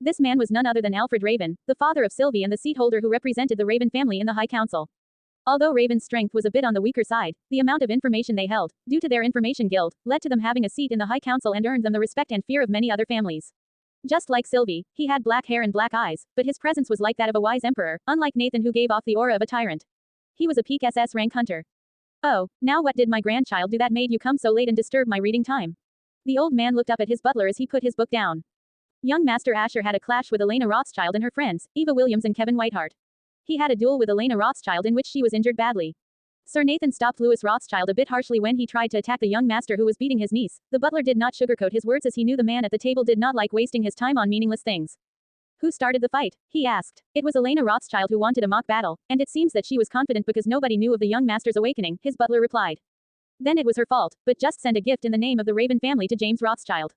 This man was none other than Alfred Raven, the father of Sylvie and the seat holder who represented the Raven family in the High Council. Although Raven's strength was a bit on the weaker side, the amount of information they held, due to their information guild, led to them having a seat in the High Council and earned them the respect and fear of many other families. Just like Sylvie, he had black hair and black eyes, but his presence was like that of a wise emperor, unlike Nathan who gave off the aura of a tyrant. He was a peak SS rank hunter. Oh, now what did my grandchild do that made you come so late and disturb my reading time? The old man looked up at his butler as he put his book down. Young Master Asher had a clash with Elena Rothschild and her friends, Eva Williams and Kevin Whiteheart. He had a duel with Elena Rothschild in which she was injured badly. Sir Nathan stopped Louis Rothschild a bit harshly when he tried to attack the young master who was beating his niece. The butler did not sugarcoat his words as he knew the man at the table did not like wasting his time on meaningless things. Who started the fight? He asked. It was Elena Rothschild who wanted a mock battle, and it seems that she was confident because nobody knew of the young master's awakening, his butler replied. Then it was her fault, but just send a gift in the name of the Raven family to James Rothschild.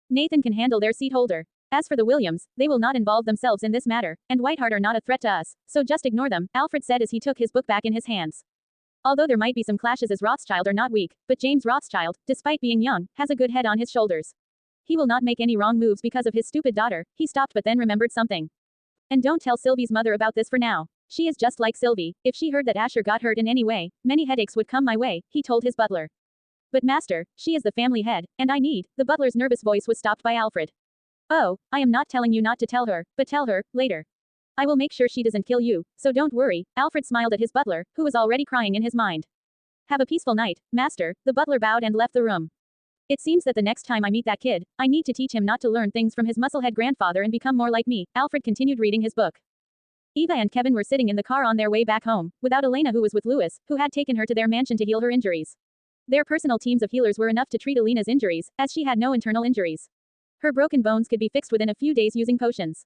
Nathan can handle their seat holder. As for the Williams, they will not involve themselves in this matter, and Whiteheart are not a threat to us, so just ignore them, Alfred said as he took his book back in his hands. Although there might be some clashes as Rothschild are not weak, but James Rothschild, despite being young, has a good head on his shoulders. He will not make any wrong moves because of his stupid daughter. He stopped but then remembered something. And don't tell Sylvie's mother about this for now. She is just like Sylvie. If she heard that Asher got hurt in any way, many headaches would come my way, he told his butler. But master, she is the family head, and I need, the butler's nervous voice was stopped by Alfred. Oh, I am not telling you not to tell her, but tell her, later. I will make sure she doesn't kill you, so don't worry, Alfred smiled at his butler, who was already crying in his mind. Have a peaceful night, master, the butler bowed and left the room. It seems that the next time I meet that kid, I need to teach him not to learn things from his musclehead grandfather and become more like me, Alfred continued reading his book. Eva and Kevin were sitting in the car on their way back home, without Elena who was with Louis, who had taken her to their mansion to heal her injuries. Their personal teams of healers were enough to treat Elena's injuries, as she had no internal injuries. Her broken bones could be fixed within a few days using potions.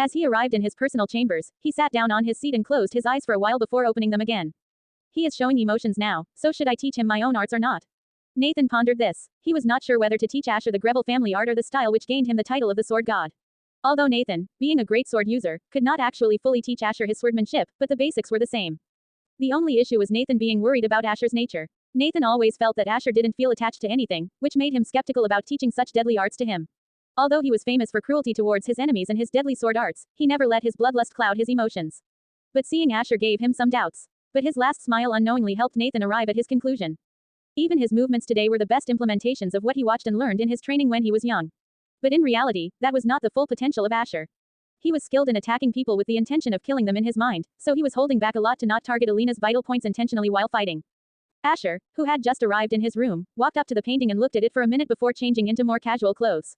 As he arrived in his personal chambers, he sat down on his seat and closed his eyes for a while before opening them again. He is showing emotions now, so should I teach him my own arts or not? Nathan pondered this. He was not sure whether to teach Asher the Greville family art or the style which gained him the title of the Sword God. Although Nathan, being a great sword user, could not actually fully teach Asher his swordmanship, but the basics were the same. The only issue was Nathan being worried about Asher's nature. Nathan always felt that Asher didn't feel attached to anything, which made him skeptical about teaching such deadly arts to him. Although he was famous for cruelty towards his enemies and his deadly sword arts, he never let his bloodlust cloud his emotions. But seeing Asher gave him some doubts. But his last smile unknowingly helped Nathan arrive at his conclusion. Even his movements today were the best implementations of what he watched and learned in his training when he was young. But in reality, that was not the full potential of Asher. He was skilled in attacking people with the intention of killing them in his mind, so he was holding back a lot to not target Alina's vital points intentionally while fighting. Asher, who had just arrived in his room, walked up to the painting and looked at it for a minute before changing into more casual clothes.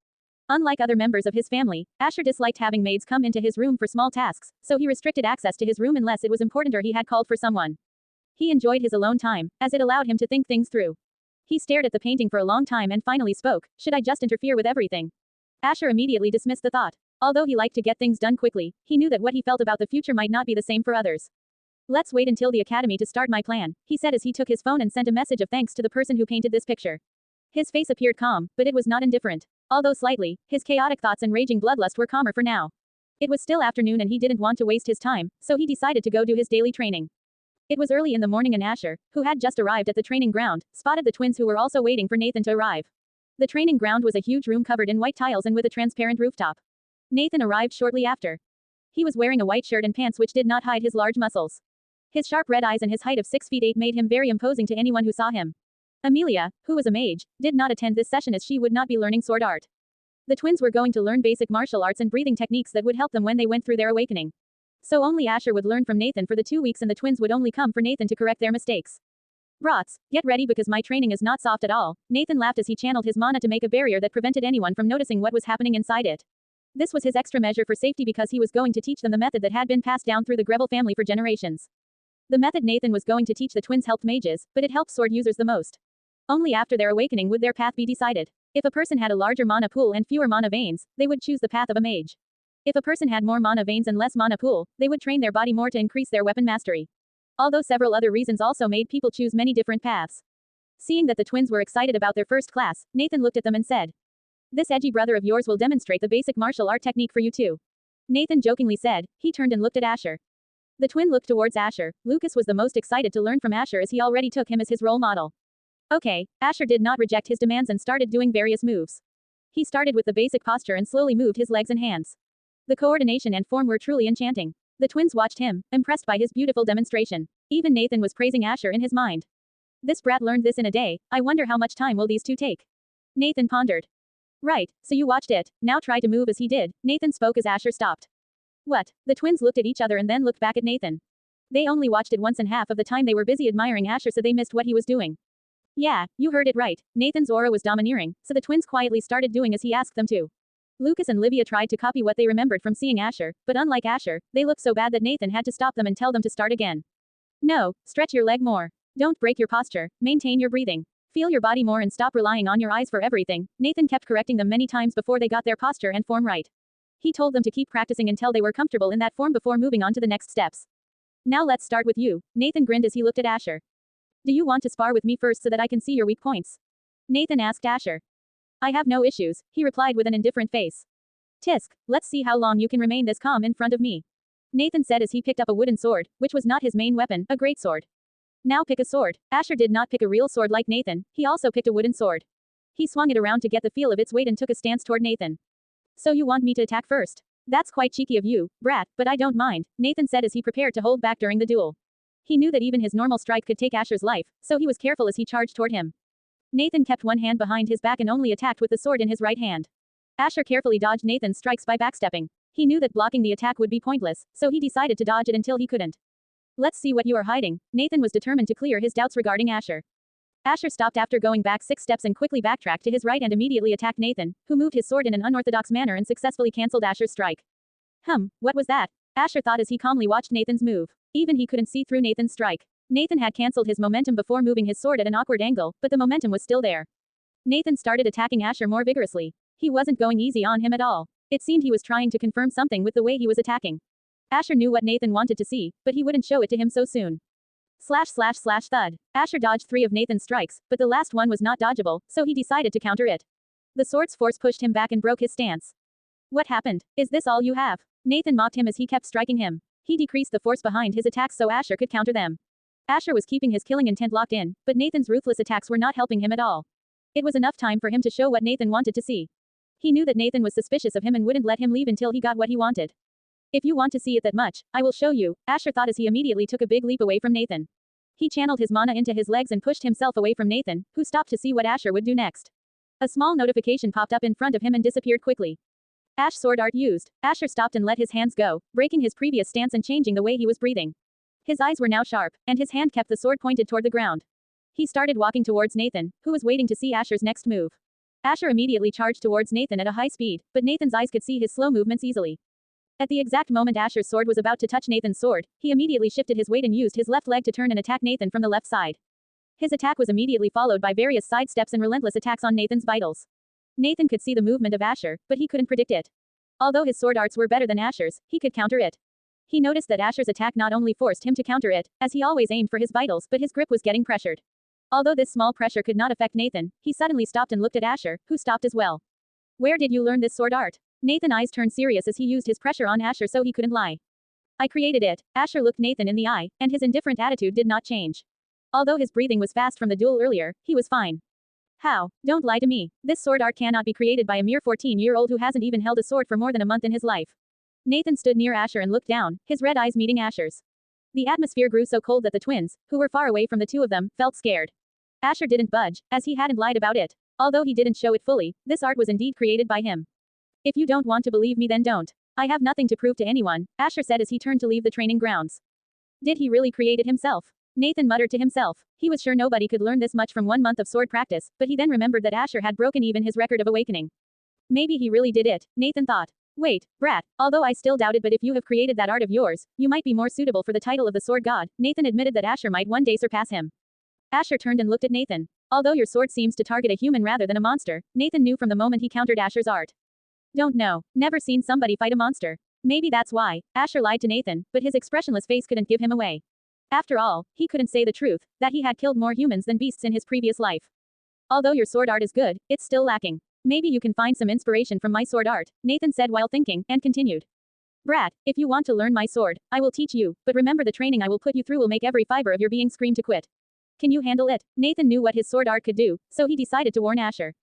Unlike other members of his family, Asher disliked having maids come into his room for small tasks, so he restricted access to his room unless it was important or he had called for someone. He enjoyed his alone time, as it allowed him to think things through. He stared at the painting for a long time and finally spoke, "Should I just interfere with everything?" Asher immediately dismissed the thought. Although he liked to get things done quickly, he knew that what he felt about the future might not be the same for others. "Let's wait until the academy to start my plan," he said as he took his phone and sent a message of thanks to the person who painted this picture. His face appeared calm, but it was not indifferent. Although slightly, his chaotic thoughts and raging bloodlust were calmer for now. It was still afternoon and he didn't want to waste his time, so he decided to go do his daily training. It was early in the morning and Asher, who had just arrived at the training ground, spotted the twins who were also waiting for Nathan to arrive. The training ground was a huge room covered in white tiles and with a transparent rooftop. Nathan arrived shortly after. He was wearing a white shirt and pants which did not hide his large muscles. His sharp red eyes and his height of 6 feet 8 made him very imposing to anyone who saw him. Amelia, who was a mage, did not attend this session as she would not be learning sword art. The twins were going to learn basic martial arts and breathing techniques that would help them when they went through their awakening. So only Asher would learn from Nathan for the 2 weeks and the twins would only come for Nathan to correct their mistakes. "Brats, get ready because my training is not soft at all," Nathan laughed as he channeled his mana to make a barrier that prevented anyone from noticing what was happening inside it. This was his extra measure for safety because he was going to teach them the method that had been passed down through the Greville family for generations. The method Nathan was going to teach the twins helped mages, but it helped sword users the most. Only after their awakening would their path be decided. If a person had a larger mana pool and fewer mana veins, they would choose the path of a mage. If a person had more mana veins and less mana pool, they would train their body more to increase their weapon mastery. Although several other reasons also made people choose many different paths. Seeing that the twins were excited about their first class, Nathan looked at them and said, "This edgy brother of yours will demonstrate the basic martial art technique for you too." Nathan jokingly said. He turned and looked at Asher. The twin looked towards Asher. Lucas was the most excited to learn from Asher as he already took him as his role model. Okay, Asher did not reject his demands and started doing various moves. He started with the basic posture and slowly moved his legs and hands. The coordination and form were truly enchanting. The twins watched him, impressed by his beautiful demonstration. Even Nathan was praising Asher in his mind. "This brat learned this in a day, I wonder how much time will these two take?" Nathan pondered. "Right, so you watched it, now try to move as he did," Nathan spoke as Asher stopped. "What?" The twins looked at each other and then looked back at Nathan. They only watched it once and half of the time they were busy admiring Asher so they missed what he was doing. Yeah, you heard it right. Nathan's aura was domineering, so the twins quietly started doing as he asked them to. Lucas and Livia tried to copy what they remembered from seeing Asher, but unlike Asher, they looked so bad that Nathan had to stop them and tell them to start again. "No, stretch your leg more. Don't break your posture, maintain your breathing. Feel your body more and stop relying on your eyes for everything." Nathan kept correcting them many times before they got their posture and form right. He told them to keep practicing until they were comfortable in that form before moving on to the next steps. "Now let's start with you," Nathan grinned as he looked at Asher. "Do you want to spar with me first so that I can see your weak points?" Nathan asked Asher. "I have no issues," he replied with an indifferent face. "Tisk, let's see how long you can remain this calm in front of me," Nathan said as he picked up a wooden sword, which was not his main weapon, a greatsword. "Now pick a sword." Asher did not pick a real sword like Nathan, he also picked a wooden sword. He swung it around to get the feel of its weight and took a stance toward Nathan. "So you want me to attack first? That's quite cheeky of you, brat, but I don't mind," Nathan said as he prepared to hold back during the duel. He knew that even his normal strike could take Asher's life, so he was careful as he charged toward him. Nathan kept one hand behind his back and only attacked with the sword in his right hand. Asher carefully dodged Nathan's strikes by backstepping. He knew that blocking the attack would be pointless, so he decided to dodge it until he couldn't. "Let's see what you are hiding." Nathan was determined to clear his doubts regarding Asher. Asher stopped after going back 6 steps and quickly backtracked to his right and immediately attacked Nathan, who moved his sword in an unorthodox manner and successfully cancelled Asher's strike. What was that?" Asher thought as he calmly watched Nathan's move. Even he couldn't see through Nathan's strike. Nathan had cancelled his momentum before moving his sword at an awkward angle, but the momentum was still there. Nathan started attacking Asher more vigorously. He wasn't going easy on him at all. It seemed he was trying to confirm something with the way he was attacking. Asher knew what Nathan wanted to see, but he wouldn't show it to him so soon. Slash slash slash thud. Asher dodged 3 of Nathan's strikes, but the last one was not dodgeable, so he decided to counter it. The sword's force pushed him back and broke his stance. What happened? Is this all you have? Nathan mocked him as he kept striking him. He decreased the force behind his attacks so Asher could counter them. Asher was keeping his killing intent locked in, but Nathan's ruthless attacks were not helping him at all. It was enough time for him to show what Nathan wanted to see. He knew that Nathan was suspicious of him and wouldn't let him leave until he got what he wanted. If you want to see it that much, I will show you, Asher thought as he immediately took a big leap away from Nathan. He channeled his mana into his legs and pushed himself away from Nathan, who stopped to see what Asher would do next. A small notification popped up in front of him and disappeared quickly. Ash sword art used. Asher stopped and let his hands go, breaking his previous stance and changing the way he was breathing. His eyes were now sharp, and his hand kept the sword pointed toward the ground. He started walking towards Nathan, who was waiting to see Asher's next move. Asher immediately charged towards Nathan at a high speed, but Nathan's eyes could see his slow movements easily. At the exact moment Asher's sword was about to touch Nathan's sword, he immediately shifted his weight and used his left leg to turn and attack Nathan from the left side. His attack was immediately followed by various sidesteps and relentless attacks on Nathan's vitals. Nathan could see the movement of Asher, but he couldn't predict it. Although his sword arts were better than Asher's, he could counter it. He noticed that Asher's attack not only forced him to counter it, as he always aimed for his vitals, but his grip was getting pressured. Although this small pressure could not affect Nathan, he suddenly stopped and looked at Asher, who stopped as well. Where did you learn this sword art? Nathan's eyes turned serious as he used his pressure on Asher so he couldn't lie. I created it. Asher looked Nathan in the eye, and his indifferent attitude did not change. Although his breathing was fast from the duel earlier, he was fine. How? Don't lie to me. This sword art cannot be created by a mere 14-year-old who hasn't even held a sword for more than a month in his life. Nathan stood near Asher and looked down, his red eyes meeting Asher's. The atmosphere grew so cold that the twins, who were far away from the two of them, felt scared. Asher didn't budge, as he hadn't lied about it. Although he didn't show it fully, this art was indeed created by him. If you don't want to believe me then don't. I have nothing to prove to anyone, Asher said as he turned to leave the training grounds. Did he really create it himself? Nathan muttered to himself. He was sure nobody could learn this much from 1 month of sword practice, but he then remembered that Asher had broken even his record of awakening. Maybe he really did it, Nathan thought. Wait, brat, although I still doubt it, but if you have created that art of yours, you might be more suitable for the title of the sword god. Nathan admitted that Asher might one day surpass him. Asher turned and looked at Nathan. Although your sword seems to target a human rather than a monster, Nathan knew from the moment he countered Asher's art. Don't know. Never seen somebody fight a monster. Maybe that's why. Asher lied to Nathan, but his expressionless face couldn't give him away. After all, he couldn't say the truth, that he had killed more humans than beasts in his previous life. Although your sword art is good, it's still lacking. Maybe you can find some inspiration from my sword art, Nathan said while thinking, and continued. Brat, if you want to learn my sword, I will teach you, but remember the training I will put you through will make every fiber of your being scream to quit. Can you handle it? Nathan knew what his sword art could do, so he decided to warn Asher.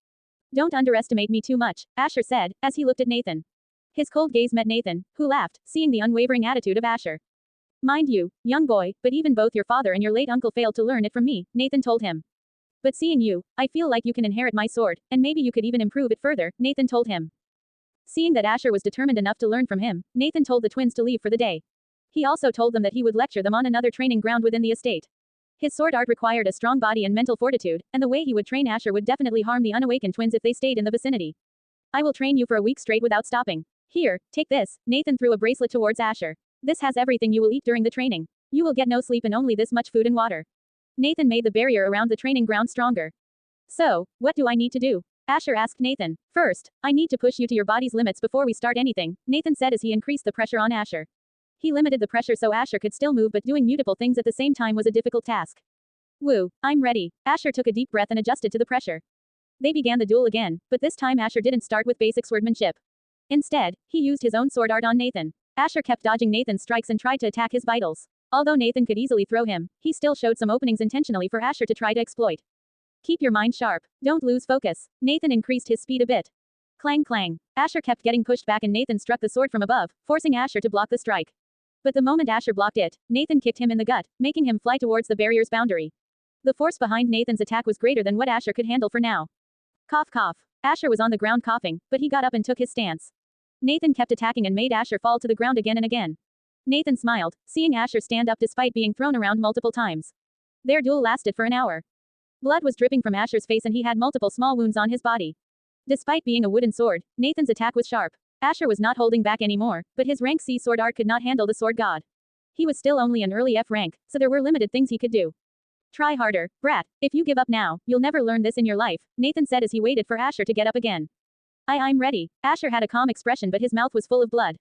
Don't underestimate me too much, Asher said, as he looked at Nathan. His cold gaze met Nathan, who laughed, seeing the unwavering attitude of Asher. Mind you, young boy, but even both your father and your late uncle failed to learn it from me, Nathan told him. But seeing you, I feel like you can inherit my sword, and maybe you could even improve it further, Nathan told him. Seeing that Asher was determined enough to learn from him, Nathan told the twins to leave for the day. He also told them that he would lecture them on another training ground within the estate. His sword art required a strong body and mental fortitude, and the way he would train Asher would definitely harm the unawakened twins if they stayed in the vicinity. I will train you for a week straight without stopping. Here, take this, Nathan threw a bracelet towards Asher. This has everything you will eat during the training. You will get no sleep and only this much food and water. Nathan made the barrier around the training ground stronger. So, what do I need to do? Asher asked Nathan. First, I need to push you to your body's limits before we start anything, Nathan said as he increased the pressure on Asher. He limited the pressure so Asher could still move, but doing multiple things at the same time was a difficult task. Woo, I'm ready. Asher took a deep breath and adjusted to the pressure. They began the duel again, but this time Asher didn't start with basic swordsmanship. Instead, he used his own sword art on Nathan. Asher kept dodging Nathan's strikes and tried to attack his vitals. Although Nathan could easily throw him, he still showed some openings intentionally for Asher to try to exploit. Keep your mind sharp. Don't lose focus. Nathan increased his speed a bit. Clang clang. Asher kept getting pushed back and Nathan struck the sword from above, forcing Asher to block the strike. But the moment Asher blocked it, Nathan kicked him in the gut, making him fly towards the barrier's boundary. The force behind Nathan's attack was greater than what Asher could handle for now. Cough cough. Asher was on the ground coughing, but he got up and took his stance. Nathan kept attacking and made Asher fall to the ground again and again. Nathan smiled, seeing Asher stand up despite being thrown around multiple times. Their duel lasted for an hour. Blood was dripping from Asher's face and he had multiple small wounds on his body. Despite being a wooden sword, Nathan's attack was sharp. Asher was not holding back anymore, but his rank C sword art could not handle the sword god. He was still only an early F rank, so there were limited things he could do. Try harder, brat. If you give up now, you'll never learn this in your life, Nathan said as he waited for Asher to get up again. I'm ready. Asher had a calm expression, but his mouth was full of blood.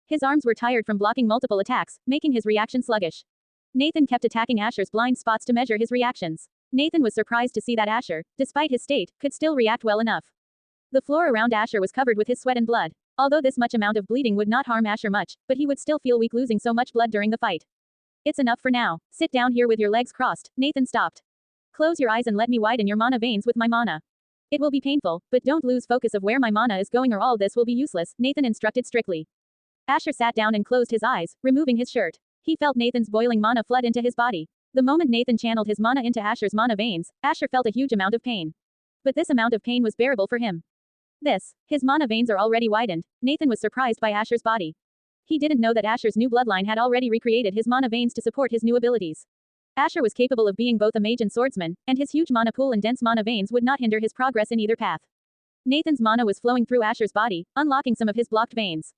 His arms were tired from blocking multiple attacks, making his reaction sluggish. Nathan kept attacking Asher's blind spots to measure his reactions. Nathan was surprised to see that Asher, despite his state, could still react well enough. The floor around Asher was covered with his sweat and blood. Although this much amount of bleeding would not harm Asher much, but he would still feel weak losing so much blood during the fight. It's enough for now. Sit down here with your legs crossed. Nathan stopped. Close your eyes and let me widen your mana veins with my mana. It will be painful, but don't lose focus of where my mana is going or all this will be useless, Nathan instructed strictly. Asher sat down and closed his eyes, removing his shirt. He felt Nathan's boiling mana flood into his body. The moment Nathan channeled his mana into Asher's mana veins, Asher felt a huge amount of pain. But this amount of pain was bearable for him. His mana veins are already widened. Nathan was surprised by Asher's body. He didn't know that Asher's new bloodline had already recreated his mana veins to support his new abilities. Asher was capable of being both a mage and swordsman, and his huge mana pool and dense mana veins would not hinder his progress in either path. Nathan's mana was flowing through Asher's body, unlocking some of his blocked veins.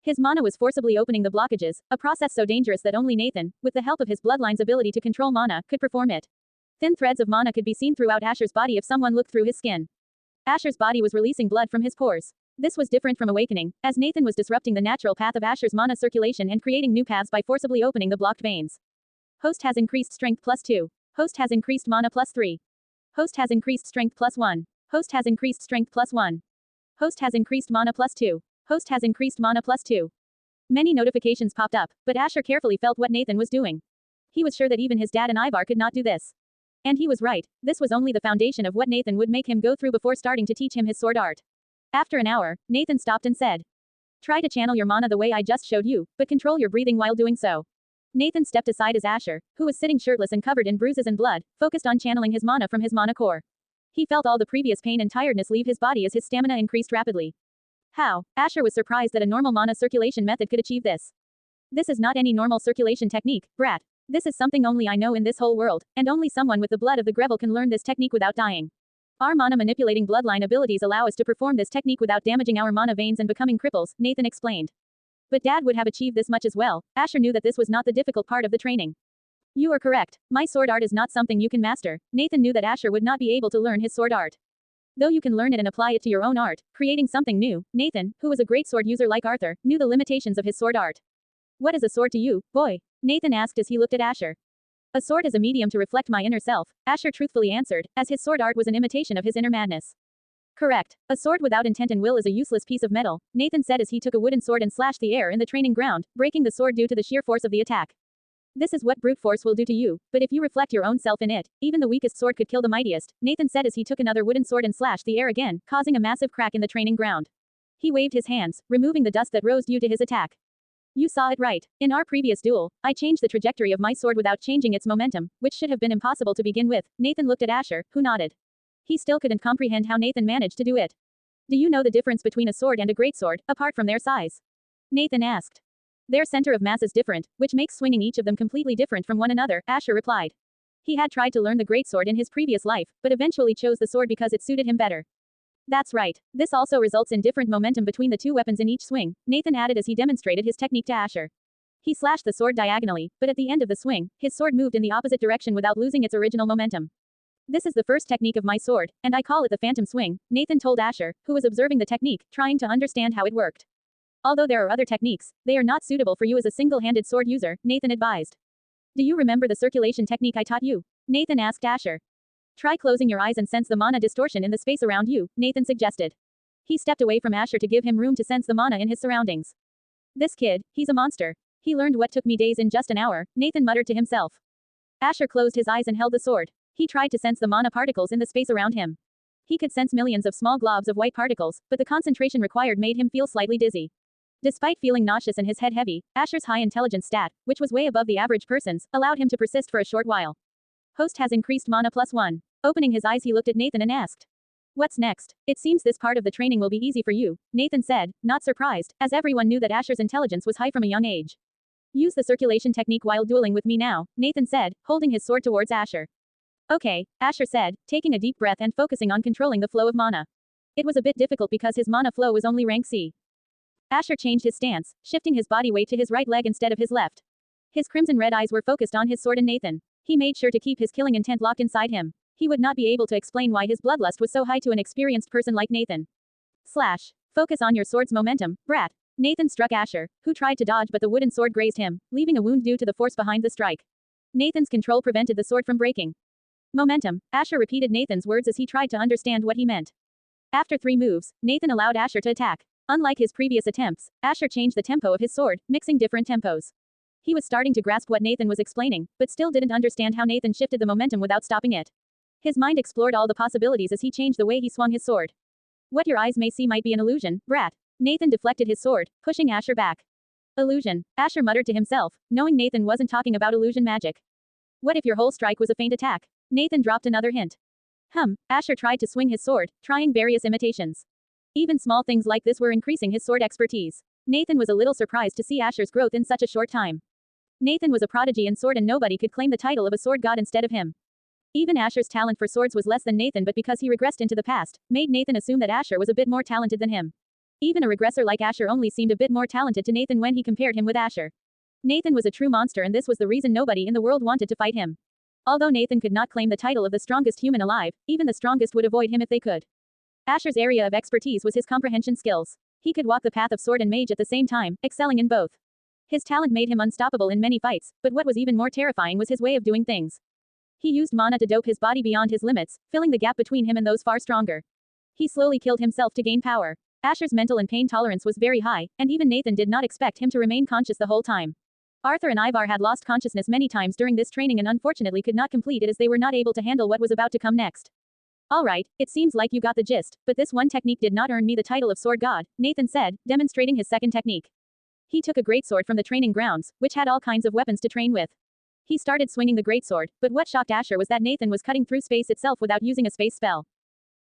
His mana was forcibly opening the blockages, a process so dangerous that only Nathan, with the help of his bloodline's ability to control mana, could perform it. Thin threads of mana could be seen throughout Asher's body if someone looked through his skin. Asher's body was releasing blood from his pores. This was different from awakening, as Nathan was disrupting the natural path of Asher's mana circulation and creating new paths by forcibly opening the blocked veins. Host has increased strength +2. Host has increased mana +3. Host has increased strength +1. Host has increased strength +1. Host has increased mana +2. Host has increased mana +2. Many notifications popped up, but Asher carefully felt what Nathan was doing. He was sure that even his dad and Ivar could not do this. And he was right. This was only the foundation of what Nathan would make him go through before starting to teach him his sword art. After an hour, Nathan stopped and said, "Try to channel your mana the way I just showed you, but control your breathing while doing so." Nathan stepped aside as Asher, who was sitting shirtless and covered in bruises and blood, focused on channeling his mana from his mana core. He felt all the previous pain and tiredness leave his body as his stamina increased rapidly. How? Asher was surprised that a normal mana circulation method could achieve this. This is not any normal circulation technique, brat. This is something only I know in this whole world, and only someone with the blood of the Greville can learn this technique without dying. Our mana manipulating bloodline abilities allow us to perform this technique without damaging our mana veins and becoming cripples, Nathan explained. But Dad would have achieved this much as well. Asher knew that this was not the difficult part of the training. You are correct. My sword art is not something you can master. Nathan knew that Asher would not be able to learn his sword art. Though you can learn it and apply it to your own art, creating something new, Nathan, who was a great sword user like Arthur, knew the limitations of his sword art. What is a sword to you, boy? Nathan asked as he looked at Asher. A sword is a medium to reflect my inner self, Asher truthfully answered, as his sword art was an imitation of his inner madness. Correct. A sword without intent and will is a useless piece of metal, Nathan said as he took a wooden sword and slashed the air in the training ground, breaking the sword due to the sheer force of the attack. This is what brute force will do to you, but if you reflect your own self in it, even the weakest sword could kill the mightiest, Nathan said as he took another wooden sword and slashed the air again, causing a massive crack in the training ground. He waved his hands, removing the dust that rose due to his attack. You saw it right. In our previous duel, I changed the trajectory of my sword without changing its momentum, which should have been impossible to begin with. Nathan looked at Asher, who nodded. He still couldn't comprehend how Nathan managed to do it. Do you know the difference between a sword and a greatsword, apart from their size? Nathan asked. Their center of mass is different, which makes swinging each of them completely different from one another, Asher replied. He had tried to learn the greatsword in his previous life, but eventually chose the sword because it suited him better. That's right. This also results in different momentum between the two weapons in each swing, Nathan added as he demonstrated his technique to Asher. He slashed the sword diagonally, but at the end of the swing, his sword moved in the opposite direction without losing its original momentum. This is the first technique of my sword, and I call it the phantom swing, Nathan told Asher, who was observing the technique, trying to understand how it worked. Although there are other techniques, they are not suitable for you as a single-handed sword user, Nathan advised. Do you remember the circulation technique I taught you? Nathan asked Asher. Try closing your eyes and sense the mana distortion in the space around you, Nathan suggested. He stepped away from Asher to give him room to sense the mana in his surroundings. This kid, he's a monster. He learned what took me days in just an hour, Nathan muttered to himself. Asher closed his eyes and held the sword. He tried to sense the mana particles in the space around him. He could sense millions of small globs of white particles, but the concentration required made him feel slightly dizzy. Despite feeling nauseous and his head heavy, Asher's high intelligence stat, which was way above the average person's, allowed him to persist for a short while. Host has increased mana +1. Opening his eyes he looked at Nathan and asked. What's next? It seems this part of the training will be easy for you, Nathan said, not surprised, as everyone knew that Asher's intelligence was high from a young age. Use the circulation technique while dueling with me now, Nathan said, holding his sword towards Asher. Okay, Asher said, taking a deep breath and focusing on controlling the flow of mana. It was a bit difficult because his mana flow was only rank C. Asher changed his stance, shifting his body weight to his right leg instead of his left. His crimson red eyes were focused on his sword and Nathan. He made sure to keep his killing intent locked inside him. He would not be able to explain why his bloodlust was so high to an experienced person like Nathan. Slash. Focus on your sword's momentum, brat. Nathan struck Asher, who tried to dodge but the wooden sword grazed him, leaving a wound due to the force behind the strike. Nathan's control prevented the sword from breaking. Momentum. Asher repeated Nathan's words as he tried to understand what he meant. After 3 moves, Nathan allowed Asher to attack. Unlike his previous attempts, Asher changed the tempo of his sword, mixing different tempos. He was starting to grasp what Nathan was explaining, but still didn't understand how Nathan shifted the momentum without stopping it. His mind explored all the possibilities as he changed the way he swung his sword. What your eyes may see might be an illusion, brat. Nathan deflected his sword, pushing Asher back. Illusion, Asher muttered to himself, knowing Nathan wasn't talking about illusion magic. What if your whole strike was a feint attack? Nathan dropped another hint. Asher tried to swing his sword, trying various imitations. Even small things like this were increasing his sword expertise. Nathan was a little surprised to see Asher's growth in such a short time. Nathan was a prodigy in sword and nobody could claim the title of a sword god instead of him. Even Asher's talent for swords was less than Nathan, but because he regressed into the past, made Nathan assume that Asher was a bit more talented than him. Even a regressor like Asher only seemed a bit more talented to Nathan when he compared him with Asher. Nathan was a true monster and this was the reason nobody in the world wanted to fight him. Although Nathan could not claim the title of the strongest human alive, even the strongest would avoid him if they could. Asher's area of expertise was his comprehension skills. He could walk the path of sword and mage at the same time, excelling in both. His talent made him unstoppable in many fights, but what was even more terrifying was his way of doing things. He used mana to dope his body beyond his limits, filling the gap between him and those far stronger. He slowly killed himself to gain power. Asher's mental and pain tolerance was very high, and even Nathan did not expect him to remain conscious the whole time. Arthur and Ivar had lost consciousness many times during this training and unfortunately could not complete it as they were not able to handle what was about to come next. Alright, it seems like you got the gist, but this one technique did not earn me the title of sword god, Nathan said, demonstrating his second technique. He took a greatsword from the training grounds, which had all kinds of weapons to train with. He started swinging the greatsword, but what shocked Asher was that Nathan was cutting through space itself without using a space spell.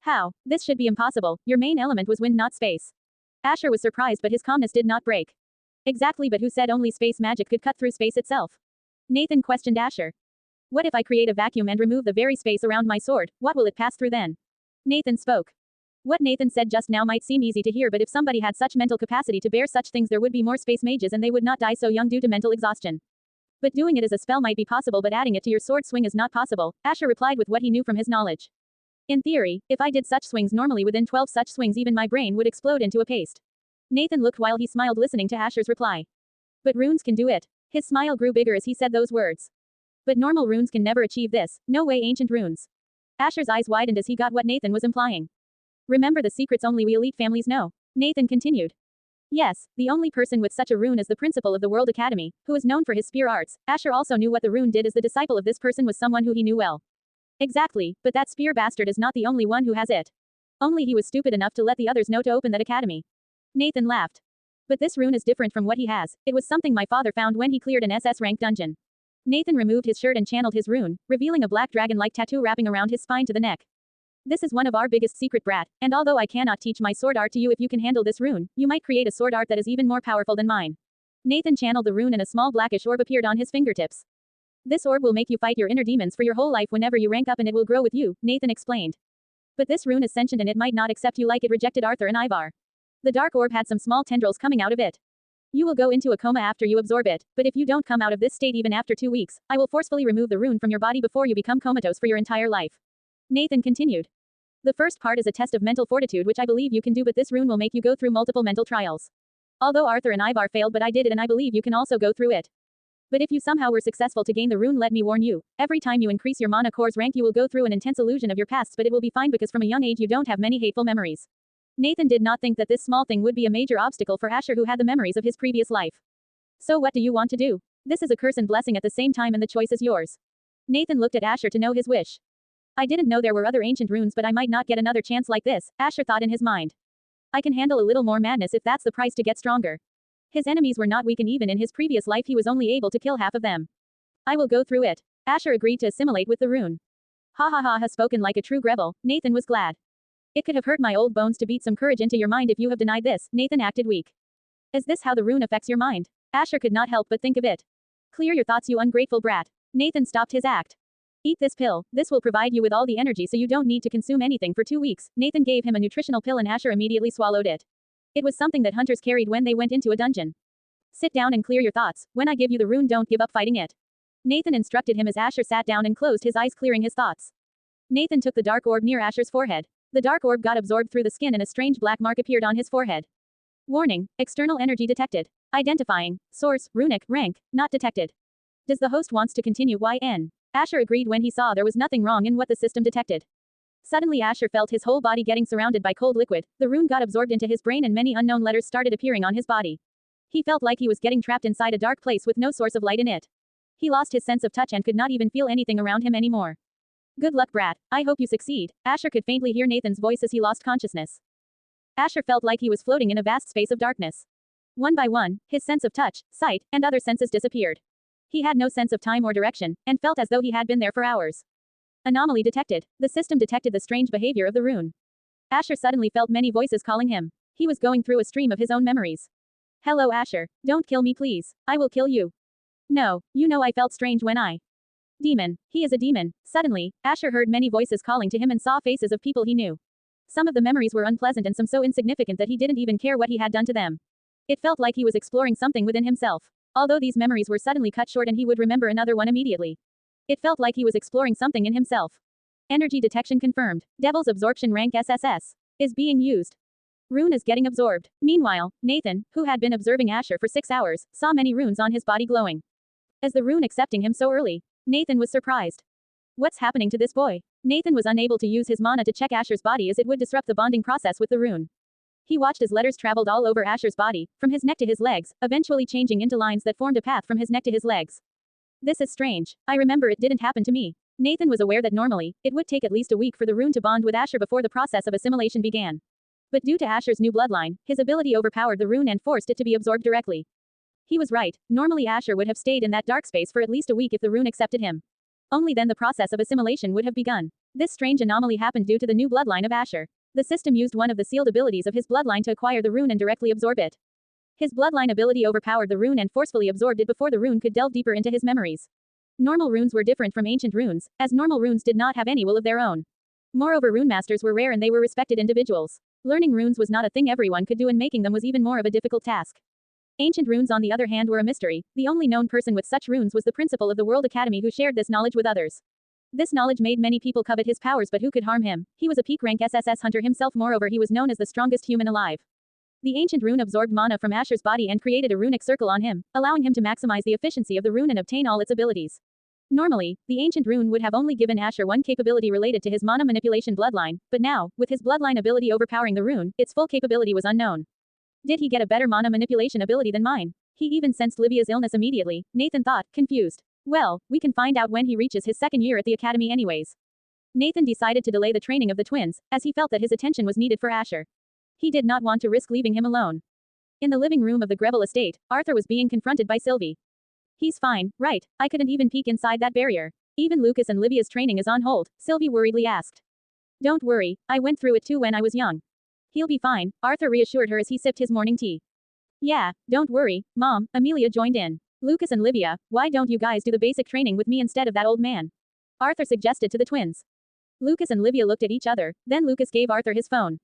How? This should be impossible, your main element was wind not space. Asher was surprised but his calmness did not break. Exactly, but who said only space magic could cut through space itself? Nathan questioned Asher. What if I create a vacuum and remove the very space around my sword, what will it pass through then? Nathan spoke. What Nathan said just now might seem easy to hear, but if somebody had such mental capacity to bear such things there would be more space mages and they would not die so young due to mental exhaustion. But doing it as a spell might be possible, but adding it to your sword swing is not possible, Asher replied with what he knew from his knowledge. In theory, if I did such swings normally within 12 such swings even my brain would explode into a paste. Nathan looked while he smiled listening to Asher's reply. But runes can do it. His smile grew bigger as he said those words. But normal runes can never achieve this, no way ancient runes. Asher's eyes widened as he got what Nathan was implying. Remember the secrets only we elite families know. Nathan continued. Yes, the only person with such a rune is the principal of the World Academy, who is known for his spear arts. Asher also knew what the rune did as the disciple of this person was someone who he knew well. Exactly, but that spear bastard is not the only one who has it. Only he was stupid enough to let the others know to open that academy. Nathan laughed. But this rune is different from what he has. It was something my father found when he cleared an SS rank dungeon. Nathan removed his shirt and channeled his rune, revealing a black dragon-like tattoo wrapping around his spine to the neck. This is one of our biggest secret, brat, and although I cannot teach my sword art to you, if you can handle this rune, you might create a sword art that is even more powerful than mine. Nathan channeled the rune and a small blackish orb appeared on his fingertips. This orb will make you fight your inner demons for your whole life whenever you rank up and it will grow with you, Nathan explained. But this rune is sentient and it might not accept you like it rejected Arthur and Ivar. The dark orb had some small tendrils coming out of it. You will go into a coma after you absorb it, but if you don't come out of this state even after 2 weeks, I will forcefully remove the rune from your body before you become comatose for your entire life. Nathan continued. The first part is a test of mental fortitude which I believe you can do, but this rune will make you go through multiple mental trials. Although Arthur and Ivar failed, but I did it and I believe you can also go through it. But if you somehow were successful to gain the rune, let me warn you, every time you increase your mana core's rank you will go through an intense illusion of your pasts, but it will be fine because from a young age you don't have many hateful memories. Nathan did not think that this small thing would be a major obstacle for Asher, who had the memories of his previous life. So what do you want to do? This is a curse and blessing at the same time and the choice is yours. Nathan looked at Asher to know his wish. I didn't know there were other ancient runes, but I might not get another chance like this, Asher thought in his mind. I can handle a little more madness if that's the price to get stronger. His enemies were not weak and even in his previous life he was only able to kill half of them. I will go through it. Asher agreed to assimilate with the rune. Ha ha ha, has spoken like a true Grebel, Nathan was glad. It could have hurt my old bones to beat some courage into your mind if you have denied this, Nathan acted weak. Is this how the rune affects your mind? Asher could not help but think of it. Clear your thoughts, you ungrateful brat. Nathan stopped his act. Eat this pill, this will provide you with all the energy so you don't need to consume anything for 2 weeks. Nathan gave him a nutritional pill and Asher immediately swallowed it. It was something that hunters carried when they went into a dungeon. Sit down and clear your thoughts. When I give you the rune, don't give up fighting it. Nathan instructed him as Asher sat down and closed his eyes, clearing his thoughts. Nathan took the dark orb near Asher's forehead. The dark orb got absorbed through the skin and a strange black mark appeared on his forehead. Warning, external energy detected. Identifying, source, runic, rank, not detected. Does the host wants to continue YN? Asher agreed when he saw there was nothing wrong in what the system detected. Suddenly Asher felt his whole body getting surrounded by cold liquid, the rune got absorbed into his brain and many unknown letters started appearing on his body. He felt like he was getting trapped inside a dark place with no source of light in it. He lost his sense of touch and could not even feel anything around him anymore. Good luck, brat. I hope you succeed. Asher could faintly hear Nathan's voice as he lost consciousness. Asher felt like he was floating in a vast space of darkness. One by one, his sense of touch, sight, and other senses disappeared. He had no sense of time or direction, and felt as though he had been there for hours. Anomaly detected. The system detected the strange behavior of the rune. Asher suddenly felt many voices calling him. He was going through a stream of his own memories. Hello Asher. Don't kill me please. I will kill you. No, you know I felt strange when I. Demon. He is a demon. Suddenly, Asher heard many voices calling to him and saw faces of people he knew. Some of the memories were unpleasant and some so insignificant that he didn't even care what he had done to them. It felt like he was exploring something within himself. Although these memories were suddenly cut short and he would remember another one immediately. It felt like he was exploring something in himself. Energy detection confirmed. Devil's absorption rank SSS. Is being used. Rune is getting absorbed. Meanwhile, Nathan, who had been observing Asher for 6 hours, saw many runes on his body glowing. As the rune accepting him so early, Nathan was surprised. What's happening to this boy? Nathan was unable to use his mana to check Asher's body as it would disrupt the bonding process with the rune. He watched as letters traveled all over Asher's body, from his neck to his legs, eventually changing into lines that formed a path from his neck to his legs. This is strange. I remember it didn't happen to me. Nathan was aware that normally, it would take at least a week for the rune to bond with Asher before the process of assimilation began. But due to Asher's new bloodline, his ability overpowered the rune and forced it to be absorbed directly. He was right. Normally Asher would have stayed in that dark space for at least a week if the rune accepted him. Only then the process of assimilation would have begun. This strange anomaly happened due to the new bloodline of Asher. The system used one of the sealed abilities of his bloodline to acquire the rune and directly absorb it. His bloodline ability overpowered the rune and forcefully absorbed it before the rune could delve deeper into his memories. Normal runes were different from ancient runes, as normal runes did not have any will of their own. Moreover, rune masters were rare and they were respected individuals. Learning runes was not a thing everyone could do and making them was even more of a difficult task. Ancient runes on the other hand were a mystery. The only known person with such runes was the principal of the World Academy who shared this knowledge with others. This knowledge made many people covet his powers, but who could harm him? He was a peak rank SSS hunter himself, moreover he was known as the strongest human alive. The ancient rune absorbed mana from Asher's body and created a runic circle on him, allowing him to maximize the efficiency of the rune and obtain all its abilities. Normally, the ancient rune would have only given Asher one capability related to his mana manipulation bloodline, but now, with his bloodline ability overpowering the rune, its full capability was unknown. Did he get a better mana manipulation ability than mine? He even sensed Livia's illness immediately, Nathan thought, confused. Well, we can find out when he reaches his second year at the academy anyways. Nathan decided to delay the training of the twins, as he felt that his attention was needed for Asher. He did not want to risk leaving him alone. In the living room of the Greville estate, Arthur was being confronted by Sylvie. He's fine, right? I couldn't even peek inside that barrier. Even Lucas and Livia's training is on hold, Sylvie worriedly asked. Don't worry, I went through it too when I was young. He'll be fine, Arthur reassured her as he sipped his morning tea. Yeah, don't worry, Mom, Amelia joined in. Lucas and Livia, why don't you guys do the basic training with me instead of that old man? Arthur suggested to the twins. Lucas and Livia looked at each other, then Lucas gave Arthur his phone.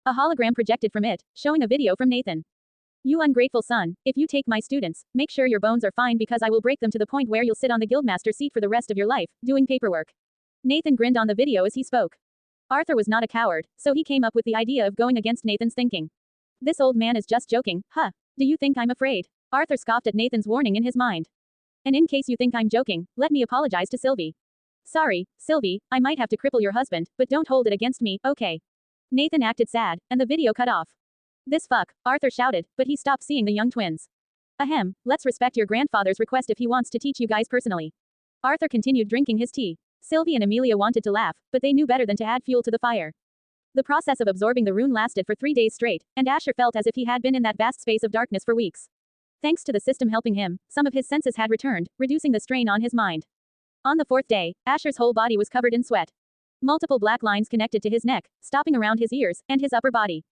A hologram projected from it, showing a video from Nathan. You ungrateful son, if you take my students, make sure your bones are fine because I will break them to the point where you'll sit on the guildmaster seat for the rest of your life, doing paperwork. Nathan grinned on the video as he spoke. Arthur was not a coward, so he came up with the idea of going against Nathan's thinking. This old man is just joking, huh? Do you think I'm afraid? Arthur scoffed at Nathan's warning in his mind. And in case you think I'm joking, let me apologize to Sylvie. Sorry, Sylvie, I might have to cripple your husband, but don't hold it against me, okay? Nathan acted sad, and the video cut off. This fuck, Arthur shouted, but he stopped seeing the young twins. Ahem, let's respect your grandfather's request if he wants to teach you guys personally. Arthur continued drinking his tea. Sylvie and Amelia wanted to laugh, but they knew better than to add fuel to the fire. The process of absorbing the rune lasted for 3 days straight, and Asher felt as if he had been in that vast space of darkness for weeks. Thanks to the system helping him, some of his senses had returned, reducing the strain on his mind. On the 4th day, Asher's whole body was covered in sweat. Multiple black lines connected to his neck, stopping around his ears, and his upper body.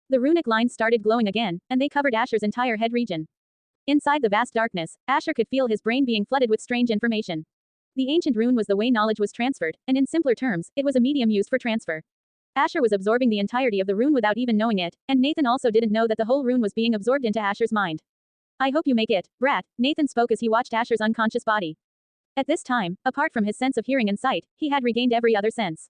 The runic lines started glowing again, and they covered Asher's entire head region. Inside the vast darkness, Asher could feel his brain being flooded with strange information. The ancient rune was the way knowledge was transferred, and in simpler terms, it was a medium used for transfer. Asher was absorbing the entirety of the rune without even knowing it, and Nathan also didn't know that the whole rune was being absorbed into Asher's mind. I hope you make it, brat, Nathan spoke as he watched Asher's unconscious body. At this time, apart from his sense of hearing and sight, he had regained every other sense.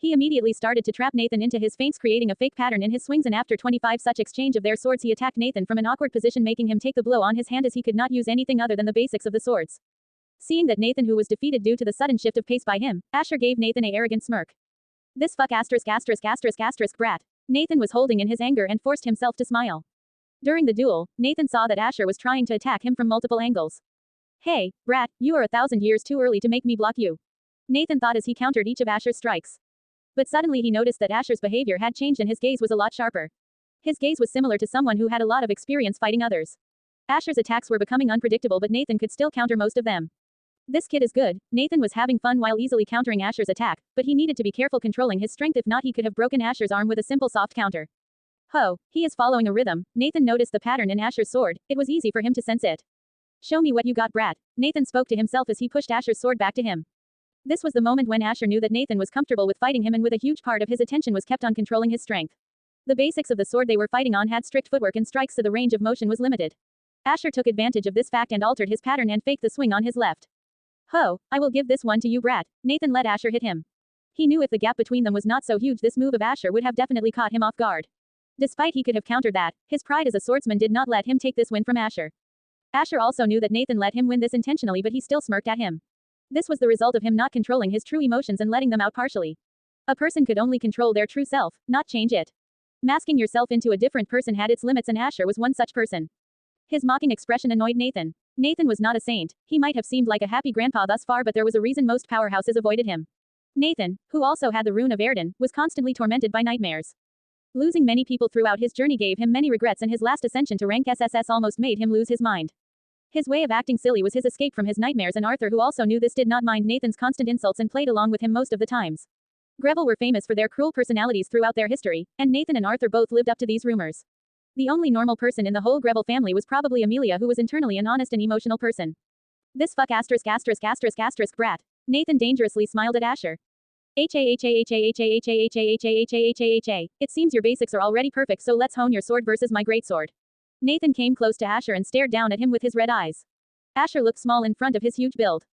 He immediately started to trap Nathan into his feints, creating a fake pattern in his swings, and after 25 such exchange of their swords he attacked Nathan from an awkward position, making him take the blow on his hand as he could not use anything other than the basics of the swords. Seeing that Nathan who was defeated due to the sudden shift of pace by him, Asher gave Nathan a arrogant smirk. This fuck brat. Nathan was holding in his anger and forced himself to smile. During the duel, Nathan saw that Asher was trying to attack him from multiple angles. Hey, brat, you are 1,000 years too early to make me block you. Nathan thought as he countered each of Asher's strikes. But suddenly he noticed that Asher's behavior had changed and his gaze was a lot sharper. His gaze was similar to someone who had a lot of experience fighting others. Asher's attacks were becoming unpredictable, but Nathan could still counter most of them. This kid is good. Nathan was having fun while easily countering Asher's attack, but he needed to be careful controlling his strength, if not he could have broken Asher's arm with a simple soft counter. Ho, he is following a rhythm. Nathan noticed the pattern in Asher's sword. It was easy for him to sense it. Show me what you got, brat. Nathan spoke to himself as he pushed Asher's sword back to him. This was the moment when Asher knew that Nathan was comfortable with fighting him, and with a huge part of his attention was kept on controlling his strength. The basics of the sword they were fighting on had strict footwork and strikes, so the range of motion was limited. Asher took advantage of this fact and altered his pattern and faked the swing on his left. Ho, I will give this one to you, brat. Nathan let Asher hit him. He knew if the gap between them was not so huge, this move of Asher would have definitely caught him off guard. Despite he could have countered that, his pride as a swordsman did not let him take this win from Asher. Asher also knew that Nathan let him win this intentionally, but he still smirked at him. This was the result of him not controlling his true emotions and letting them out partially. A person could only control their true self, not change it. Masking yourself into a different person had its limits, and Asher was one such person. His mocking expression annoyed Nathan. Nathan was not a saint. He might have seemed like a happy grandpa thus far, but there was a reason most powerhouses avoided him. Nathan, who also had the rune of Erden, was constantly tormented by nightmares. Losing many people throughout his journey gave him many regrets, and his last ascension to rank SSS almost made him lose his mind. His way of acting silly was his escape from his nightmares, and Arthur, who also knew this, did not mind Nathan's constant insults and played along with him most of the times. Greville were famous for their cruel personalities throughout their history, and Nathan and Arthur both lived up to these rumors. The only normal person in the whole Greville family was probably Amelia, who was internally an honest and emotional person. This fuck brat. Nathan dangerously smiled at Asher. It seems your basics are already perfect, so let's hone your sword versus my greatsword. Nathan came close to Asher and stared down at him with his red eyes. Asher looked small in front of his huge build.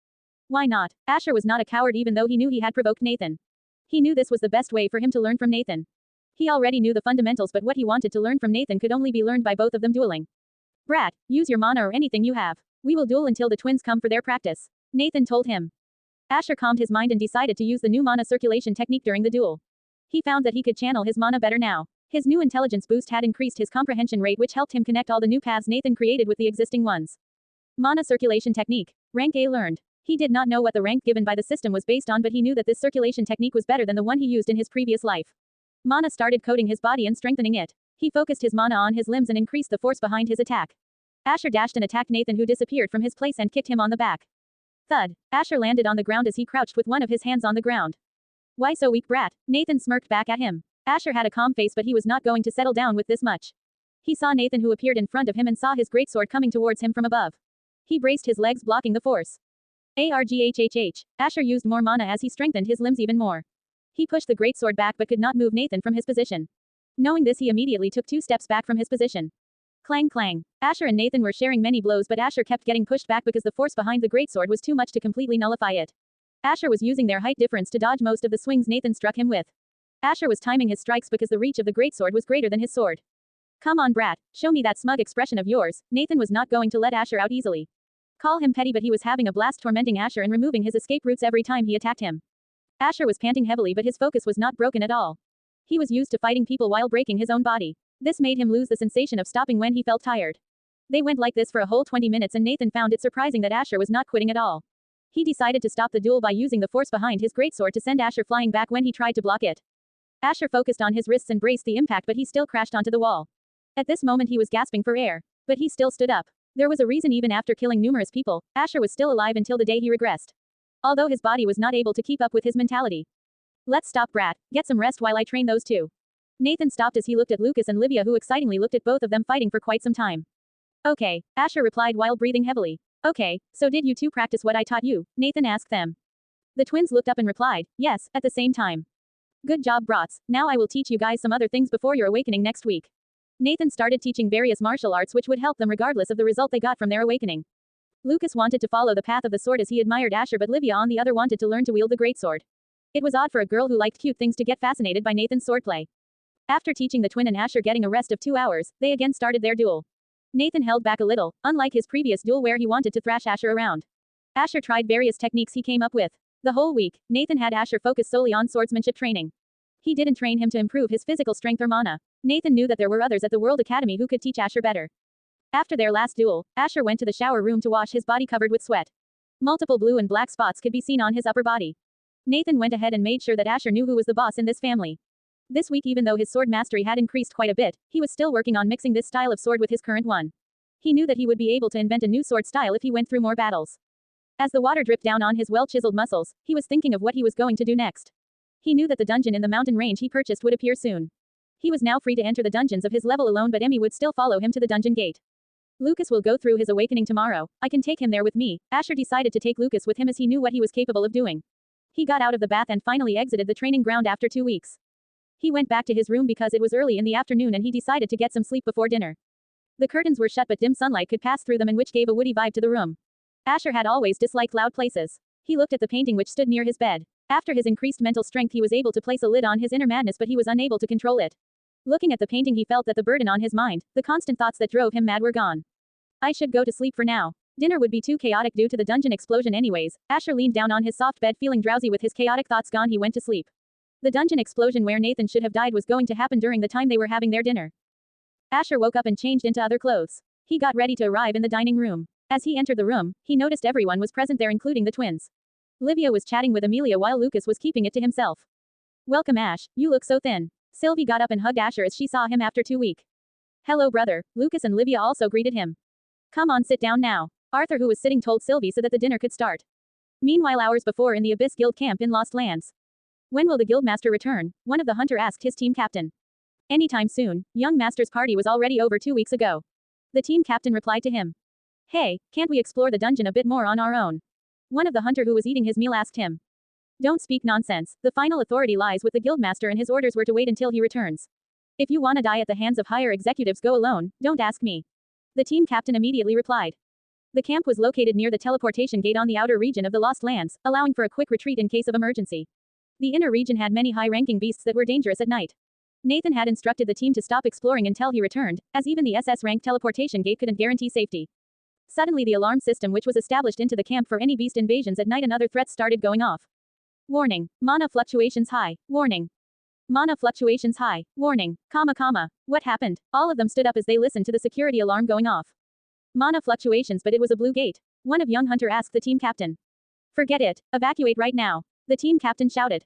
Why not? Asher was not a coward, even though he knew he had provoked Nathan. He knew this was the best way for him to learn from Nathan. He already knew the fundamentals, but what he wanted to learn from Nathan could only be learned by both of them dueling. Brat, use your mana or anything you have. We will duel until the twins come for their practice. Nathan told him. Asher calmed his mind and decided to use the new mana circulation technique during the duel. He found that he could channel his mana better now. His new intelligence boost had increased his comprehension rate, which helped him connect all the new paths Nathan created with the existing ones. Mana circulation technique. Rank A learned. He did not know what the rank given by the system was based on, but he knew that this circulation technique was better than the one he used in his previous life. Mana started coating his body and strengthening it. He focused his mana on his limbs and increased the force behind his attack. Asher dashed and attacked Nathan, who disappeared from his place and kicked him on the back. Thud. Asher landed on the ground as he crouched with one of his hands on the ground. Why so weak, brat? Nathan smirked back at him. Asher had a calm face, but he was not going to settle down with this much. He saw Nathan, who appeared in front of him, and saw his greatsword coming towards him from above. He braced his legs, blocking the force. Arghhh. Asher used more mana as he strengthened his limbs even more. He pushed the greatsword back but could not move Nathan from his position. Knowing this, he immediately took 2 steps back from his position. Clang clang. Asher and Nathan were sharing many blows, but Asher kept getting pushed back because the force behind the greatsword was too much to completely nullify it. Asher was using their height difference to dodge most of the swings Nathan struck him with. Asher was timing his strikes because the reach of the greatsword was greater than his sword. Come on, brat, show me that smug expression of yours. Nathan was not going to let Asher out easily. Call him petty, but he was having a blast tormenting Asher and removing his escape routes every time he attacked him. Asher was panting heavily, but his focus was not broken at all. He was used to fighting people while breaking his own body. This made him lose the sensation of stopping when he felt tired. They went like this for a whole 20 minutes, and Nathan found it surprising that Asher was not quitting at all. He decided to stop the duel by using the force behind his greatsword to send Asher flying back when he tried to block it. Asher focused on his wrists and braced the impact, but he still crashed onto the wall. At this moment he was gasping for air. But he still stood up. There was a reason even after killing numerous people, Asher was still alive until the day he regressed. Although his body was not able to keep up with his mentality. Let's stop, brat. Get some rest while I train those two. Nathan stopped as he looked at Lucas and Livia, who excitingly looked at both of them fighting for quite some time. Okay, Asher replied while breathing heavily. Okay, so did you two practice what I taught you? Nathan asked them. The twins looked up and replied, yes, at the same time. Good job, brats. Now I will teach you guys some other things before your awakening next week. Nathan started teaching various martial arts which would help them regardless of the result they got from their awakening. Lucas wanted to follow the path of the sword as he admired Asher, but Livia on the other wanted to learn to wield the greatsword. It was odd for a girl who liked cute things to get fascinated by Nathan's swordplay. After teaching the twin and Asher getting a rest of 2 hours, they again started their duel. Nathan held back a little, unlike his previous duel where he wanted to thrash Asher around. Asher tried various techniques he came up with. The whole week, Nathan had Asher focus solely on swordsmanship training. He didn't train him to improve his physical strength or mana. Nathan knew that there were others at the World Academy who could teach Asher better. After their last duel, Asher went to the shower room to wash his body covered with sweat. Multiple blue and black spots could be seen on his upper body. Nathan went ahead and made sure that Asher knew who was the boss in this family. This week, even though his sword mastery had increased quite a bit, he was still working on mixing this style of sword with his current one. He knew that he would be able to invent a new sword style if he went through more battles. As the water dripped down on his well-chiseled muscles, he was thinking of what he was going to do next. He knew that the dungeon in the mountain range he purchased would appear soon. He was now free to enter the dungeons of his level alone, but Emmy would still follow him to the dungeon gate. Lucas will go through his awakening tomorrow. I can take him there with me. Asher decided to take Lucas with him as he knew what he was capable of doing. He got out of the bath and finally exited the training ground after 2 weeks. He went back to his room because it was early in the afternoon and he decided to get some sleep before dinner. The curtains were shut but dim sunlight could pass through them and which gave a woody vibe to the room. Asher had always disliked loud places. He looked at the painting which stood near his bed. After his increased mental strength he was able to place a lid on his inner madness but he was unable to control it. Looking at the painting he felt that the burden on his mind, the constant thoughts that drove him mad were gone. I should go to sleep for now. Dinner would be too chaotic due to the dungeon explosion anyways. Asher leaned down on his soft bed feeling drowsy with his chaotic thoughts gone. He went to sleep. The dungeon explosion where Nathan should have died was going to happen during the time they were having their dinner. Asher woke up and changed into other clothes. He got ready to arrive in the dining room. As he entered the room, he noticed everyone was present there including the twins. Livia was chatting with Amelia while Lucas was keeping it to himself. Welcome Ash, you look so thin. Sylvie got up and hugged Asher as she saw him after 2 weeks. Hello brother, Lucas and Livia also greeted him. Come on sit down now. Arthur who was sitting told Sylvie so that the dinner could start. Meanwhile hours before in the Abyss Guild camp in Lost Lands. When will the guildmaster return? One of the hunter asked his team captain. Anytime soon, young master's party was already over 2 weeks ago. The team captain replied to him. Hey, can't we explore the dungeon a bit more on our own? One of the hunter who was eating his meal asked him. Don't speak nonsense, the final authority lies with the guildmaster and his orders were to wait until he returns. If you wanna die at the hands of higher executives go alone, don't ask me. The team captain immediately replied. The camp was located near the teleportation gate on the outer region of the Lost Lands, allowing for a quick retreat in case of emergency. The inner region had many high-ranking beasts that were dangerous at night. Nathan had instructed the team to stop exploring until he returned, as even the SS-ranked teleportation gate couldn't guarantee safety. Suddenly the alarm system which was established into the camp for any beast invasions at night and other threats started going off. Warning. Mana fluctuations high. Warning. Mana fluctuations high. Warning. What happened? All of them stood up as they listened to the security alarm going off. Mana fluctuations, but it was a blue gate. One of young hunter asked the team captain. Forget it. Evacuate right now. The team captain shouted.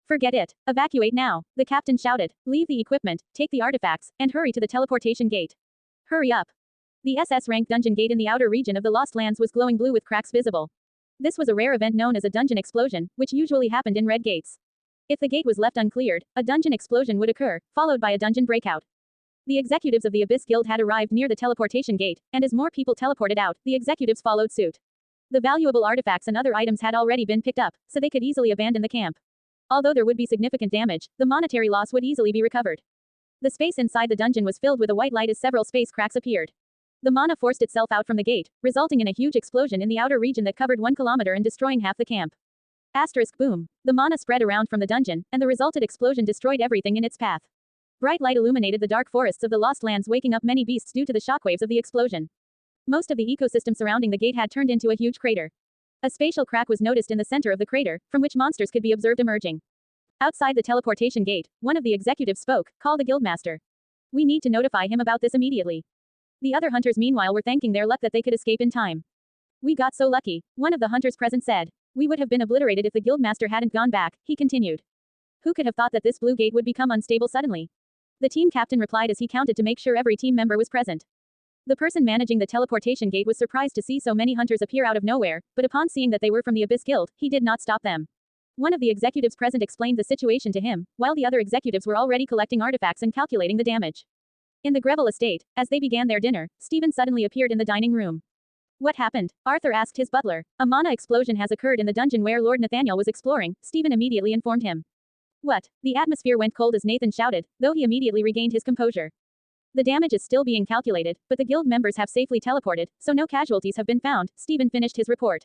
Forget it. Evacuate now. The captain shouted. Leave the equipment, take the artifacts, and hurry to the teleportation gate. Hurry up. The SS-ranked dungeon gate in the outer region of the Lost Lands was glowing blue with cracks visible. This was a rare event known as a dungeon explosion, which usually happened in red gates. If the gate was left uncleared, a dungeon explosion would occur, followed by a dungeon breakout. The executives of the Abyss Guild had arrived near the teleportation gate, and as more people teleported out, the executives followed suit. The valuable artifacts and other items had already been picked up, so they could easily abandon the camp. Although there would be significant damage, the monetary loss would easily be recovered. The space inside the dungeon was filled with a white light as several space cracks appeared. The mana forced itself out from the gate, resulting in a huge explosion in the outer region that covered 1 kilometer and destroying half the camp. Asterisk boom. The mana spread around from the dungeon, and the resulted explosion destroyed everything in its path. Bright light illuminated the dark forests of the Lost Lands, waking up many beasts due to the shockwaves of the explosion. Most of the ecosystem surrounding the gate had turned into a huge crater. A spatial crack was noticed in the center of the crater, from which monsters could be observed emerging. Outside the teleportation gate, one of the executives spoke, called the guildmaster. We need to notify him about this immediately. The other hunters meanwhile were thanking their luck that they could escape in time. We got so lucky, one of the hunters present said. We would have been obliterated if the guildmaster hadn't gone back, he continued. Who could have thought that this blue gate would become unstable suddenly? The team captain replied as he counted to make sure every team member was present. The person managing the teleportation gate was surprised to see so many hunters appear out of nowhere, but upon seeing that they were from the Abyss Guild, he did not stop them. One of the executives present explained the situation to him, while the other executives were already collecting artifacts and calculating the damage. In the Greville estate, as they began their dinner, Stephen suddenly appeared in the dining room. What happened? Arthur asked his butler. A mana explosion has occurred in the dungeon where Lord Nathaniel was exploring, Stephen immediately informed him. What? The atmosphere went cold as Nathan shouted, though he immediately regained his composure. The damage is still being calculated, but the guild members have safely teleported, so no casualties have been found, Stephen finished his report.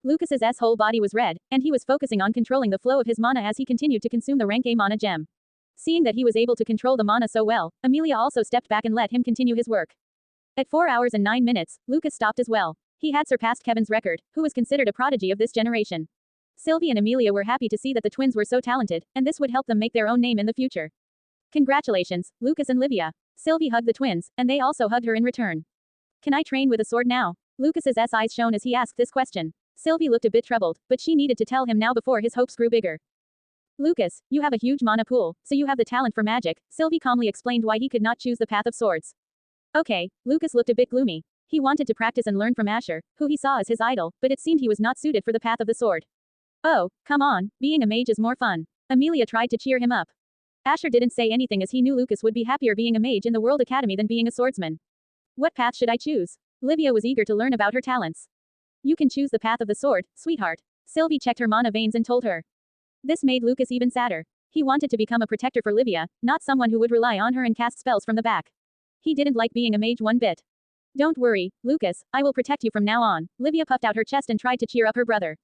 Lucas's whole body was red, and he was focusing on controlling the flow of his mana as he continued to consume the rank A mana gem. Seeing that he was able to control the mana so well, Amelia also stepped back and let him continue his work. At 4 hours and 9 minutes, Lucas stopped as well. He had surpassed Kevin's record, who was considered a prodigy of this generation. Sylvie and Amelia were happy to see that the twins were so talented, and this would help them make their own name in the future. Congratulations, Lucas and Livia. Sylvie hugged the twins, and they also hugged her in return. Can I train with a sword now? Lucas's eyes shone as he asked this question. Sylvie looked a bit troubled, but she needed to tell him now before his hopes grew bigger. Lucas, you have a huge mana pool, so you have the talent for magic. Sylvie calmly explained why he could not choose the path of swords. Okay, Lucas looked a bit gloomy. He wanted to practice and learn from Asher, who he saw as his idol, but it seemed he was not suited for the path of the sword. Oh, come on, being a mage is more fun. Amelia tried to cheer him up. Asher didn't say anything as he knew Lucas would be happier being a mage in the World Academy than being a swordsman. What path should I choose? Livia was eager to learn about her talents. You can choose the path of the sword, sweetheart. Sylvie checked her mana veins and told her. This made Lucas even sadder. He wanted to become a protector for Livia, not someone who would rely on her and cast spells from the back. He didn't like being a mage one bit. Don't worry, Lucas, I will protect you from now on. Livia puffed out her chest and tried to cheer up her brother.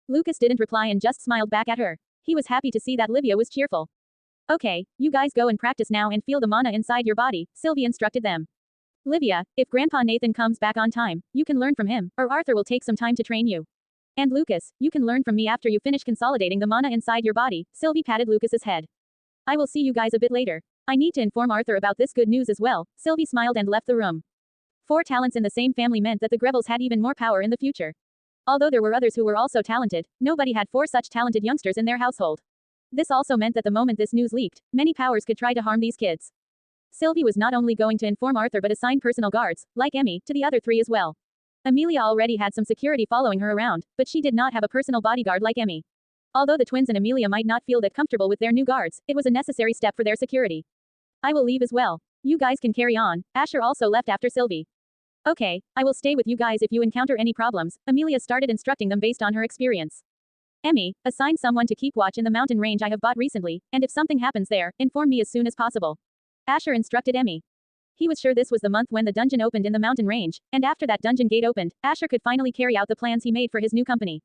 Lucas didn't reply and just smiled back at her. He was happy to see that Livia was cheerful. Okay, you guys go and practice now and feel the mana inside your body, Sylvie instructed them. Livia, if Grandpa Nathan comes back on time, you can learn from him, or Arthur will take some time to train you. And Lucas, you can learn from me after you finish consolidating the mana inside your body, Sylvie patted Lucas's head. I will see you guys a bit later. I need to inform Arthur about this good news as well, Sylvie smiled and left the room. 4 talents in the same family meant that the Grevels had even more power in the future. Although there were others who were also talented, nobody had 4 such talented youngsters in their household. This also meant that the moment this news leaked, many powers could try to harm these kids. Sylvie was not only going to inform Arthur but assign personal guards, like Emmy, to the other 3 as well. Amelia already had some security following her around, but she did not have a personal bodyguard like Emmy. Although the twins and Amelia might not feel that comfortable with their new guards, it was a necessary step for their security. I will leave as well. You guys can carry on. Asher also left after Sylvie. Okay, I will stay with you guys if you encounter any problems, Amelia started instructing them based on her experience. Emmy, assign someone to keep watch in the mountain range I have bought recently, and if something happens there, inform me as soon as possible. Asher instructed Emmy. He was sure this was the month when the dungeon opened in the mountain range, and after that dungeon gate opened, Asher could finally carry out the plans he made for his new company.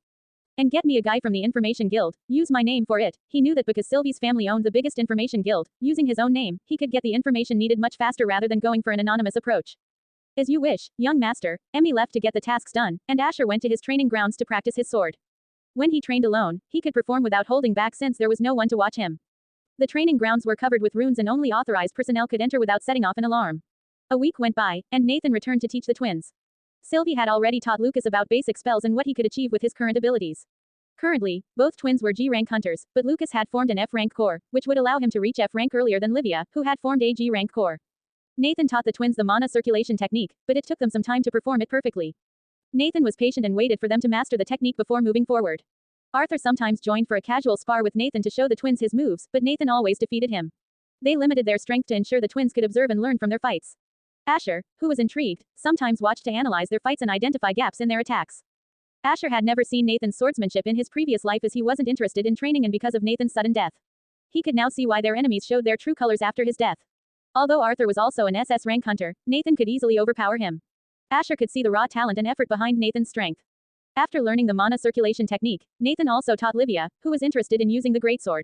And get me a guy from the Information Guild, use my name for it. He knew that because Sylvie's family owned the biggest Information Guild, using his own name, he could get the information needed much faster rather than going for an anonymous approach. As you wish, young master. Emmy left to get the tasks done, and Asher went to his training grounds to practice his sword. When he trained alone, he could perform without holding back since there was no one to watch him. The training grounds were covered with runes and only authorized personnel could enter without setting off an alarm. A week went by, and Nathan returned to teach the twins. Sylvie had already taught Lucas about basic spells and what he could achieve with his current abilities. Currently, both twins were G-rank hunters, but Lucas had formed an F-rank core, which would allow him to reach F-rank earlier than Livia, who had formed a G-rank core. Nathan taught the twins the mana circulation technique, but it took them some time to perform it perfectly. Nathan was patient and waited for them to master the technique before moving forward. Arthur sometimes joined for a casual spar with Nathan to show the twins his moves, but Nathan always defeated him. They limited their strength to ensure the twins could observe and learn from their fights. Asher, who was intrigued, sometimes watched to analyze their fights and identify gaps in their attacks. Asher had never seen Nathan's swordsmanship in his previous life as he wasn't interested in training and because of Nathan's sudden death. He could now see why their enemies showed their true colors after his death. Although Arthur was also an SS rank hunter, Nathan could easily overpower him. Asher could see the raw talent and effort behind Nathan's strength. After learning the mana circulation technique, Nathan also taught Livia, who was interested in using the greatsword.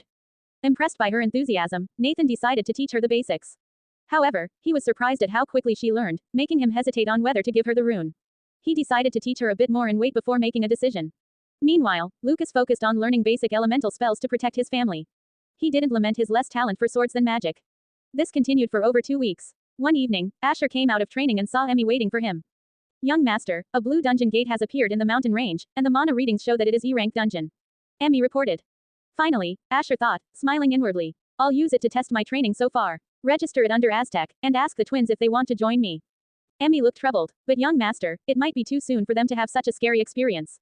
Impressed by her enthusiasm, Nathan decided to teach her the basics. However, he was surprised at how quickly she learned, making him hesitate on whether to give her the rune. He decided to teach her a bit more and wait before making a decision. Meanwhile, Lucas focused on learning basic elemental spells to protect his family. He didn't lament his less talent for swords than magic. This continued for over 2 weeks. One evening, Asher came out of training and saw Emmy waiting for him. Young master, a blue dungeon gate has appeared in the mountain range, and the mana readings show that it is E-rank dungeon. Emmy reported. Finally, Asher thought, smiling inwardly. I'll use it to test my training so far. Register it under Aztec, and ask the twins if they want to join me. Emmy looked troubled, but young master, it might be too soon for them to have such a scary experience.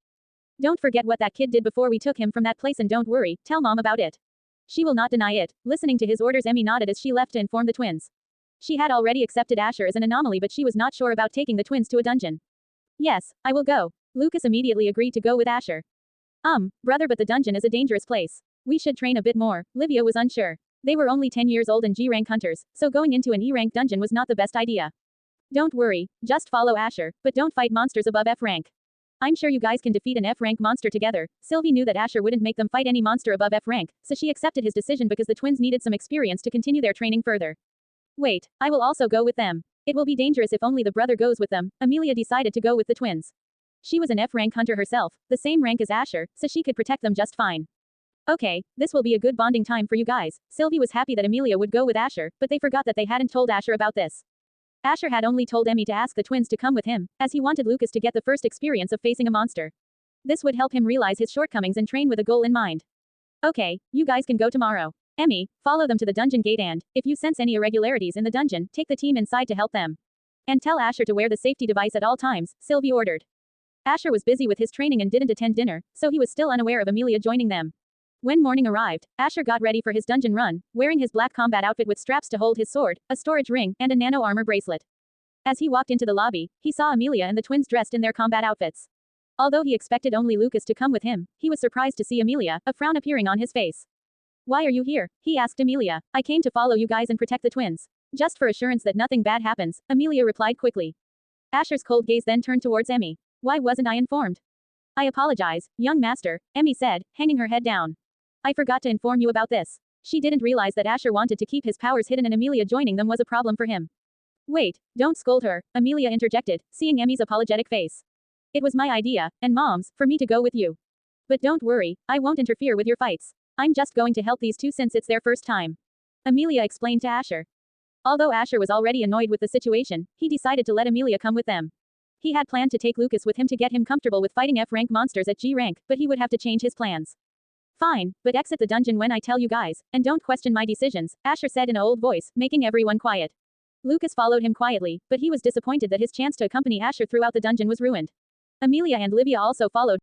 Don't forget what that kid did before we took him from that place and don't worry, tell mom about it. She will not deny it. Listening to his orders, Emmy nodded as she left to inform the twins. She had already accepted Asher as an anomaly, but she was not sure about taking the twins to a dungeon. Yes, I will go. Lucas immediately agreed to go with Asher. Brother, but the dungeon is a dangerous place. We should train a bit more. Livia was unsure. They were only 10 years old and G-rank hunters, so going into an E-rank dungeon was not the best idea. Don't worry, just follow Asher, but don't fight monsters above F rank. I'm sure you guys can defeat an F-rank monster together. Sylvie knew that Asher wouldn't make them fight any monster above F rank, so she accepted his decision because the twins needed some experience to continue their training further. Wait, I will also go with them. It will be dangerous if only the brother goes with them. Amelia decided to go with the twins. She was an F-rank hunter herself, the same rank as Asher, so she could protect them just fine. Okay, this will be a good bonding time for you guys. Sylvie was happy that Amelia would go with Asher, but they forgot that they hadn't told Asher about this. Asher had only told Emmy to ask the twins to come with him, as he wanted Lucas to get the first experience of facing a monster. This would help him realize his shortcomings and train with a goal in mind. Okay, you guys can go tomorrow. Emmy, follow them to the dungeon gate and, if you sense any irregularities in the dungeon, take the team inside to help them. And tell Asher to wear the safety device at all times, Sylvie ordered. Asher was busy with his training and didn't attend dinner, so he was still unaware of Amelia joining them. When morning arrived, Asher got ready for his dungeon run, wearing his black combat outfit with straps to hold his sword, a storage ring, and a nano armor bracelet. As he walked into the lobby, he saw Amelia and the twins dressed in their combat outfits. Although he expected only Lucas to come with him, he was surprised to see Amelia, a frown appearing on his face. Why are you here? He asked Amelia. I came to follow you guys and protect the twins. Just for assurance that nothing bad happens, Amelia replied quickly. Asher's cold gaze then turned towards Emmy. Why wasn't I informed? I apologize, young master, Emmy said, hanging her head down. I forgot to inform you about this. She didn't realize that Asher wanted to keep his powers hidden and Amelia joining them was a problem for him. Wait, don't scold her, Amelia interjected, seeing Emmy's apologetic face. It was my idea, and Mom's, for me to go with you. But don't worry, I won't interfere with your fights. I'm just going to help these two since it's their first time. Amelia explained to Asher. Although Asher was already annoyed with the situation, he decided to let Amelia come with them. He had planned to take Lucas with him to get him comfortable with fighting F-rank monsters at G rank, but he would have to change his plans. Fine, but exit the dungeon when I tell you guys, and don't question my decisions, Asher said in an old voice, making everyone quiet. Lucas followed him quietly, but he was disappointed that his chance to accompany Asher throughout the dungeon was ruined. Amelia and Livia also followed,